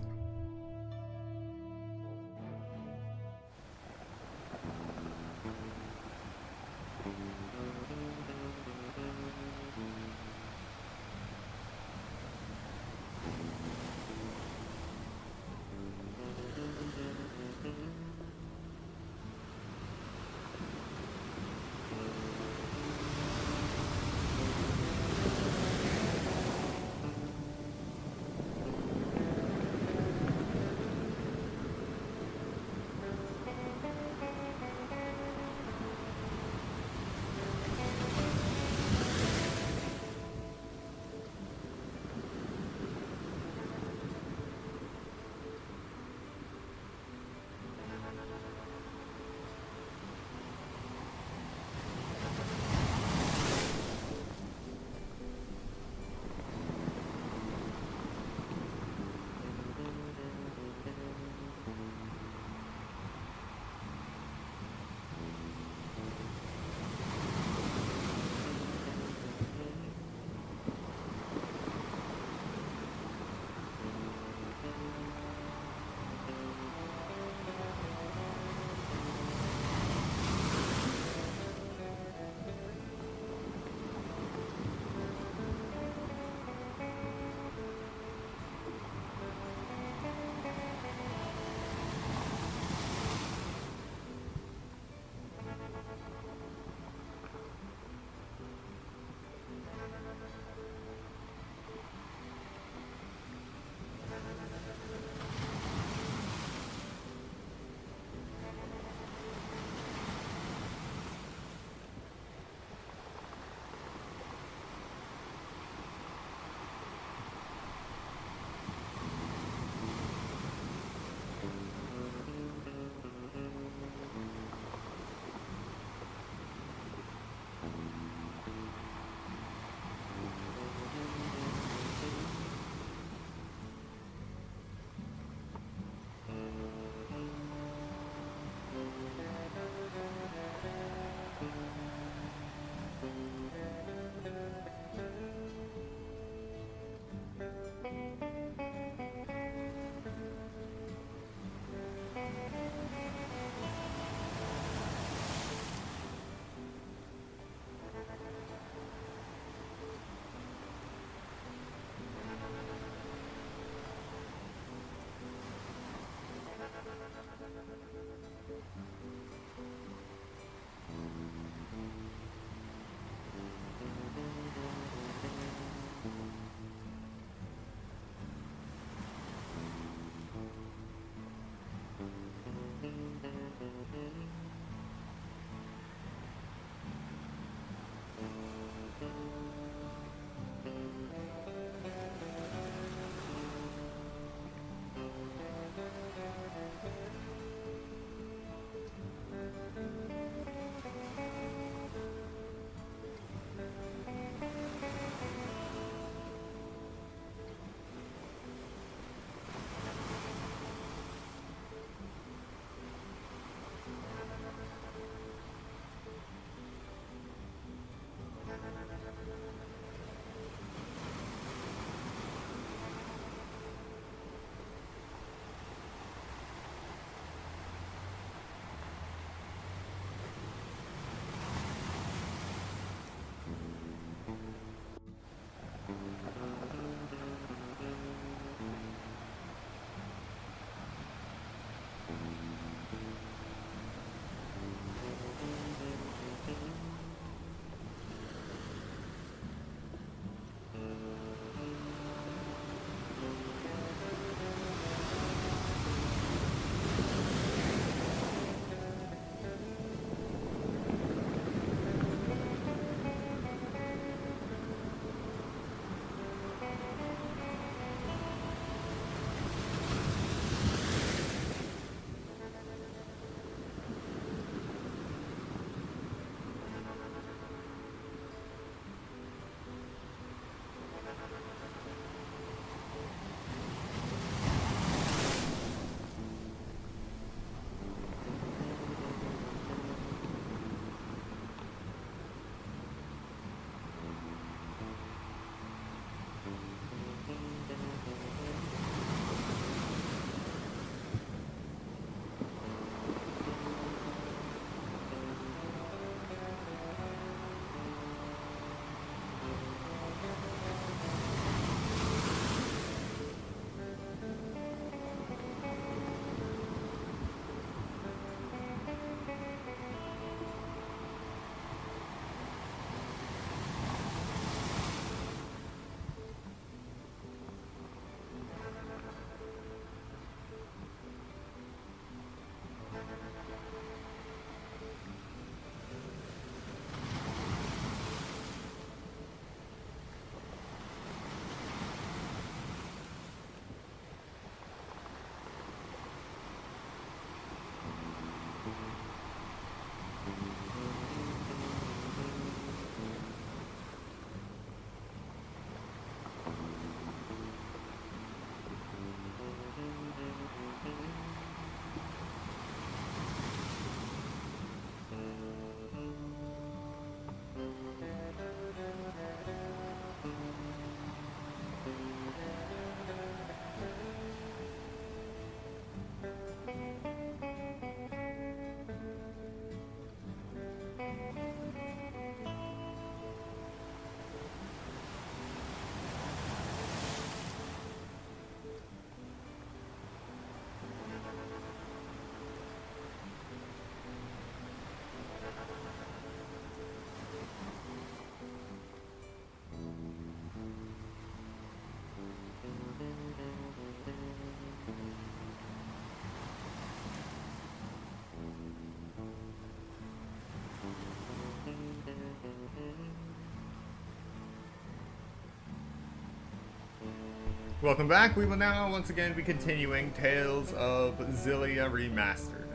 Welcome back. We will now once again be continuing Tales of Xillia Remastered.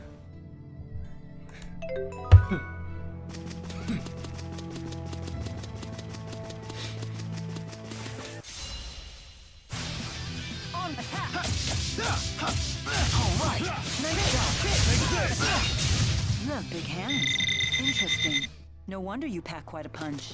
On attack! Alright! Nice job! You have big hands. Interesting. No wonder you pack quite a punch.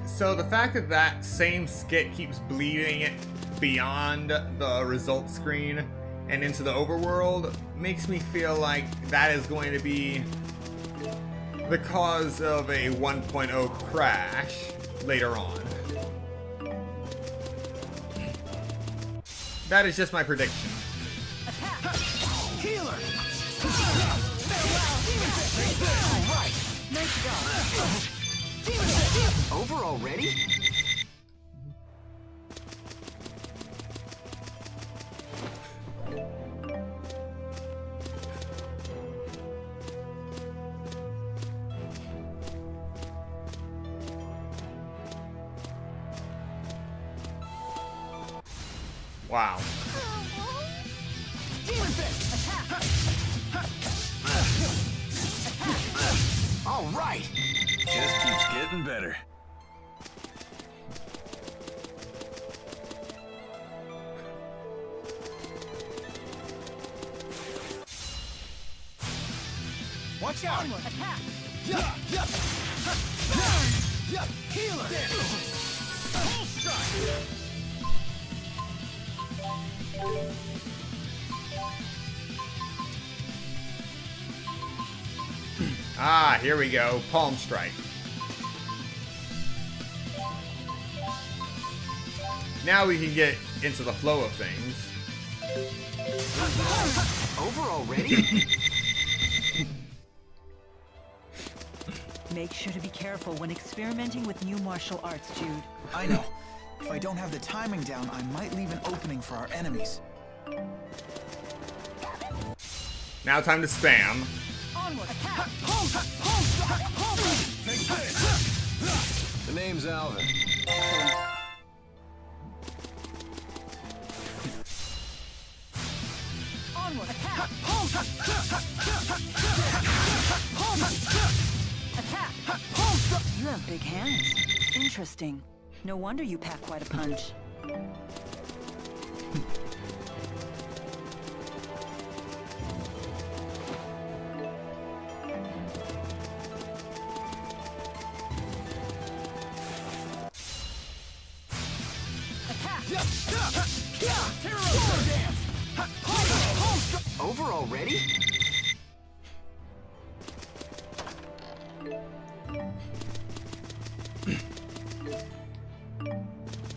So the fact that that same skit keeps bleeding beyond the results screen and into the overworld makes me feel like that is going to be the cause of a 1.0 crash later on. That is just my prediction. Attack! Healer! Farewell! Alright! Nice job! Over already? Wow. Demon Fist! Attack! Attack! Alright! Just keeps getting better. Watch out! Onward. Attack! Healer! Whole shot! Ah, here we go. Palm Strike. Now we can get into the flow of things. Over already? Make sure to be careful when experimenting with new martial arts, Jude. I know. If I don't have the timing down, I might leave an opening for our enemies. Now time to spam. Onward! Attack! The name's Alvin. Onward! Attack! Attack! You have big hands. Interesting. No wonder you pack quite a punch. Over already?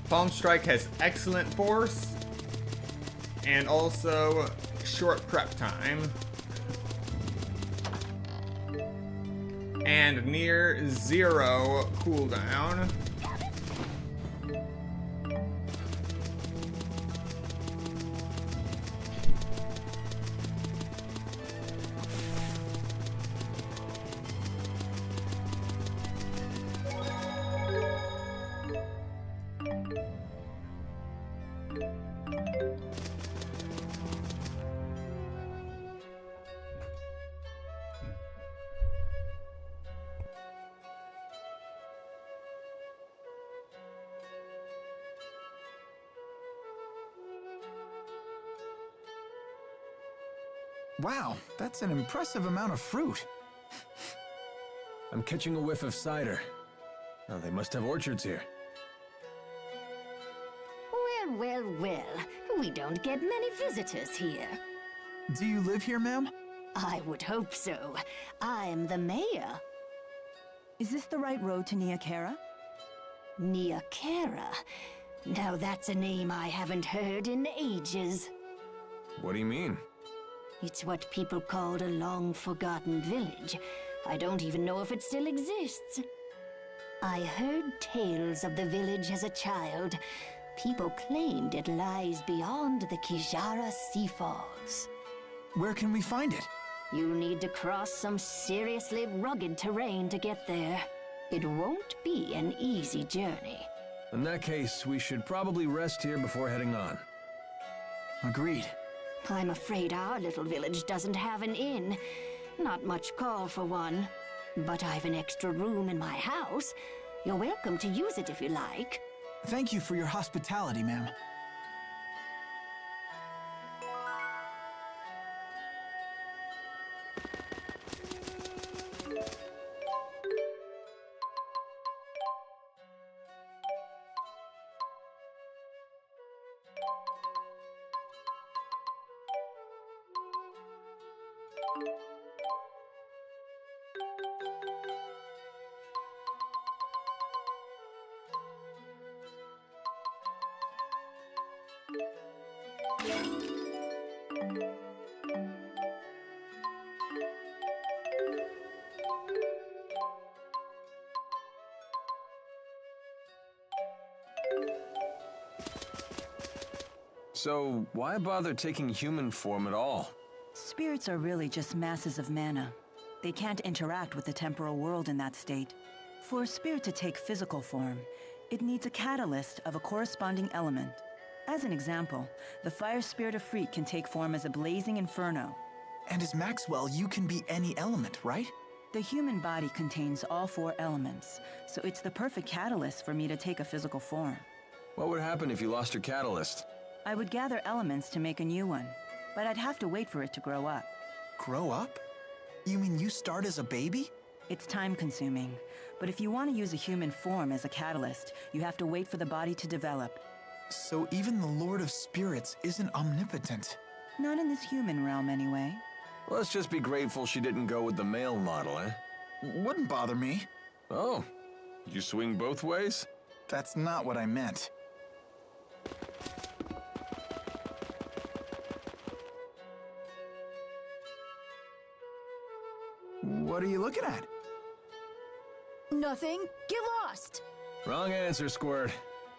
Palm Strike has excellent force and also short prep time and near zero cooldown. Wow, that's an impressive amount of fruit. I'm catching a whiff of cider. Oh, they must have orchards here. Well, well, well. We don't get many visitors here. Do you live here, ma'am? I would hope so. I'm the mayor. Is this the right road to Niakara? Niakara? Now that's a name I haven't heard in ages. What do you mean? It's what people called a long-forgotten village. I don't even know if it still exists. I heard tales of the village as a child. People claimed it lies beyond the Kijara Sea Falls. Where can we find it? You'll need to cross some seriously rugged terrain to get there. It won't be an easy journey. In that case, we should probably rest here before heading on. Agreed. I'm afraid our little village doesn't have an inn. Not much call for one. But I've an extra room in my house. You're welcome to use it if you like. Thank you for your hospitality, ma'am. So, why bother taking human form at all? Spirits are really just masses of mana. They can't interact with the temporal world in that state. For a spirit to take physical form, it needs a catalyst of a corresponding element. As an example, the fire spirit of Freet can take form as a blazing inferno. And as Maxwell, you can be any element, right? The human body contains all 4 elements, so it's the perfect catalyst for me to take a physical form. What would happen if you lost your catalyst? I would gather elements to make a new one, but I'd have to wait for it to grow up. Grow up? You mean you start as a baby? It's time-consuming, but if you want to use a human form as a catalyst, you have to wait for the body to develop. So even the Lord of Spirits isn't omnipotent? Not in this human realm, anyway. Let's just be grateful she didn't go with the male model, eh? Wouldn't bother me. Oh, you swing both ways? That's not what I meant. What are you looking at? Nothing. Get lost. Wrong answer, Squirt.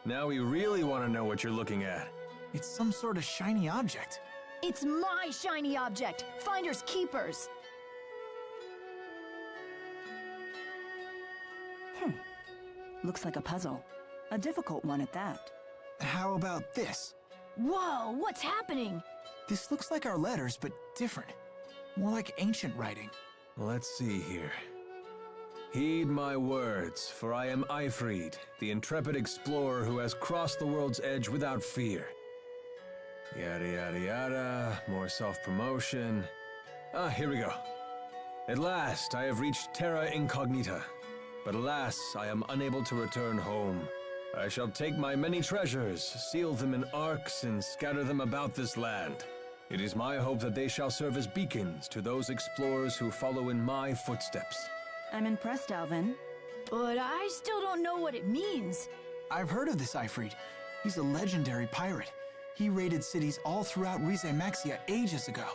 Now we really want to know what you're looking at. It's some sort of shiny object. It's my shiny object. Finders keepers. Looks like a puzzle. A difficult one at that. How about this? Whoa, what's happening? This looks like our letters, but different. More like ancient writing. Let's see here. Heed my words, for I am Eifried, the intrepid explorer who has crossed the world's edge without fear. Yada yada yada, more self-promotion. Ah, here we go. At last, I have reached Terra Incognita. But alas, I am unable to return home. I shall take my many treasures, seal them in arks, and scatter them about this land. It is my hope that they shall serve as beacons to those explorers who follow in my footsteps. I'm impressed, Alvin. But I still don't know what it means. I've heard of this Eifried. He's a legendary pirate. He raided cities all throughout Maxia ages ago.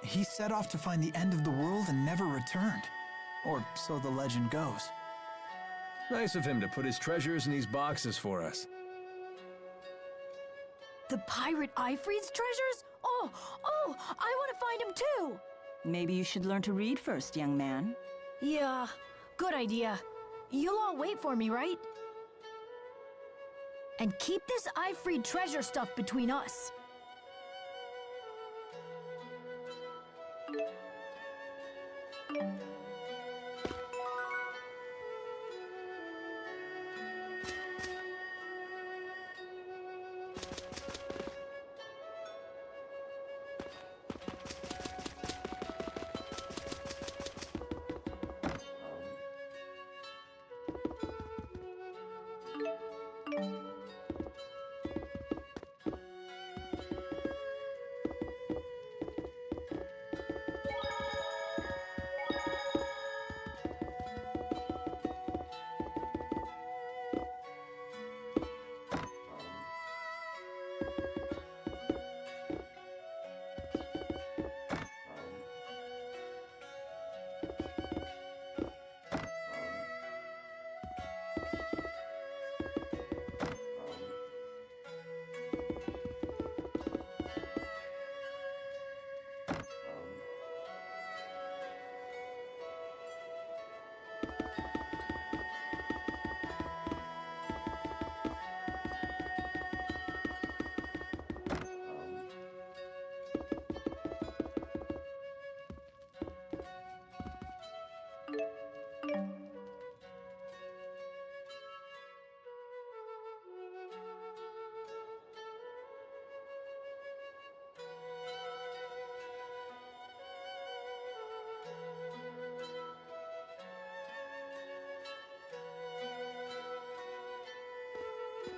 He set off to find the end of the world and never returned. Or so the legend goes. Nice of him to put his treasures in these boxes for us. The pirate Eifried's treasures? Oh, I want to find him too. Maybe you should learn to read first, young man. Yeah, good idea. You'll all wait for me, right? And keep this Eifried treasure stuff between us.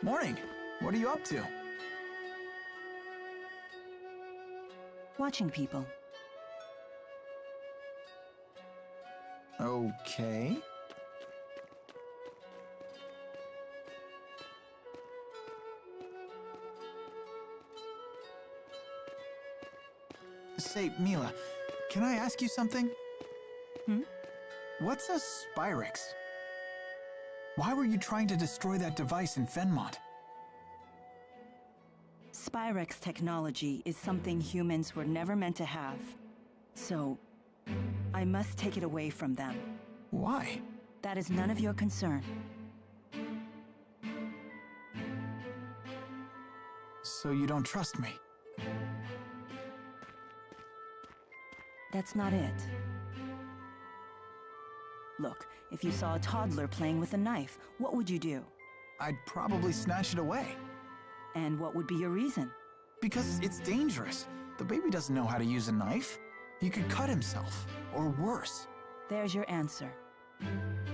Morning. What are you up to? Watching people. Okay. Say, Mila, can I ask you something? What's a Spyrix? Why were you trying to destroy that device in Fenmont? Spyrix technology is something humans were never meant to have. So, I must take it away from them. Why? That is none of your concern. So you don't trust me? That's not it. Look, if you saw a toddler playing with a knife, what would you do? I'd probably snatch it away. And what would be your reason? Because it's dangerous. The baby doesn't know how to use a knife. He could cut himself, or worse. There's your answer.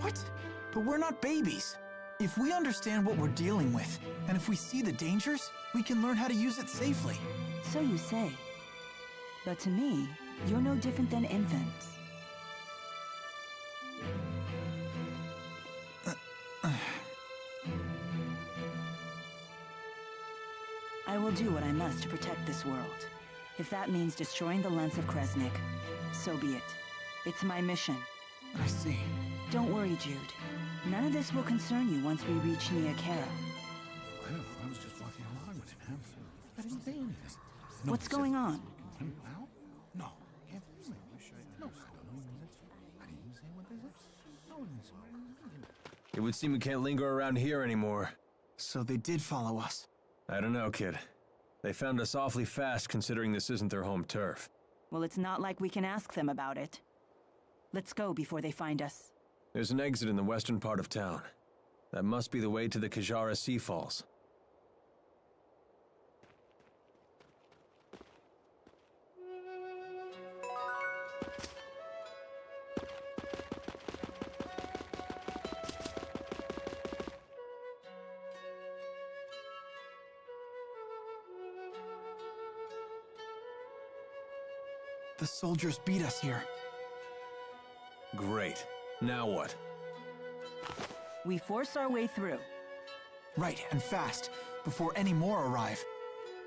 What? But we're not babies. If we understand what we're dealing with, and if we see the dangers, we can learn how to use it safely. So you say. But to me, you're no different than infants. I will do what I must to protect this world. If that means destroying the lens of Kresnik, so be it. It's my mission. I see. Don't worry, Jude. None of this will concern you once we reach Nia Kara. I don't know, I was just walking along with him. I didn't say anything. What's going on? Now? No. Can't say no. I didn't say what this is. It would seem we can't linger around here anymore. So they did follow us. I don't know, kid. They found us awfully fast considering this isn't their home turf. Well, it's not like we can ask them about it. Let's go before they find us. There's an exit in the western part of town. That must be the way to the Kajara Sea Falls. The soldiers beat us here. Great. Now what? We force our way through. Right, and fast, before any more arrive.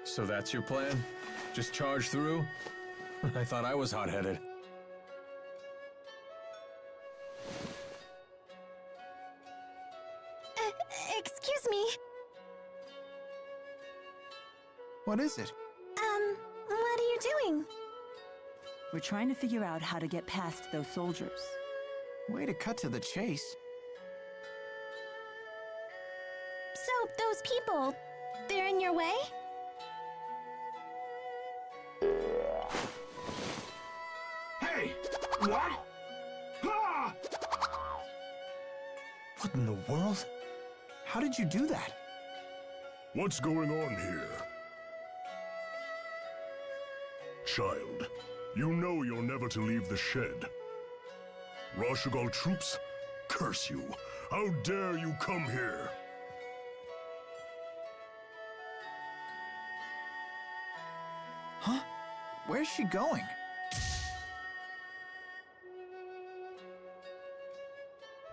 So that's your plan? Just charge through? I thought I was hot-headed. Excuse me. What is it? What are you doing? We're trying to figure out how to get past those soldiers. Way to cut to the chase. So, those people, they're in your way? Hey! What? Ah! What in the world? How did you do that? What's going on here? Child, you know you're never to leave the shed. Rashugal troops? Curse you! How dare you come here? Huh? Where's she going?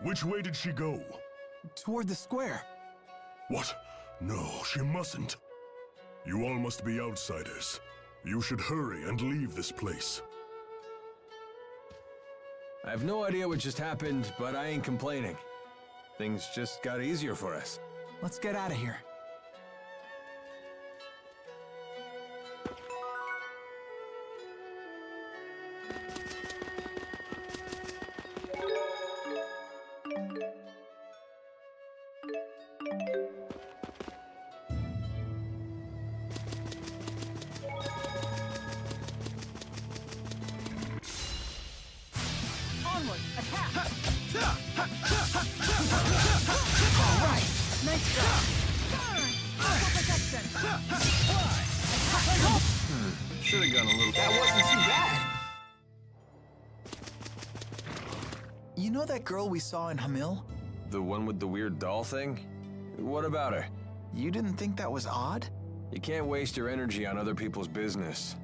Which way did she go? Toward the square. What? No, she mustn't. You all must be outsiders. You should hurry and leave this place. I have no idea what just happened, but I ain't complaining. Things just got easier for us. Let's get out of here. Onward! Attack! Alright! Nice job! Burn! Aqua protection! Should have gone a little. That wasn't too bad! You know that girl we saw in Hamil? The one with the weird doll thing? What about her? You didn't think that was odd? You can't waste your energy on other people's business.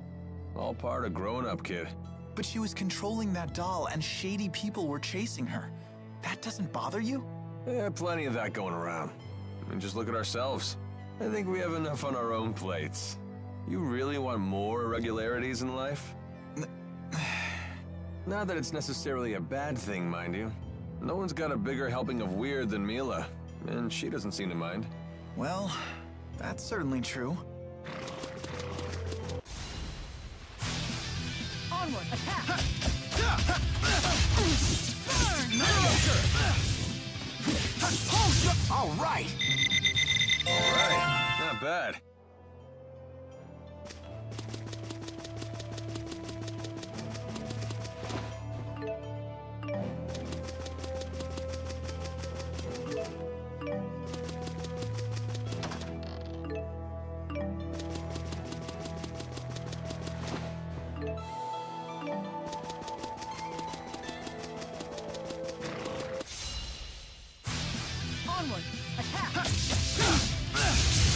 All part of growing up, kid. But she was controlling that doll and shady people were chasing her. That doesn't bother you? Plenty of that going around. I mean, just look at ourselves. I think we have enough on our own plates. You really want more irregularities in life? Not that it's necessarily a bad thing, mind you. No one's got a bigger helping of weird than Mila, and she doesn't seem to mind. Well, that's certainly true. Onward! Attack! All right! Alright, not bad. Onward! Attack!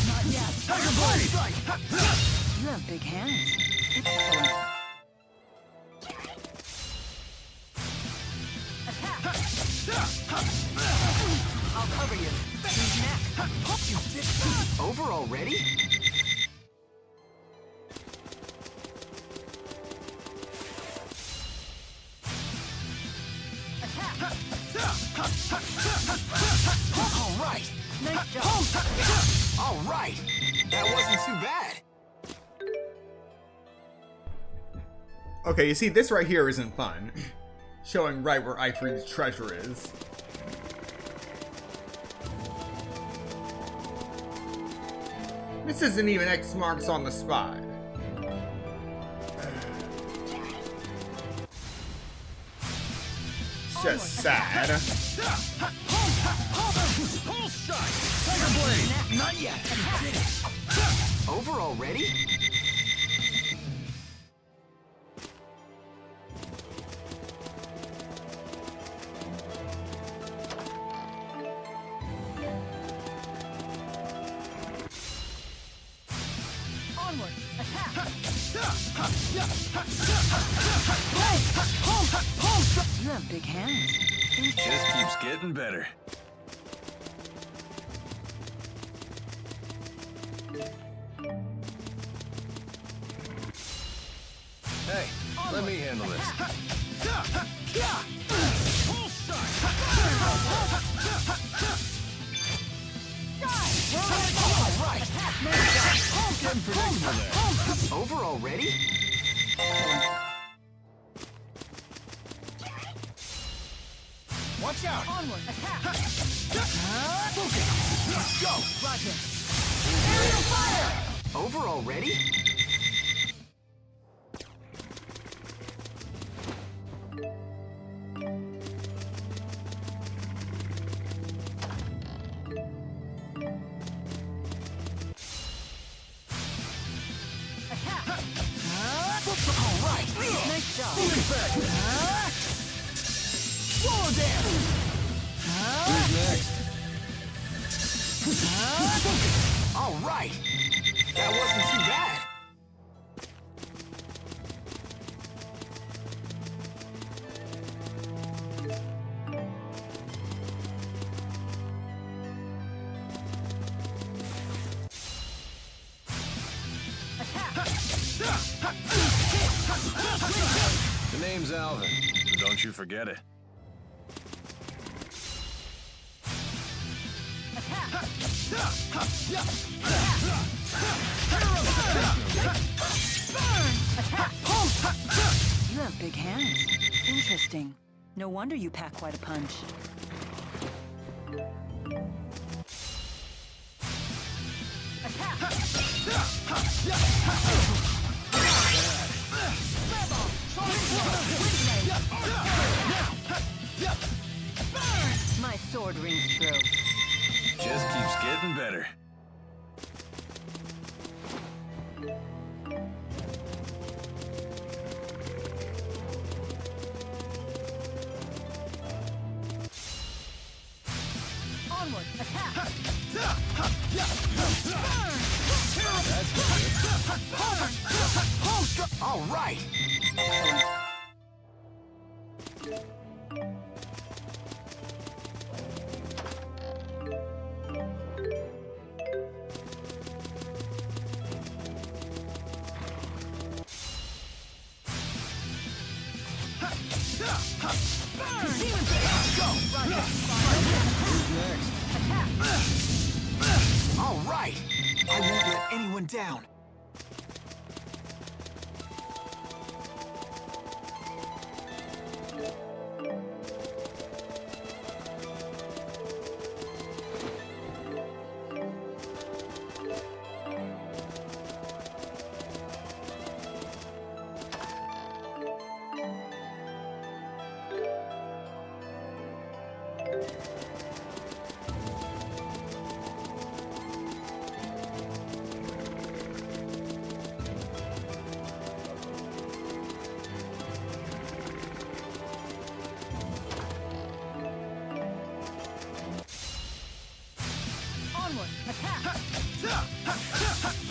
Not yet. Tiger Blade! You have big hands. Excellent. I'll cover you. Who's next? You did it! Over already? All right. That wasn't too bad. Okay, you see, this right here isn't fun. Showing right where Ifri's treasure is. This isn't even X marks on the spot. It's just sad. Pulse shot! Tiger blade! Not yet. You did it. Over already? Onward! Attack! You have big hands. Just keeps getting better. Hey, let me handle this. Pulse shot! All right. Getting predictable there. Over already? Watch out! Onward! Attack! Focus! Let's go! Roger! Aerial fire! Over already? Attack! All right. Nice job. Swallow dance! Who's next? All right. That wasn't too bad. The name's Alvin. Don't you forget it. You have big hands. Interesting. No wonder you pack quite a punch. My sword rings true. Just keeps getting better. Onward! Attack! All right. Who's next? All right. I won't let anyone down. Onward! Attack!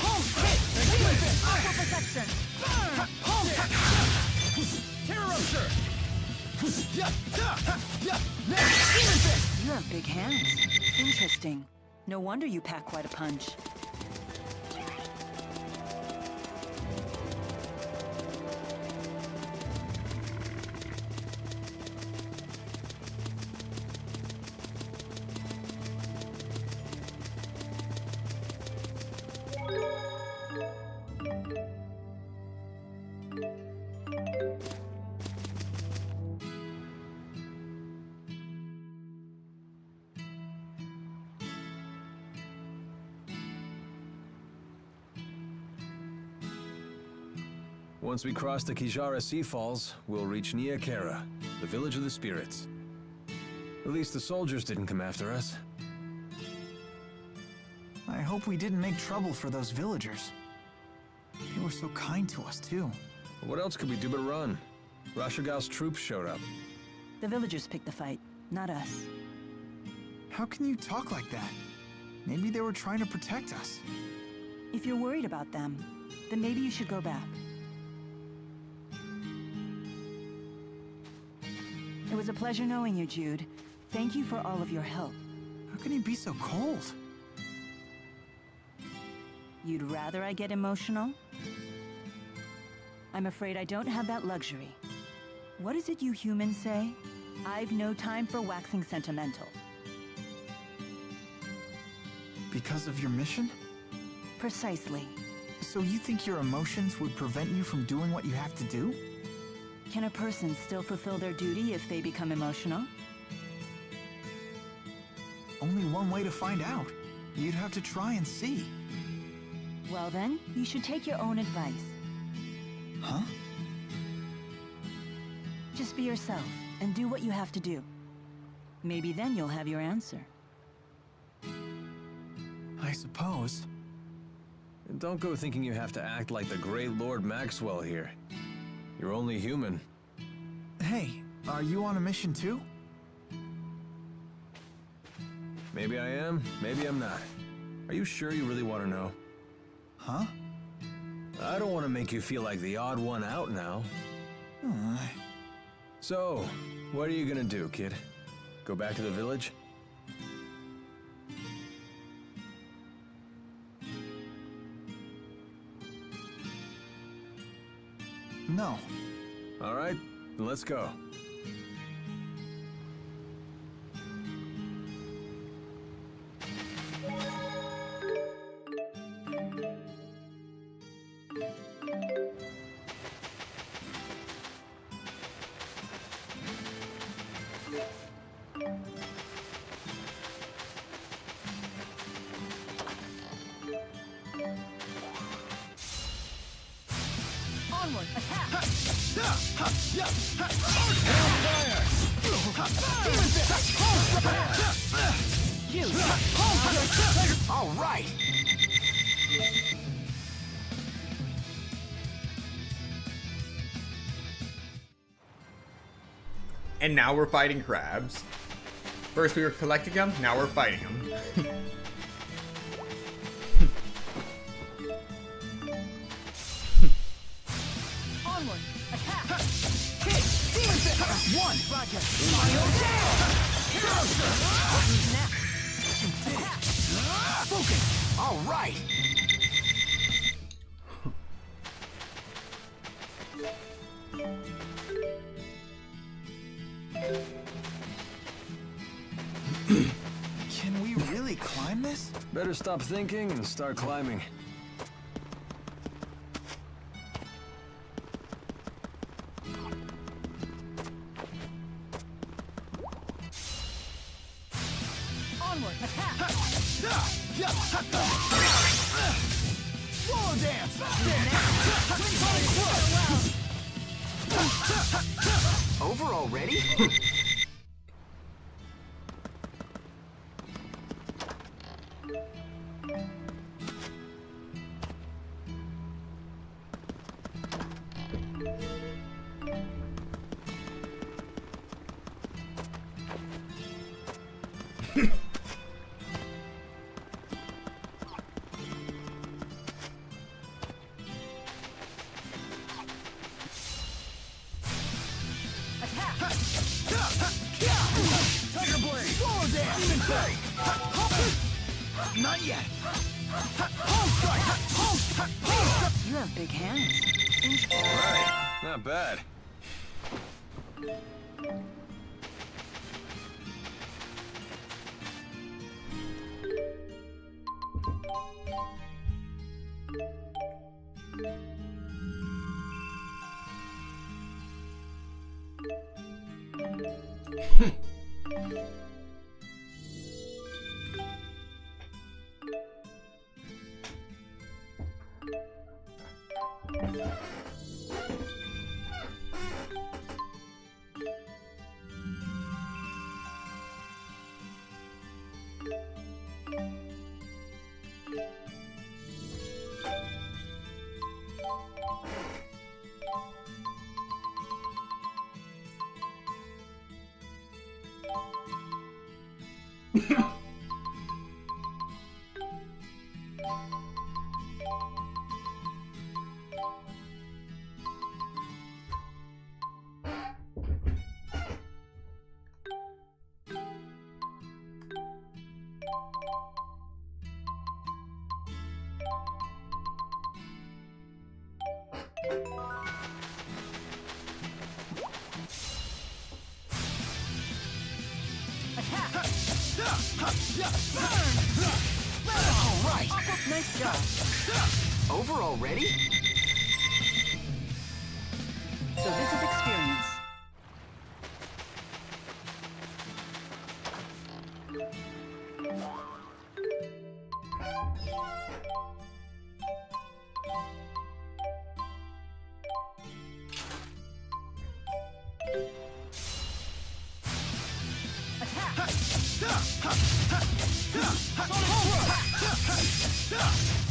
Home hit! Demon fist! Aqua protection! Burn! Home Terror Rupture! Next! Demon fist! You have big hands. Interesting. No wonder you pack quite a punch. Once we cross the Kijara Sea Falls, we'll reach Nia Khera, the village of the spirits. At least the soldiers didn't come after us. I hope we didn't make trouble for those villagers. They were so kind to us, too. What else could we do but run? Rashigal's troops showed up. The villagers picked the fight, not us. How can you talk like that? Maybe they were trying to protect us. If you're worried about them, then maybe you should go back. It was a pleasure knowing you, Jude. Thank you for all of your help. How can you be so cold? You'd rather I get emotional? I'm afraid I don't have that luxury. What is it you humans say? I've no time for waxing sentimental. Because of your mission? Precisely. So you think your emotions would prevent you from doing what you have to do? Can a person still fulfill their duty if they become emotional? Only one way to find out. You'd have to try and see. Well then, you should take your own advice. Huh? Just be yourself and do what you have to do. Maybe then you'll have your answer. I suppose. And don't go thinking you have to act like the Great Lord Maxwell here. You're only human. Hey, are you on a mission too? Maybe I am, maybe I'm not. Are you sure you really want to know? Huh? I don't want to make you feel like the odd one out now. So, what are you gonna do, kid? Go back to the village? No. All right, then let's go. Onward, attack! All right! And now we're fighting crabs. First we were collecting them, now we're fighting them. Onward, attack! Hit! Demon Fist! One! Roger! Final down! Who's next? Attack! Focus! All right! Can we really climb this? Better stop thinking and start climbing. Onward, attack! Swallow dance! Over already? Tiger Blade! Swallow dance! Demon Fang! Not yet! Home strike! You have big hands. Alright, not bad. All right. Nice job. Over already? So this is experience.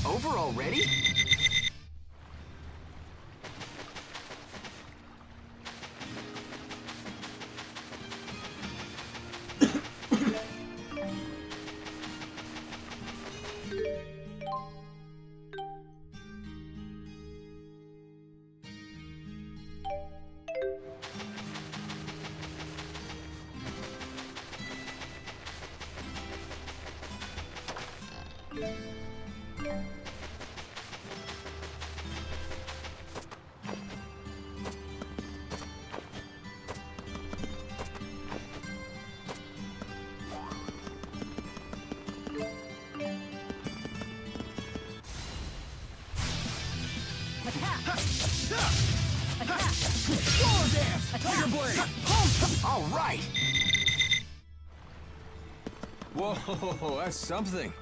Over already? All right. Whoa, that's something.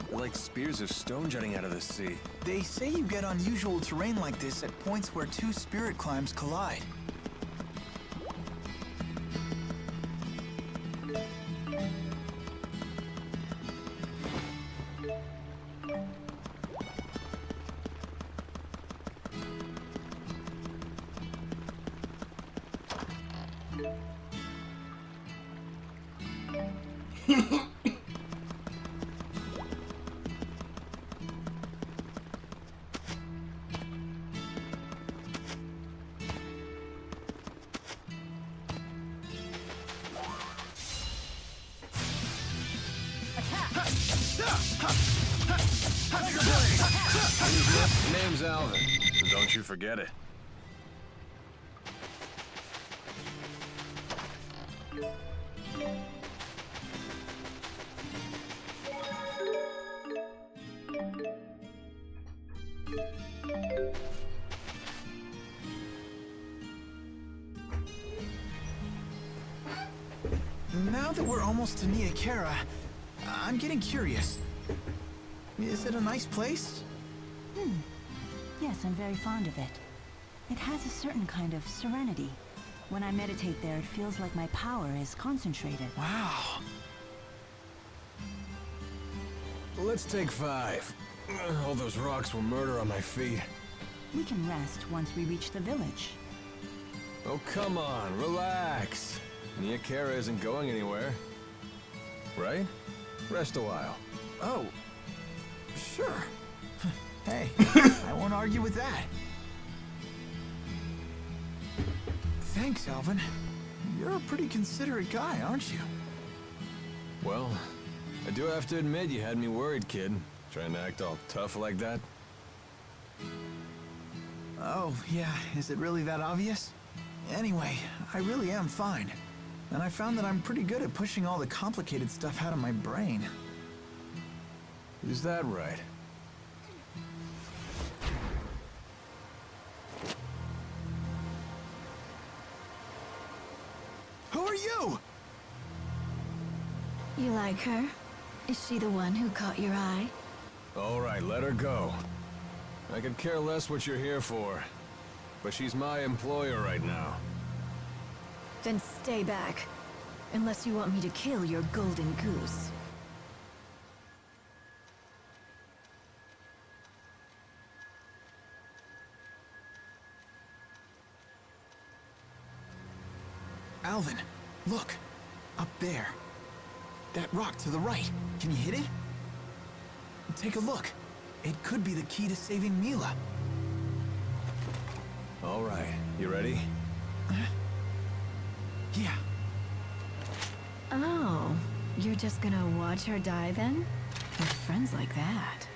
They're like spears of stone jutting out of the sea. They say you get unusual terrain like this at points where two spirit climbs collide. Name's Alvin. Don't you forget it. Now that we're almost to Nia Khera, I'm getting curious. Is it a nice place? Yes, I'm very fond of it. It has a certain kind of serenity. When I meditate there, it feels like my power is concentrated. Wow. Let's take 5. All those rocks will murder on my feet. We can rest once we reach the village. Oh, come on, relax. Nia Khera isn't going anywhere. Right? Rest a while. Oh, sure. Hey, I won't argue with that. Thanks, Alvin. You're a pretty considerate guy, aren't you? Well, I do have to admit you had me worried, kid. Trying to act all tough like that. Oh, yeah, is it really that obvious? Anyway, I really am fine. And I found that I'm pretty good at pushing all the complicated stuff out of my brain. Is that right? Who are you? You like her? Is she the one who caught your eye? All right, let her go. I could care less what you're here for. But she's my employer right now. Then stay back. Unless you want me to kill your golden goose. Alvin, look. Up there. That rock to the right. Can you hit it? Take a look. It could be the key to saving Mila. All right, you ready? Yeah. Oh, you're just gonna watch her die then? With friends like that.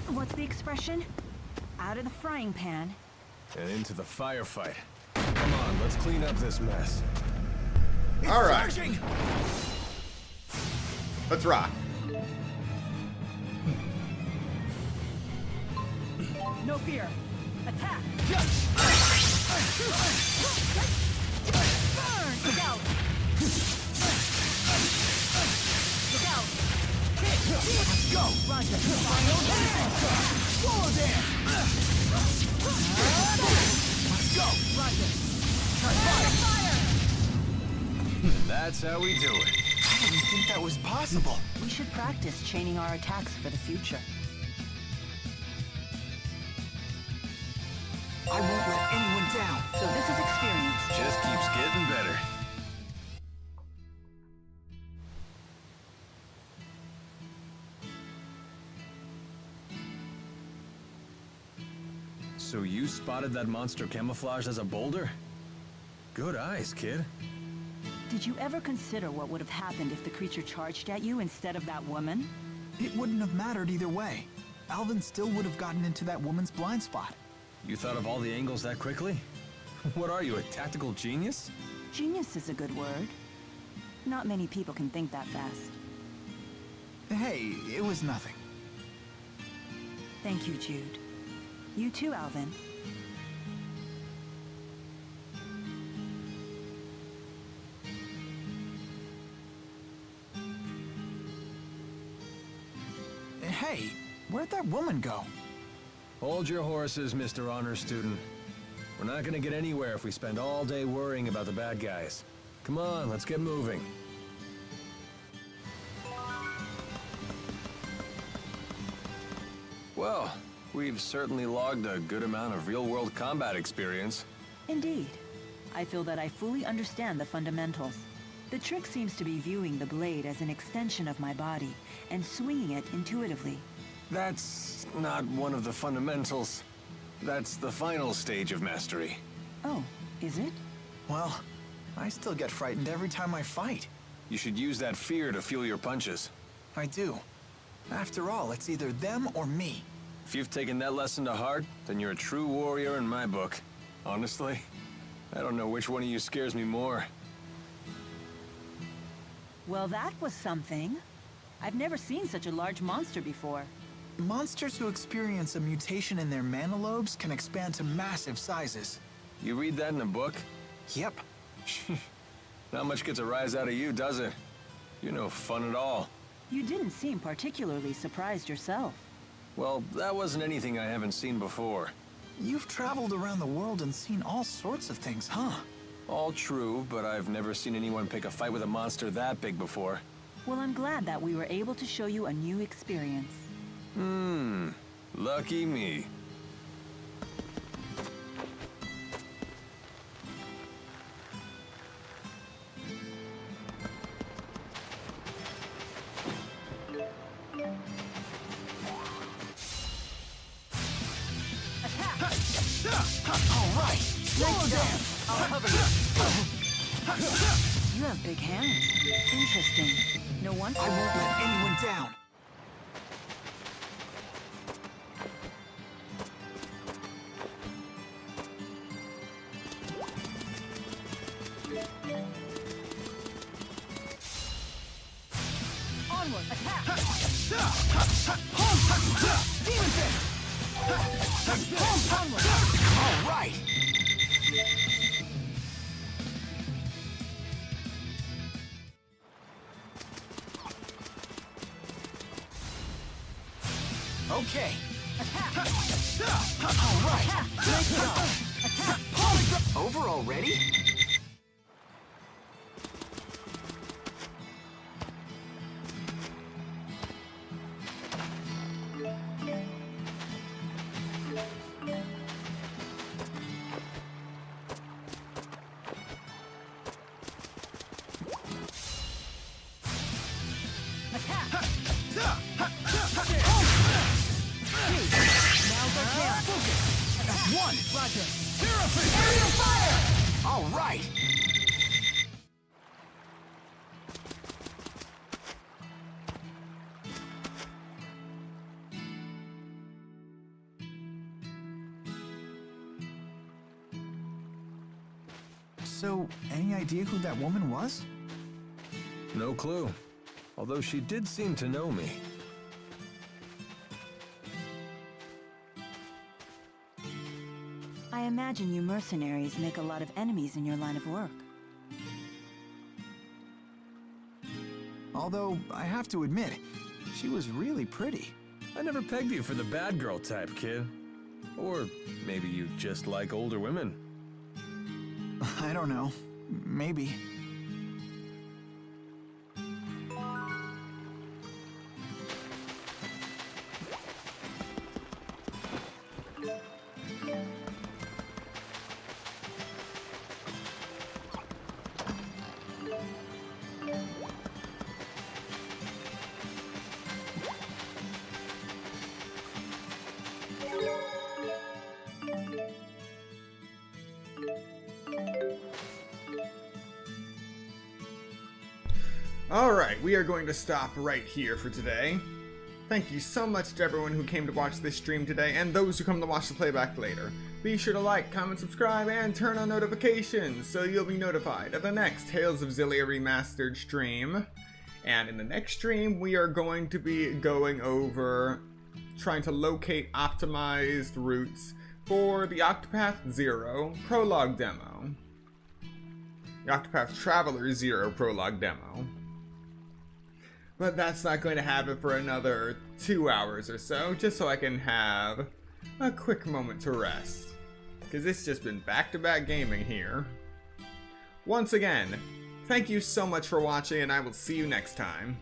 What's the expression? Out of the frying pan. And into the firefight. Come on, let's clean up this mess. All right. Let's rock. No fear. Attack! Burn! Look out! Look out! Hit! Let's go! Roger! Final dance! Solo dance! Let's go! Roger! Fire! That's how we do it. I didn't think that was possible. We should practice chaining our attacks for the future. I won't let anyone down. So this is experience. Just keeps getting better. So you spotted that monster camouflaged as a boulder? Good eyes, kid. Did you ever consider what would have happened if the creature charged at you instead of that woman? It wouldn't have mattered either way. Alvin still would have gotten into that woman's blind spot. You thought of all the angles that quickly? What are you, a tactical genius? Genius is a good word. Not many people can think that fast. Hey, it was nothing. Thank you, Jude. You too, Alvin. Hey, where'd that woman go? Hold your horses, Mr. Honor Student. We're not gonna get anywhere if we spend all day worrying about the bad guys. Come on, let's get moving. Well, we've certainly logged a good amount of real-world combat experience. Indeed. I feel that I fully understand the fundamentals. The trick seems to be viewing the blade as an extension of my body and swinging it intuitively. That's not one of the fundamentals. That's the final stage of mastery. Oh, is it? Well, I still get frightened every time I fight. You should use that fear to fuel your punches. I do. After all, it's either them or me. If you've taken that lesson to heart, then you're a true warrior in my book. Honestly, I don't know which one of you scares me more. Well, that was something. I've never seen such a large monster before. Monsters who experience a mutation in their mana lobes can expand to massive sizes. You read that in a book? Yep. Not much gets a rise out of you, does it? You're no fun at all. You didn't seem particularly surprised yourself. Well, that wasn't anything I haven't seen before. You've traveled around the world and seen all sorts of things, huh? All true, but I've never seen anyone pick a fight with a monster that big before. Well, I'm glad that we were able to show you a new experience. Lucky me. All right, slow down. I'll cover you. You have big hands. Interesting. No wonder. I won't let anyone down. Onward! Attack! Demon Fist! Onward! All right. Okay. Attack! All right. Attack! Nice job! Attack! Over already? So, any idea who that woman was? No clue. Although she did seem to know me. I imagine you mercenaries make a lot of enemies in your line of work. Although, I have to admit, she was really pretty. I never pegged you for the bad girl type, kid. Or maybe you just like older women. I don't know. Maybe. Alright, we are going to stop right here for today. Thank you so much to everyone who came to watch this stream today, and those who come to watch the playback later. Be sure to like, comment, subscribe, and turn on notifications so you'll be notified of the next Tales of Xillia Remastered stream. And in the next stream, we are going to be going over trying to locate optimized routes for the Octopath Zero Prologue Demo. The Octopath Traveler Zero Prologue Demo. But that's not going to happen for another 2 hours or so, just so I can have a quick moment to rest. Because it's just been back-to-back gaming here. Once again, thank you so much for watching, and I will see you next time.